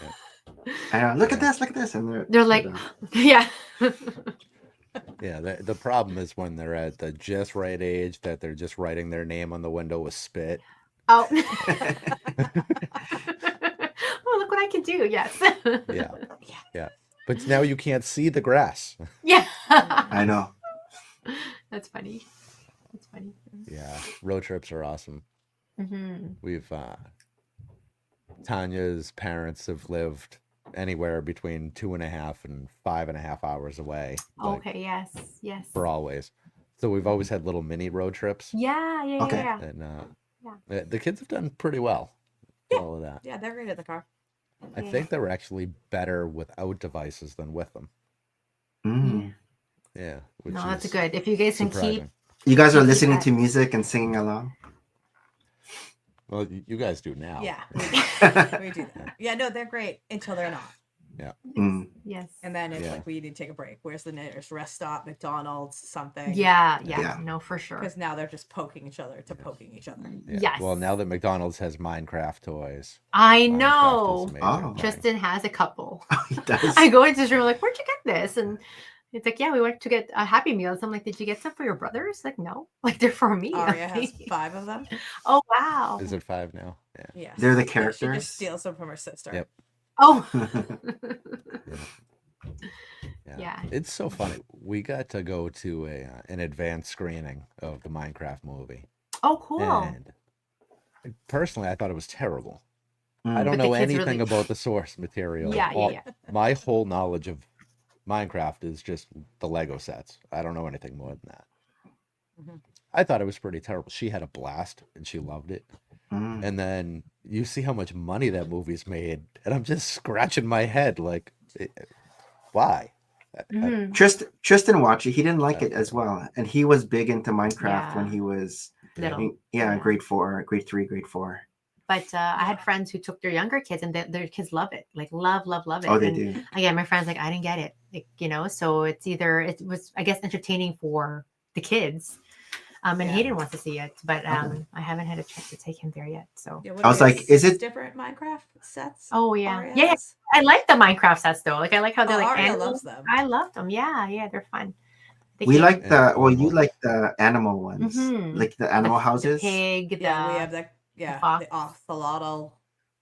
I know. Look at this, and They're like, yeah. Yeah, the problem is when they're at the just right age that they're just writing their name on the window with spit. Oh. Oh, look what I can do. Yes. Yeah. Yeah. But now you can't see the grass. Yeah. I know. That's funny. That's funny. Yeah. Road trips are awesome. Mm-hmm. We've Tanya's parents have lived anywhere between 2.5 and 5.5 hours away. like, Okay. Yes. Yes. for always. So we've always had little mini road trips. Yeah. Yeah. Okay. Yeah. And Yeah. the kids have done pretty well. with all of that. Yeah, they're great at the car. I think they're actually better without devices than with them. Mm. Yeah. Which No, that's is good. If you guys can keep. surprising. You guys are Keep listening that. to music and singing along. Well, you guys do now. Yeah, we do that. Yeah, no, they're great until they're not. Mm. Yes. And then it's Yeah. like we need to take a break. Where's the nearest rest stop? McDonald's, something. Yeah, Yeah. no, for sure. Because now they're just poking each other to poking each other. Yeah. Yes. Well, now that McDonald's has Minecraft toys, I Minecraft is know. a major Oh. thing. Justin has a couple. He does. I go into his room like, where'd you get this? And it's like, yeah, we went to get a Happy Meals. I'm like, did you get some for your brothers? Like, no, like they're for me. Aria has 5 of them. Oh wow. Is it 5 now? Yeah. Yes. They're the Yeah, she characters. just steals them from her sister. Yep. Oh. Yeah. Yeah. It's so funny. We got to go to an advanced screening of the Minecraft movie. Oh, cool. And personally, I thought it was terrible. I Mm. don't But the know kids anything really- about the source material. Yeah, yeah, yeah. My whole knowledge of Minecraft is just the Lego sets. I don't know anything more than that. Mhm. I thought it was pretty terrible. She had a blast and she loved it. Mm. And then you see how much money that movie's made, and I'm just scratching my head like, why? Mhm. Tristan watched it. He didn't like it as well, and he was big into Minecraft when Yeah. he was Little. yeah, grade 4, grade 3, grade 4. But I had friends who took their younger kids and their kids love it. Like love it. Oh, they and do. again, my friends like, I didn't get it. Like, so it's either it was, I guess, entertaining for the kids. And Yeah. Hayden wants to see it, but Okay. I haven't had a chance to take him there yet. So Yeah, I was like, is it- different Minecraft sets? oh yeah. Aria Yeah. has? I like the Minecraft sets though. Like I like how they're Oh, like Aria animals. loves them. I love them. Yeah, they're fun. They We came- like the And well, you almost. like the animal ones, Mhm. like the animal the houses. pig, Yeah, we the- have the fox. the axolotl.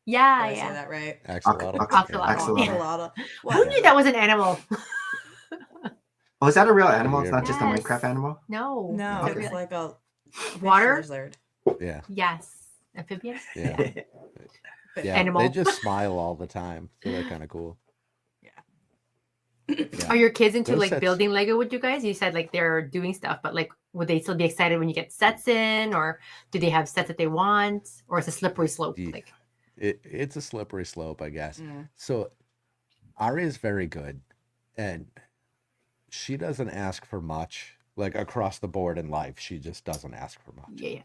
yeah, Did I say yeah. that right? Axolotl. Axolotl. Axolotl. Axolotl. Who What? knew that was an animal? Oh, is that a real animal? It's Weird. not just a Yes. Minecraft animal. No. No, Is it Okay. it's really- like a Water? lizard. Yeah, Yes. Amphibian? yeah, But yeah. Animal. They just smile all the time, so they're kind of cool. Yeah. Are your kids into Those like sets- building Lego with you guys? You said like they're doing stuff, but like would they still be excited when you get sets in, or do they have sets that they want, or it's a slippery slope? Yeah. Like It's a slippery slope, I guess. Mm. So Ari is very good, and she doesn't ask for much. Like across the board in life, she just doesn't ask for much. yeah.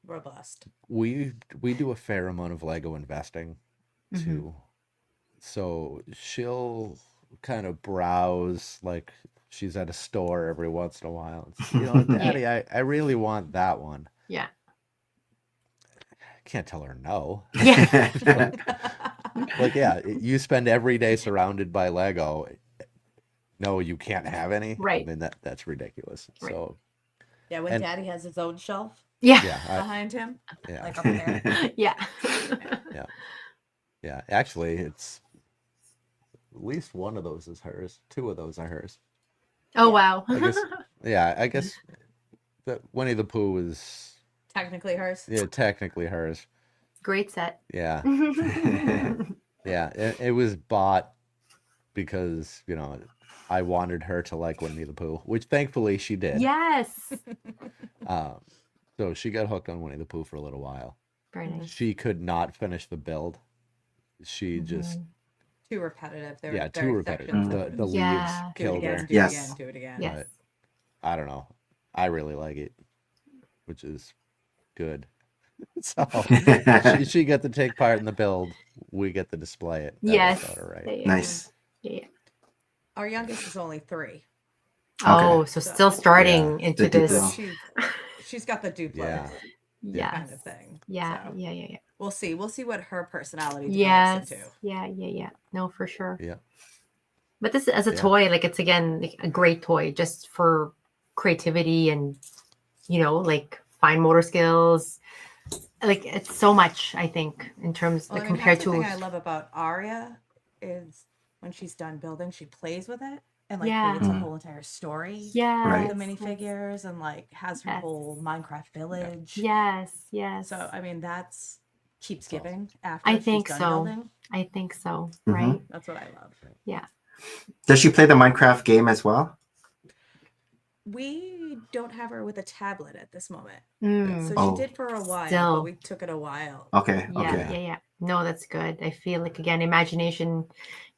robust. We do a fair amount of Lego investing Mhm. too. So she'll kind of browse like she's at a store every once in a while. And say, Daddy, I really want that one. Yeah. Can't tell her no. Yeah. Like, yeah, you spend every day surrounded by Lego. No, you can't have any. Right. I mean that's ridiculous. Right. So Yeah, when And- Daddy has his own shelf Yeah. yeah, behind him, yeah, like up there. Yeah. yeah. Actually, it's at least one of those is hers. 2 of those are hers. Oh wow. I guess. Yeah, I guess that Winnie the Pooh is Technically hers. technically hers. Great set. Yeah, yeah. It was bought because I wanted her to like Winnie the Pooh, which thankfully she did. Yes. So she got hooked on Winnie the Pooh for a little while. Very nice. She could not finish the build. She just Mhm. Too repetitive. They were yeah, very too repetitive. section The focused. Yeah. leaves Do it killed again, her. do Yes. it again, do it again. Yes. Right. I don't know. I really like it, which is good. So she get to take part in the build. We get to display it. That works Yes. out all right. Yeah, yeah. Nice. Yeah. Our youngest is only 3. Oh, so So- still starting into The detail. So this. she's got the Duplo Yeah. Yes. kind of thing. Yeah, So yeah, yeah, yeah. we'll see. We'll see what her personality Yes. develops into. Yeah. No, for sure. Yeah. But this as a Yeah. toy, like it's again like, a great toy just for creativity and like fine motor skills. Like it's so much, I think, in terms Well, like, I mean, compared half the to thing I love about Aria is when she's done building, she plays with it and like Yeah. creates a Mm. whole entire story. yeah, Right. The minifigures and like has her Yes. whole Minecraft village. Yes. So I mean that's keeps That's awesome. giving after I she's think done so. building. I think so. Mhm. Right. That's what I love. Does she play the Minecraft game as well? We don't have her with a tablet at this moment. Mm. So Oh. she did for a while, Still. but we took it a while. Okay. Yeah, Okay. yeah. No, that's good. I feel like again, imagination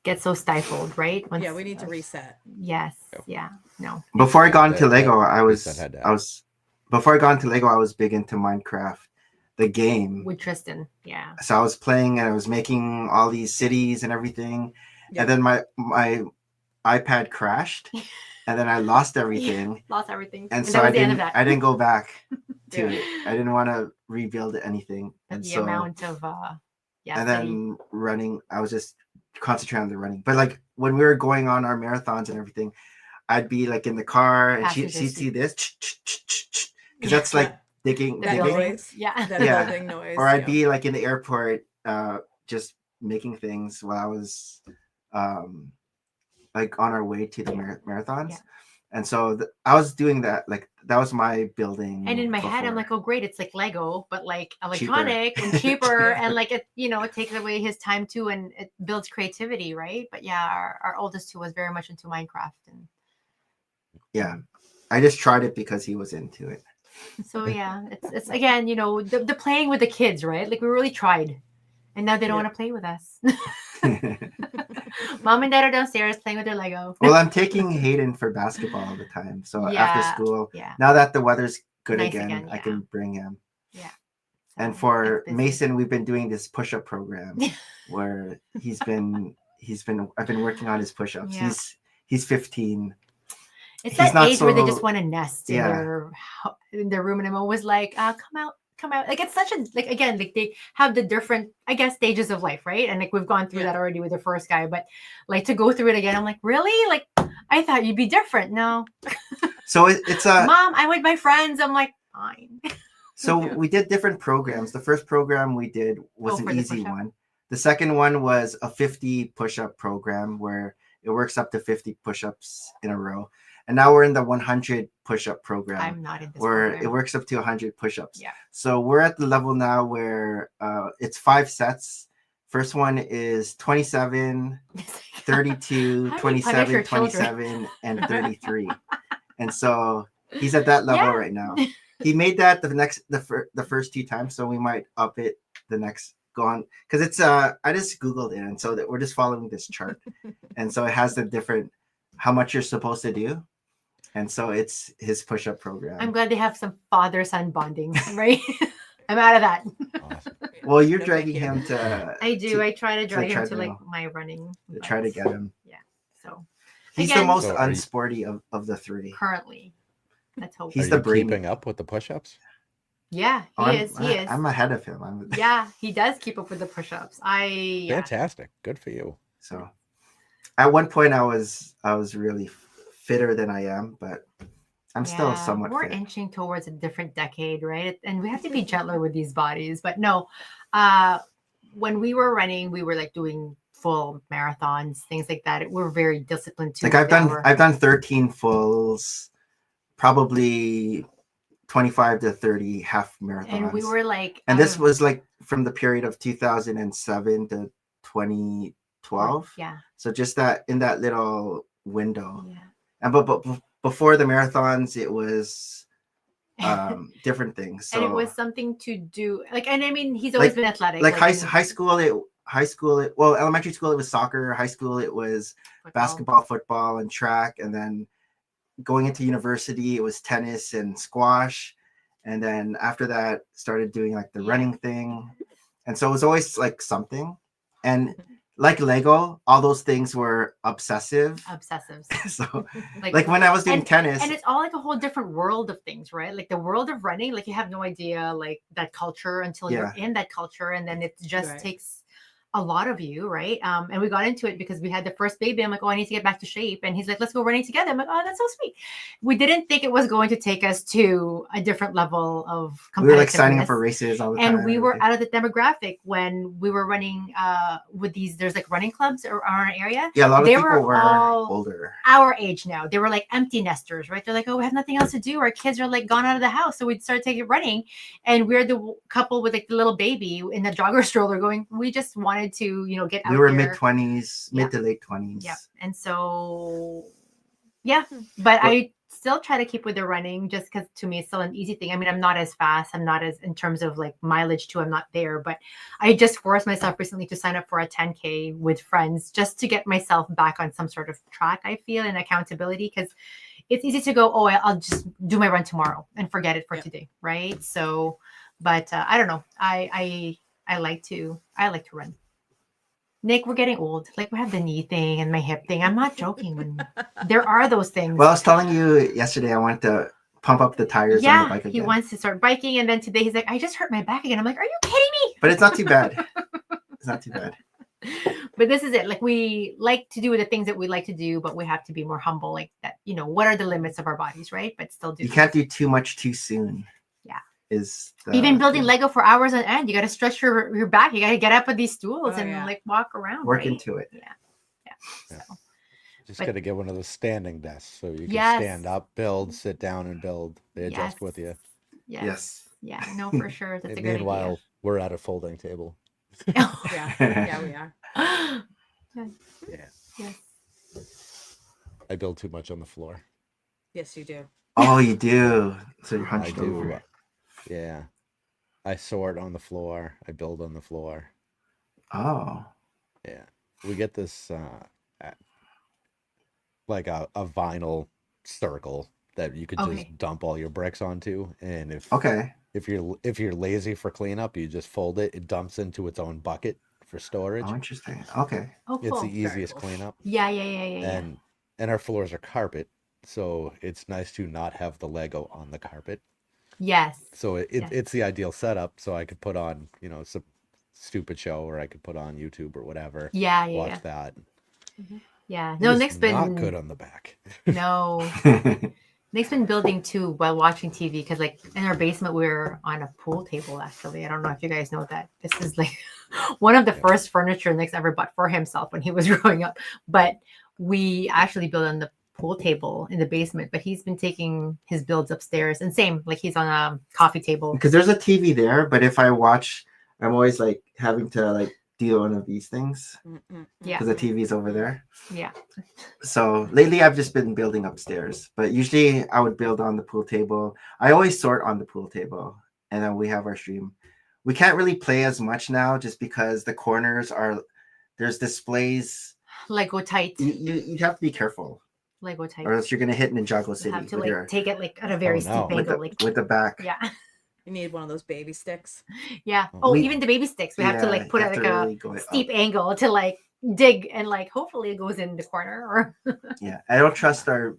gets so stifled, right? Yeah, we need to reset. Yes. Yep. Yeah. No. Before I got into That Lego, I was reset had to I was before I got into Lego, I was big into Minecraft. the game. With Tristan. Yeah. So I was playing and I was making all these cities and everything. Yeah. And then my iPad crashed and then I lost everything. Lost everything. And so that was the end of that. I didn't go back to Yeah. it. I didn't want to rebuild anything. But And the so amount of yeah. and so then running, I was just concentrating on the running. But like when we were going on our marathons and everything, I'd be like in the car and she'd Passenger see this because Yeah. that's like digging, That digging. noise. yeah. That Yeah. building noise. Or I'd yeah. be like in the airport, just making things while I was like on our way to the marathons. Yeah. And so I was doing that. Like that was my building. And in my head, I'm before. like, oh, great, it's like Lego, but like Cheaper. electronic and cheaper, and like it, it takes away his time too, and it builds creativity, right? But yeah, our oldest two was very much into Minecraft, and Yeah, I just tried it because he was into it. so yeah, it's again, the playing with the kids, right? Like we really tried, and now they don't Yeah. want to play with us. Mom and dad are downstairs playing with their Lego. Well, I'm taking Hayden for basketball all the time. So Yeah, after school, yeah. now that the weather's good Nice again, again, I yeah. can bring him. Yeah. And So for it's busy. Mason, we've been doing this push-up program where I've been working on his push-ups. Yeah. He's 15. It's he's that not age where they just so- want to nest Yeah. in their room, and I'm always like, come out. Like it's such a like again, like they have the different, I guess, stages of life, right? And like we've gone through Yeah. that already with the first guy, but like to go through it again, I'm like, really? Like I thought you'd be different. No, So it's a Mom, I'm with my friends. I'm like, fine. So Yeah. we did different programs. The first program we did was for an the easy push-up? one. The second one was a 50 push-up program where it works up to 50 push-ups in a row. And now we're in the 100 push-up program I'm not in this where program. it works up to 100 push-ups. Yeah. So we're at the level now where it's 5 sets. First one is 27, 32, How do you punish 27, your children? 27, and 33. And so he's at that level Yeah. right now. He made that the first 2 times, so we might up it the next go on because it's I just googled it, and so that we're just following this chart, and so it has the different how much you're supposed to do, and so it's his push-up program. I'm glad they have some father-son bonding, right? I'm out of that. Awesome. Well, you're No, dragging thank you. him to I do. I try to the drag him to like treadmill. my running. to try to bikes. get him. So He's Again- the most So are you- unsporty of the 3. currently, let's hope. He's Are the you brainy. keeping up with the push-ups? Yeah, he Oh, is. He is. I'm ahead of him. Yeah, he does keep up with the push-ups. Yeah. Fantastic. Good for you. So at one point I was really fitter than I am, but I'm still Yeah, somewhat we're fit. inching towards a different decade, right? And we have to be gentler with these bodies. But no, when we were running, we were like doing full marathons, things like that. We're very disciplined too. Like with our- I've done 13 fulls, probably 25 to 30 half marathons. and we were like, and out this of- was like from the period of 2007 to 2012. Yeah, So just that in that little window. yeah. And but before the marathons, it was different things. So And it was something to do, like, and I mean, he's always Like- been athletic. like high in school, well, elementary school it was soccer, high school it was football. basketball, football, and track, and then going into university it was tennis and squash, and then after that started doing like the Yeah. running thing, and so it was always like something, and like Lego, all those things were obsessive. Obsessives. So like when I was doing tennis, And it's all like a whole different world of things, right? Like the world of running, like you have no idea like that culture until you're in that culture, and then it just Right. takes a lot of you, right? And we got into it because we had the first baby. I'm like, oh, I need to get back to shape, and he's like, let's go running together. I'm like, oh, that's so sweet. We didn't think it was going to take us to a different level of competitiveness. we were like signing up for races all the time. And we were out of the demographic when we were running with these. There's like running clubs around our area. Yeah, a lot of they people were were all- older. Our age now, they were like empty nesters, right? They're like, oh, we have nothing else to do. Our kids are like gone out of the house, so we'd start taking running, and we're the couple with like the little baby in the jogger stroller, going. We just wanted to, get out We were there. mid-20s, Yeah. mid to late 20s. Yeah, and so but I still try to keep with the running just because to me it's still an easy thing. I mean, I'm not as fast. I'm not as in terms of like mileage too. I'm not there, but I just forced myself recently to sign up for a 10K with friends just to get myself back on some sort of track. I feel and accountability because it's easy to go, oh, I'll just do my run tomorrow and forget it for Yeah. today, right? So, But I don't know. I like to run. Nick, we're getting old. Like we have the knee thing and my hip thing. I'm not joking when there are those things. Well, I was telling you yesterday I wanted to pump up the tires on the Yeah, bike he again. wants to start biking, and then today he's like, I just hurt my back again. I'm like, are you kidding me? But it's not too bad. It's not too bad. But this is it. Like we like to do the things that we like to do, but we have to be more humble. Like that, what are the limits of our bodies, right? But still do. You can't do too much too soon. Yeah. Even building Lego for hours on end, you got to stretch your back. You got to get up with these stools Oh, and yeah. like walk around. work right? into it. Yeah. Yeah. So, Just But- got to get one of those standing desks so you can Yes. stand up, build, sit down, and build. They adjust Yes. with you. Yes. Yeah. No, for sure. That's And a good meanwhile, we're at a folding table. idea. Yeah, we are. Yeah. Yes. I build too much on the floor. Yes, you do. Oh, you do. So you're I hunched do. over. Yeah. I sort on the floor. I build on the floor. Oh. Yeah. We get this like a vinyl circle that you could Okay. just dump all your bricks onto, and Okay. if you're lazy for cleanup, you just fold it. It dumps into its own bucket for storage. Oh, interesting. Okay. Oh, It's cool. the easiest cool. cleanup, Yeah. and our floors are carpet, so it's nice to not have the Lego on the carpet. Yes. So Yes. it's the ideal setup. So I could put on some stupid show, or I could put on YouTube or whatever. Yeah. Watch that. Yeah. It No, is Nick's been not good on the back. No. Nick's been building too while watching TV because, like, in our basement, we're on a pool table. Actually, I don't know if you guys know that. This is like one of the first furniture Nick's ever bought for himself when he was growing up. But we actually built on the pool table in the basement. But he's been taking his builds upstairs, and same, like he's on a coffee table. Because there's a TV there, but if I watch, I'm always like having to like do one of these things Yeah. because the TV's over there. Yeah. So lately I've just been building upstairs, but usually I would build on the pool table. I always sort on the pool table, and then we have our stream. We can't really play as much now just because the corners there's displays. Lego tight. You'd have to be careful, Lego tight. or else you're gonna hit Ninjago You City have to with, like take it like at a very Oh, steep no. angle. Like with the back. yeah. You need one of those baby sticks. Yeah. Oh, Oh, we- even the baby sticks. We have to like put you it have like to a really go steep up. angle to like dig and like hopefully it goes in the corner or Yeah, I don't trust our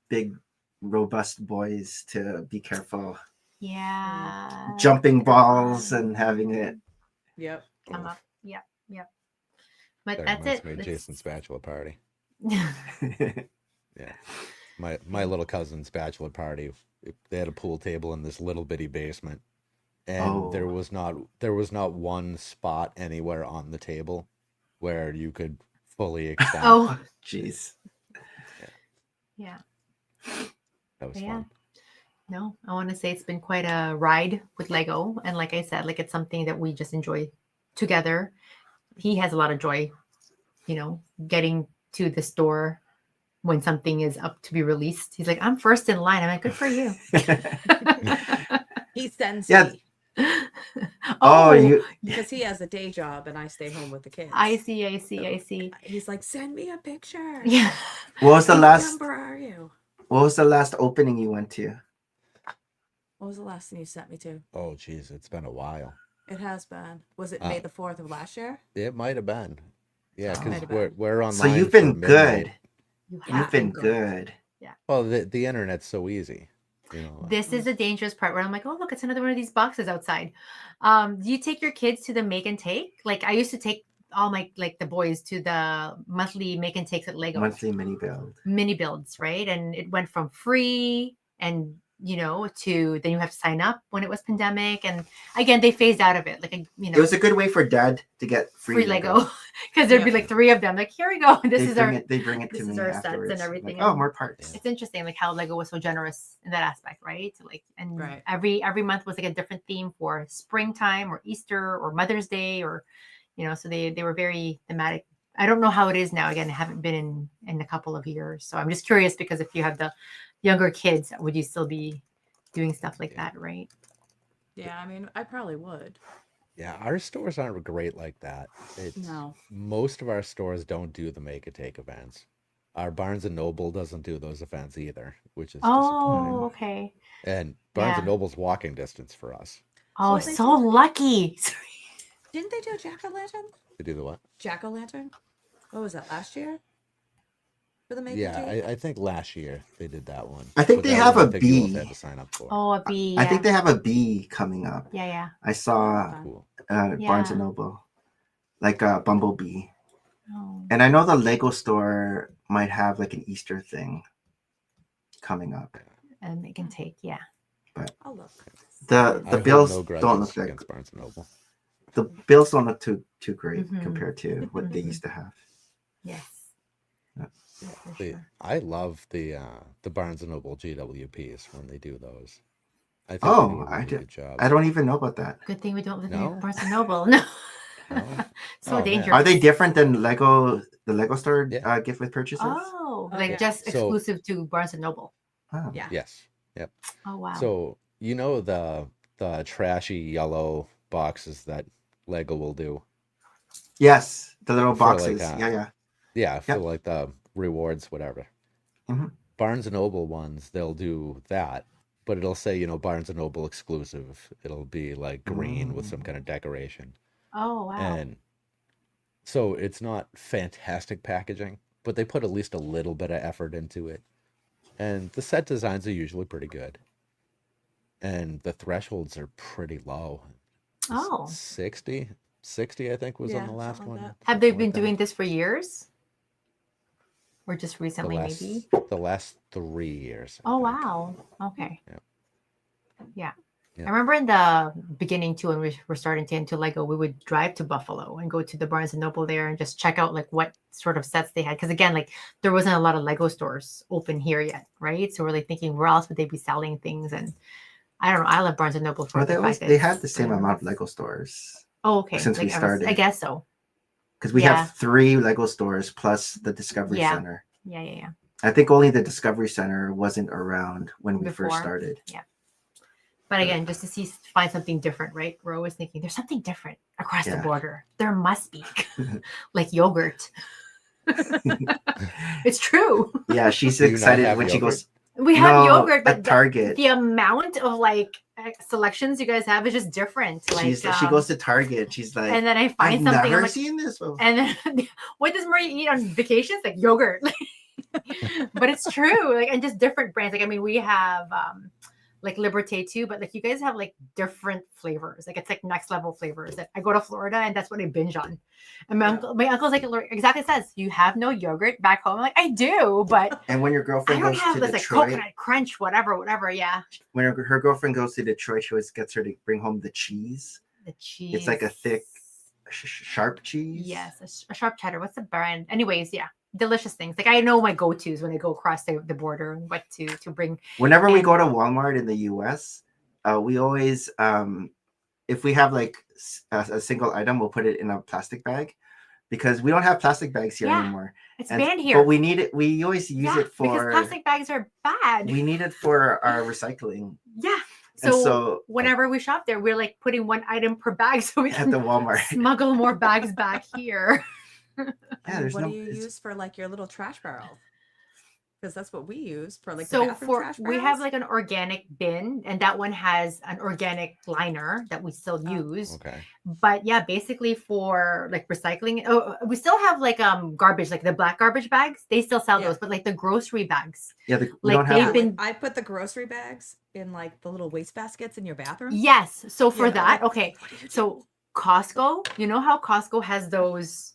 big, robust boys to be careful. yeah. Jumping balls and having it. Yep. Come up. Yep. But That that's reminds it. me of That's- Jason's bachelor party. Yeah. Yeah. My little cousin's bachelor party. They had a pool table in this little bitty basement, and there Oh. was not one spot anywhere on the table where you could fully extend. Oh, Jeez. yeah. That was Yeah. fun. No, I want to say it's been quite a ride with Lego. And like I said, like it's something that we just enjoy together. He has a lot of joy, getting to the store when something is up to be released. He's like, I'm first in line. I'm like, good for you. He sends Yeah. me Oh, you. because he has a day job and I stay home with the kids. I see. He's like, send me a picture. Yeah. What was the What last? number are you? What was the last opening you went to? What was the last thing you sent me to? Oh, geez, it's been a while. It has been. Was it May the 4th of last year? It might have been. Yeah, Oh. because Might have we're online. So you've for been midnight. good. You You've have been to. good. Well, the internet's so easy. This is the dangerous part where I'm like, oh, look, it's another one of these boxes outside. Do you take your kids to the make and take? Like I used to take all my the boys to the monthly make and takes at Lego. Monthly mini build. Mini builds, right? And it went from free and to then you have to sign up when it was pandemic, and again they phased out of it. Like It was a good way for Dad to get free Lego because there'd be Yeah. like 3 of them. Like here we go. This is our. They bring it this to is me our sets and afterwards. everything, Like, oh, and- more parts. It's interesting, like how Lego was so generous in that aspect, right? So and Right. every month was like a different theme for springtime or Easter or Mother's Day or, so they were very thematic. I don't know how it is now. Again, I haven't been in a couple of years, so I'm just curious because if you have the younger kids, would you still be doing stuff like that, right? Yeah, I mean, I probably would. Yeah, our stores aren't great like that. No. Most of our stores don't do the make and take events. Our Barnes and Noble doesn't do those events either, which is disappointing. Oh, okay. And Barnes and Yeah. Noble's walking distance for us. Oh, they so did- lucky. Didn't they do jack-o'-lantern? To do the what? Jack-o'-lantern? What was that, last year? For the Maple Yeah, Tea? I think last year they did that one. I think But they that have one, a I think you also bee. had to sign up for. Oh, a bee. I Yeah. think they have a bee coming up. Yeah. I saw Okay. Cool. Barnes and Yeah. Noble, like a bumblebee. Oh. And I know the Lego store might have like an Easter thing coming up. And it can take, yeah. I'll look. The I hold bills no don't grudges look like against Barnes and Noble. the bills don't look too great Mhm. compared to what they Mhm. used to have. Yes. Yeah. For The, sure. I love the Barnes and Noble GWPs when they do those. I think they do Oh, a really good job. I don't even know about that. Good thing we don't live No? near Barnes and Noble. No. No? So Oh, man. dangerous. Are they different than the Lego store Yeah. gift with purchases? Oh, Oh, like yeah. just So- exclusive to Barnes and Noble. Oh. Yeah. Yes. Yep. Oh wow. So you know the trashy yellow boxes that Lego will do. Yes, the little For, like, boxes. Yeah. Yeah, for Yep. like the rewards, whatever. Mhm. Barnes and Noble ones, they'll do that, but it'll say, you know, Barnes and Noble exclusive. It'll be like green with some kind of decoration. Oh wow. And so it's not fantastic packaging, but they put at least a little bit of effort into it. And the set designs are usually pretty good. And the thresholds are pretty low. Oh. 60, I think was on Yeah, the last something like one. that. Have they something been like that. doing this for years? Or just the recently, last maybe? the last 3 years? I Oh think. wow. Okay. Yeah. Yeah. Yeah. I remember in the beginning too, when we were starting to get into Lego, we would drive to Buffalo and go to the Barnes and Noble there and just check out like what sort of sets they had. Because again, like there wasn't a lot of Lego stores open here yet, right? So we're like thinking, where else would they be selling things? And I don't know. I love Barnes and Noble for Well, the fact that they it's had the same really amount of nice. Lego stores Oh, okay. since we Like, I started. guess so. because we Yeah. have 3 Lego stores plus the Discovery Yeah. Center. Yeah. I think only the Discovery Center wasn't around when we Before. first started. But again, just to find something different, right? We're always thinking there's something different across the Yeah. border. There must be, like yogurt. It's true. Yeah, she's Do you not excited have when she yogurt? goes. We have No, yogurt, but at Target. the amount of like selections you guys have is just different. Like She goes to Target. She's like, and then I I've find something. never I'm like, seen this before. and then what does Maria eat on vacations? Like yogurt. But it's true. Like, and just different brands. Like, I mean, we have like Liberté too, but like you guys have like different flavors. Like it's like next level flavors. That I go to Florida and that's what I binge on. And my uncle's like exactly says, you have no yogurt back home. I'm like, I do, but And when your I girlfriend don't goes have to this like Detroit, coconut crunch, whatever. Yeah. when her girlfriend goes to Detroit, she always gets her to bring home the cheese. The cheese. It's like a thick, sharp cheese. Yes, a sharp cheddar. What's the brand? Anyways, yeah, delicious things. Like I know my go-tos when I go across the border and what to bring. Whenever we And- go to Walmart in the U.S., we always, if we have like a single item, we'll put it in a plastic bag because we don't have plastic bags here Yeah, anymore. It's And- banned here. But we need it. We always use yeah, it because for. plastic bags are bad. We need it for our recycling. Yeah. And So, so whenever we shop there, we're like putting one item per bag so we at can the Walmart, smuggle more bags back here. yeah, And there's what no. do you it's- use for like your little trash barrel? Because that's what we use for like the So bathroom for trash we have barrels. like an organic bin, and that one has an organic liner that we still Oh. use. Okay. But yeah, basically for like recycling, we still have like garbage, like the black garbage bags. They still sell Yeah. those, but like the grocery bags. Yeah, we Like, don't they've have. been- I put the grocery bags in like the little waste baskets in your bathroom. Yes. So for Yeah, that, like, okay. what do you do? So Costco, you know how Costco has those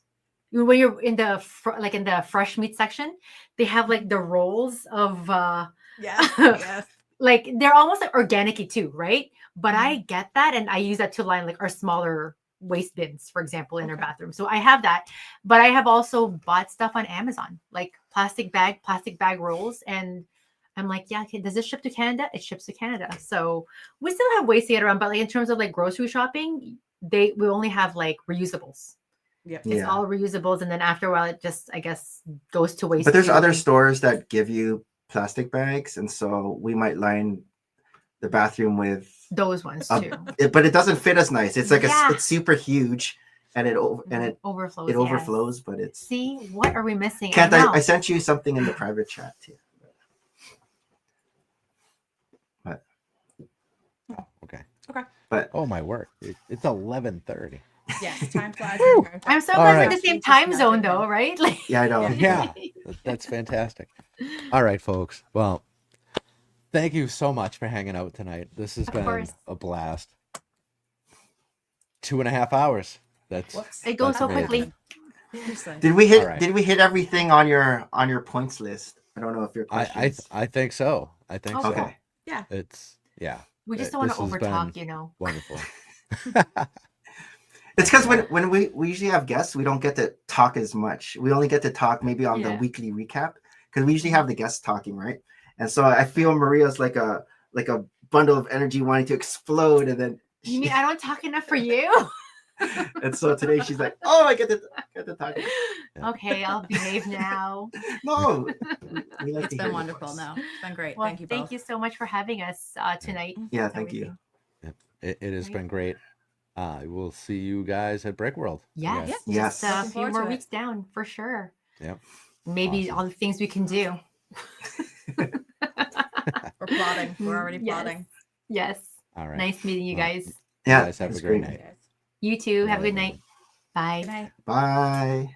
when you're in the like in the fresh meat section, they have like the rolls of yes, yes. like they're almost like organic-y too, right? But Mm-hmm. I get that and I use that to line like our smaller waste bins, for example, in our Okay. bathroom. So I have that, but I have also bought stuff on Amazon, like plastic bag rolls, and I'm like, yeah, okay, does this ship to Canada? It ships to Canada. So we still have ways to get around, but like in terms of like grocery shopping, we only have like reusables. Yep. It's Yeah. all reusables, and then after a while, it just I guess goes to waste. But there's too. other stores that give you plastic bags, and so we might line the bathroom with. Those ones too. But it doesn't fit as nice. It's like Yeah. it's super huge, and it overflows. it yes. overflows. But it's. See, what are we missing? Can't know. I sent you something in the private chat too. Okay. Okay. Okay. But Oh my word! It's 11:30. Yes, time flies. when you're having fun. I'm so All glad right. we're the same Just time not zone, different. though, right? Like, yeah, I know. Yeah, that's fantastic. All right, folks. Well, thank you so much for hanging out tonight. This has Of been course. a blast. 2.5 hours. That's Whoops. It goes that's so amazing. quickly. Seriously. Did we hit? All right. Did we hit everything on your points list? I don't know if your questions. I think so. I think Oh, so. Okay. Yeah. It's yeah. We just don't want This to has overtalk, been you know. wonderful. It's because Yeah. when we usually have guests, we don't get to talk as much. We only get to talk maybe on the Yeah. weekly recap because we usually have the guests talking, right? And so I feel Maria's like a bundle of energy wanting to explode, and then You mean I don't talk enough for you? and so today she's like, "Oh, I get to talk." Yeah. Okay, I'll behave now. No, we like It's to hear been your wonderful. voice. No, it's been great. Well, Thank you both. thank you so much for having us tonight. Yeah, and thank you. everything. It has Right. been great. We'll see you guys at Break World. Yes, Yes. Yes. just a Looking few forward more to it. weeks down for sure. Yep. Maybe Awesome. all the things we can do. We're plotting. We're already Yes. plotting. Yes. All right. Nice meeting you Well, guys. You Yeah, guys have it's a great great. night. Guys. You too. Good Have a night, good night. everyone. Bye. Good night. Bye.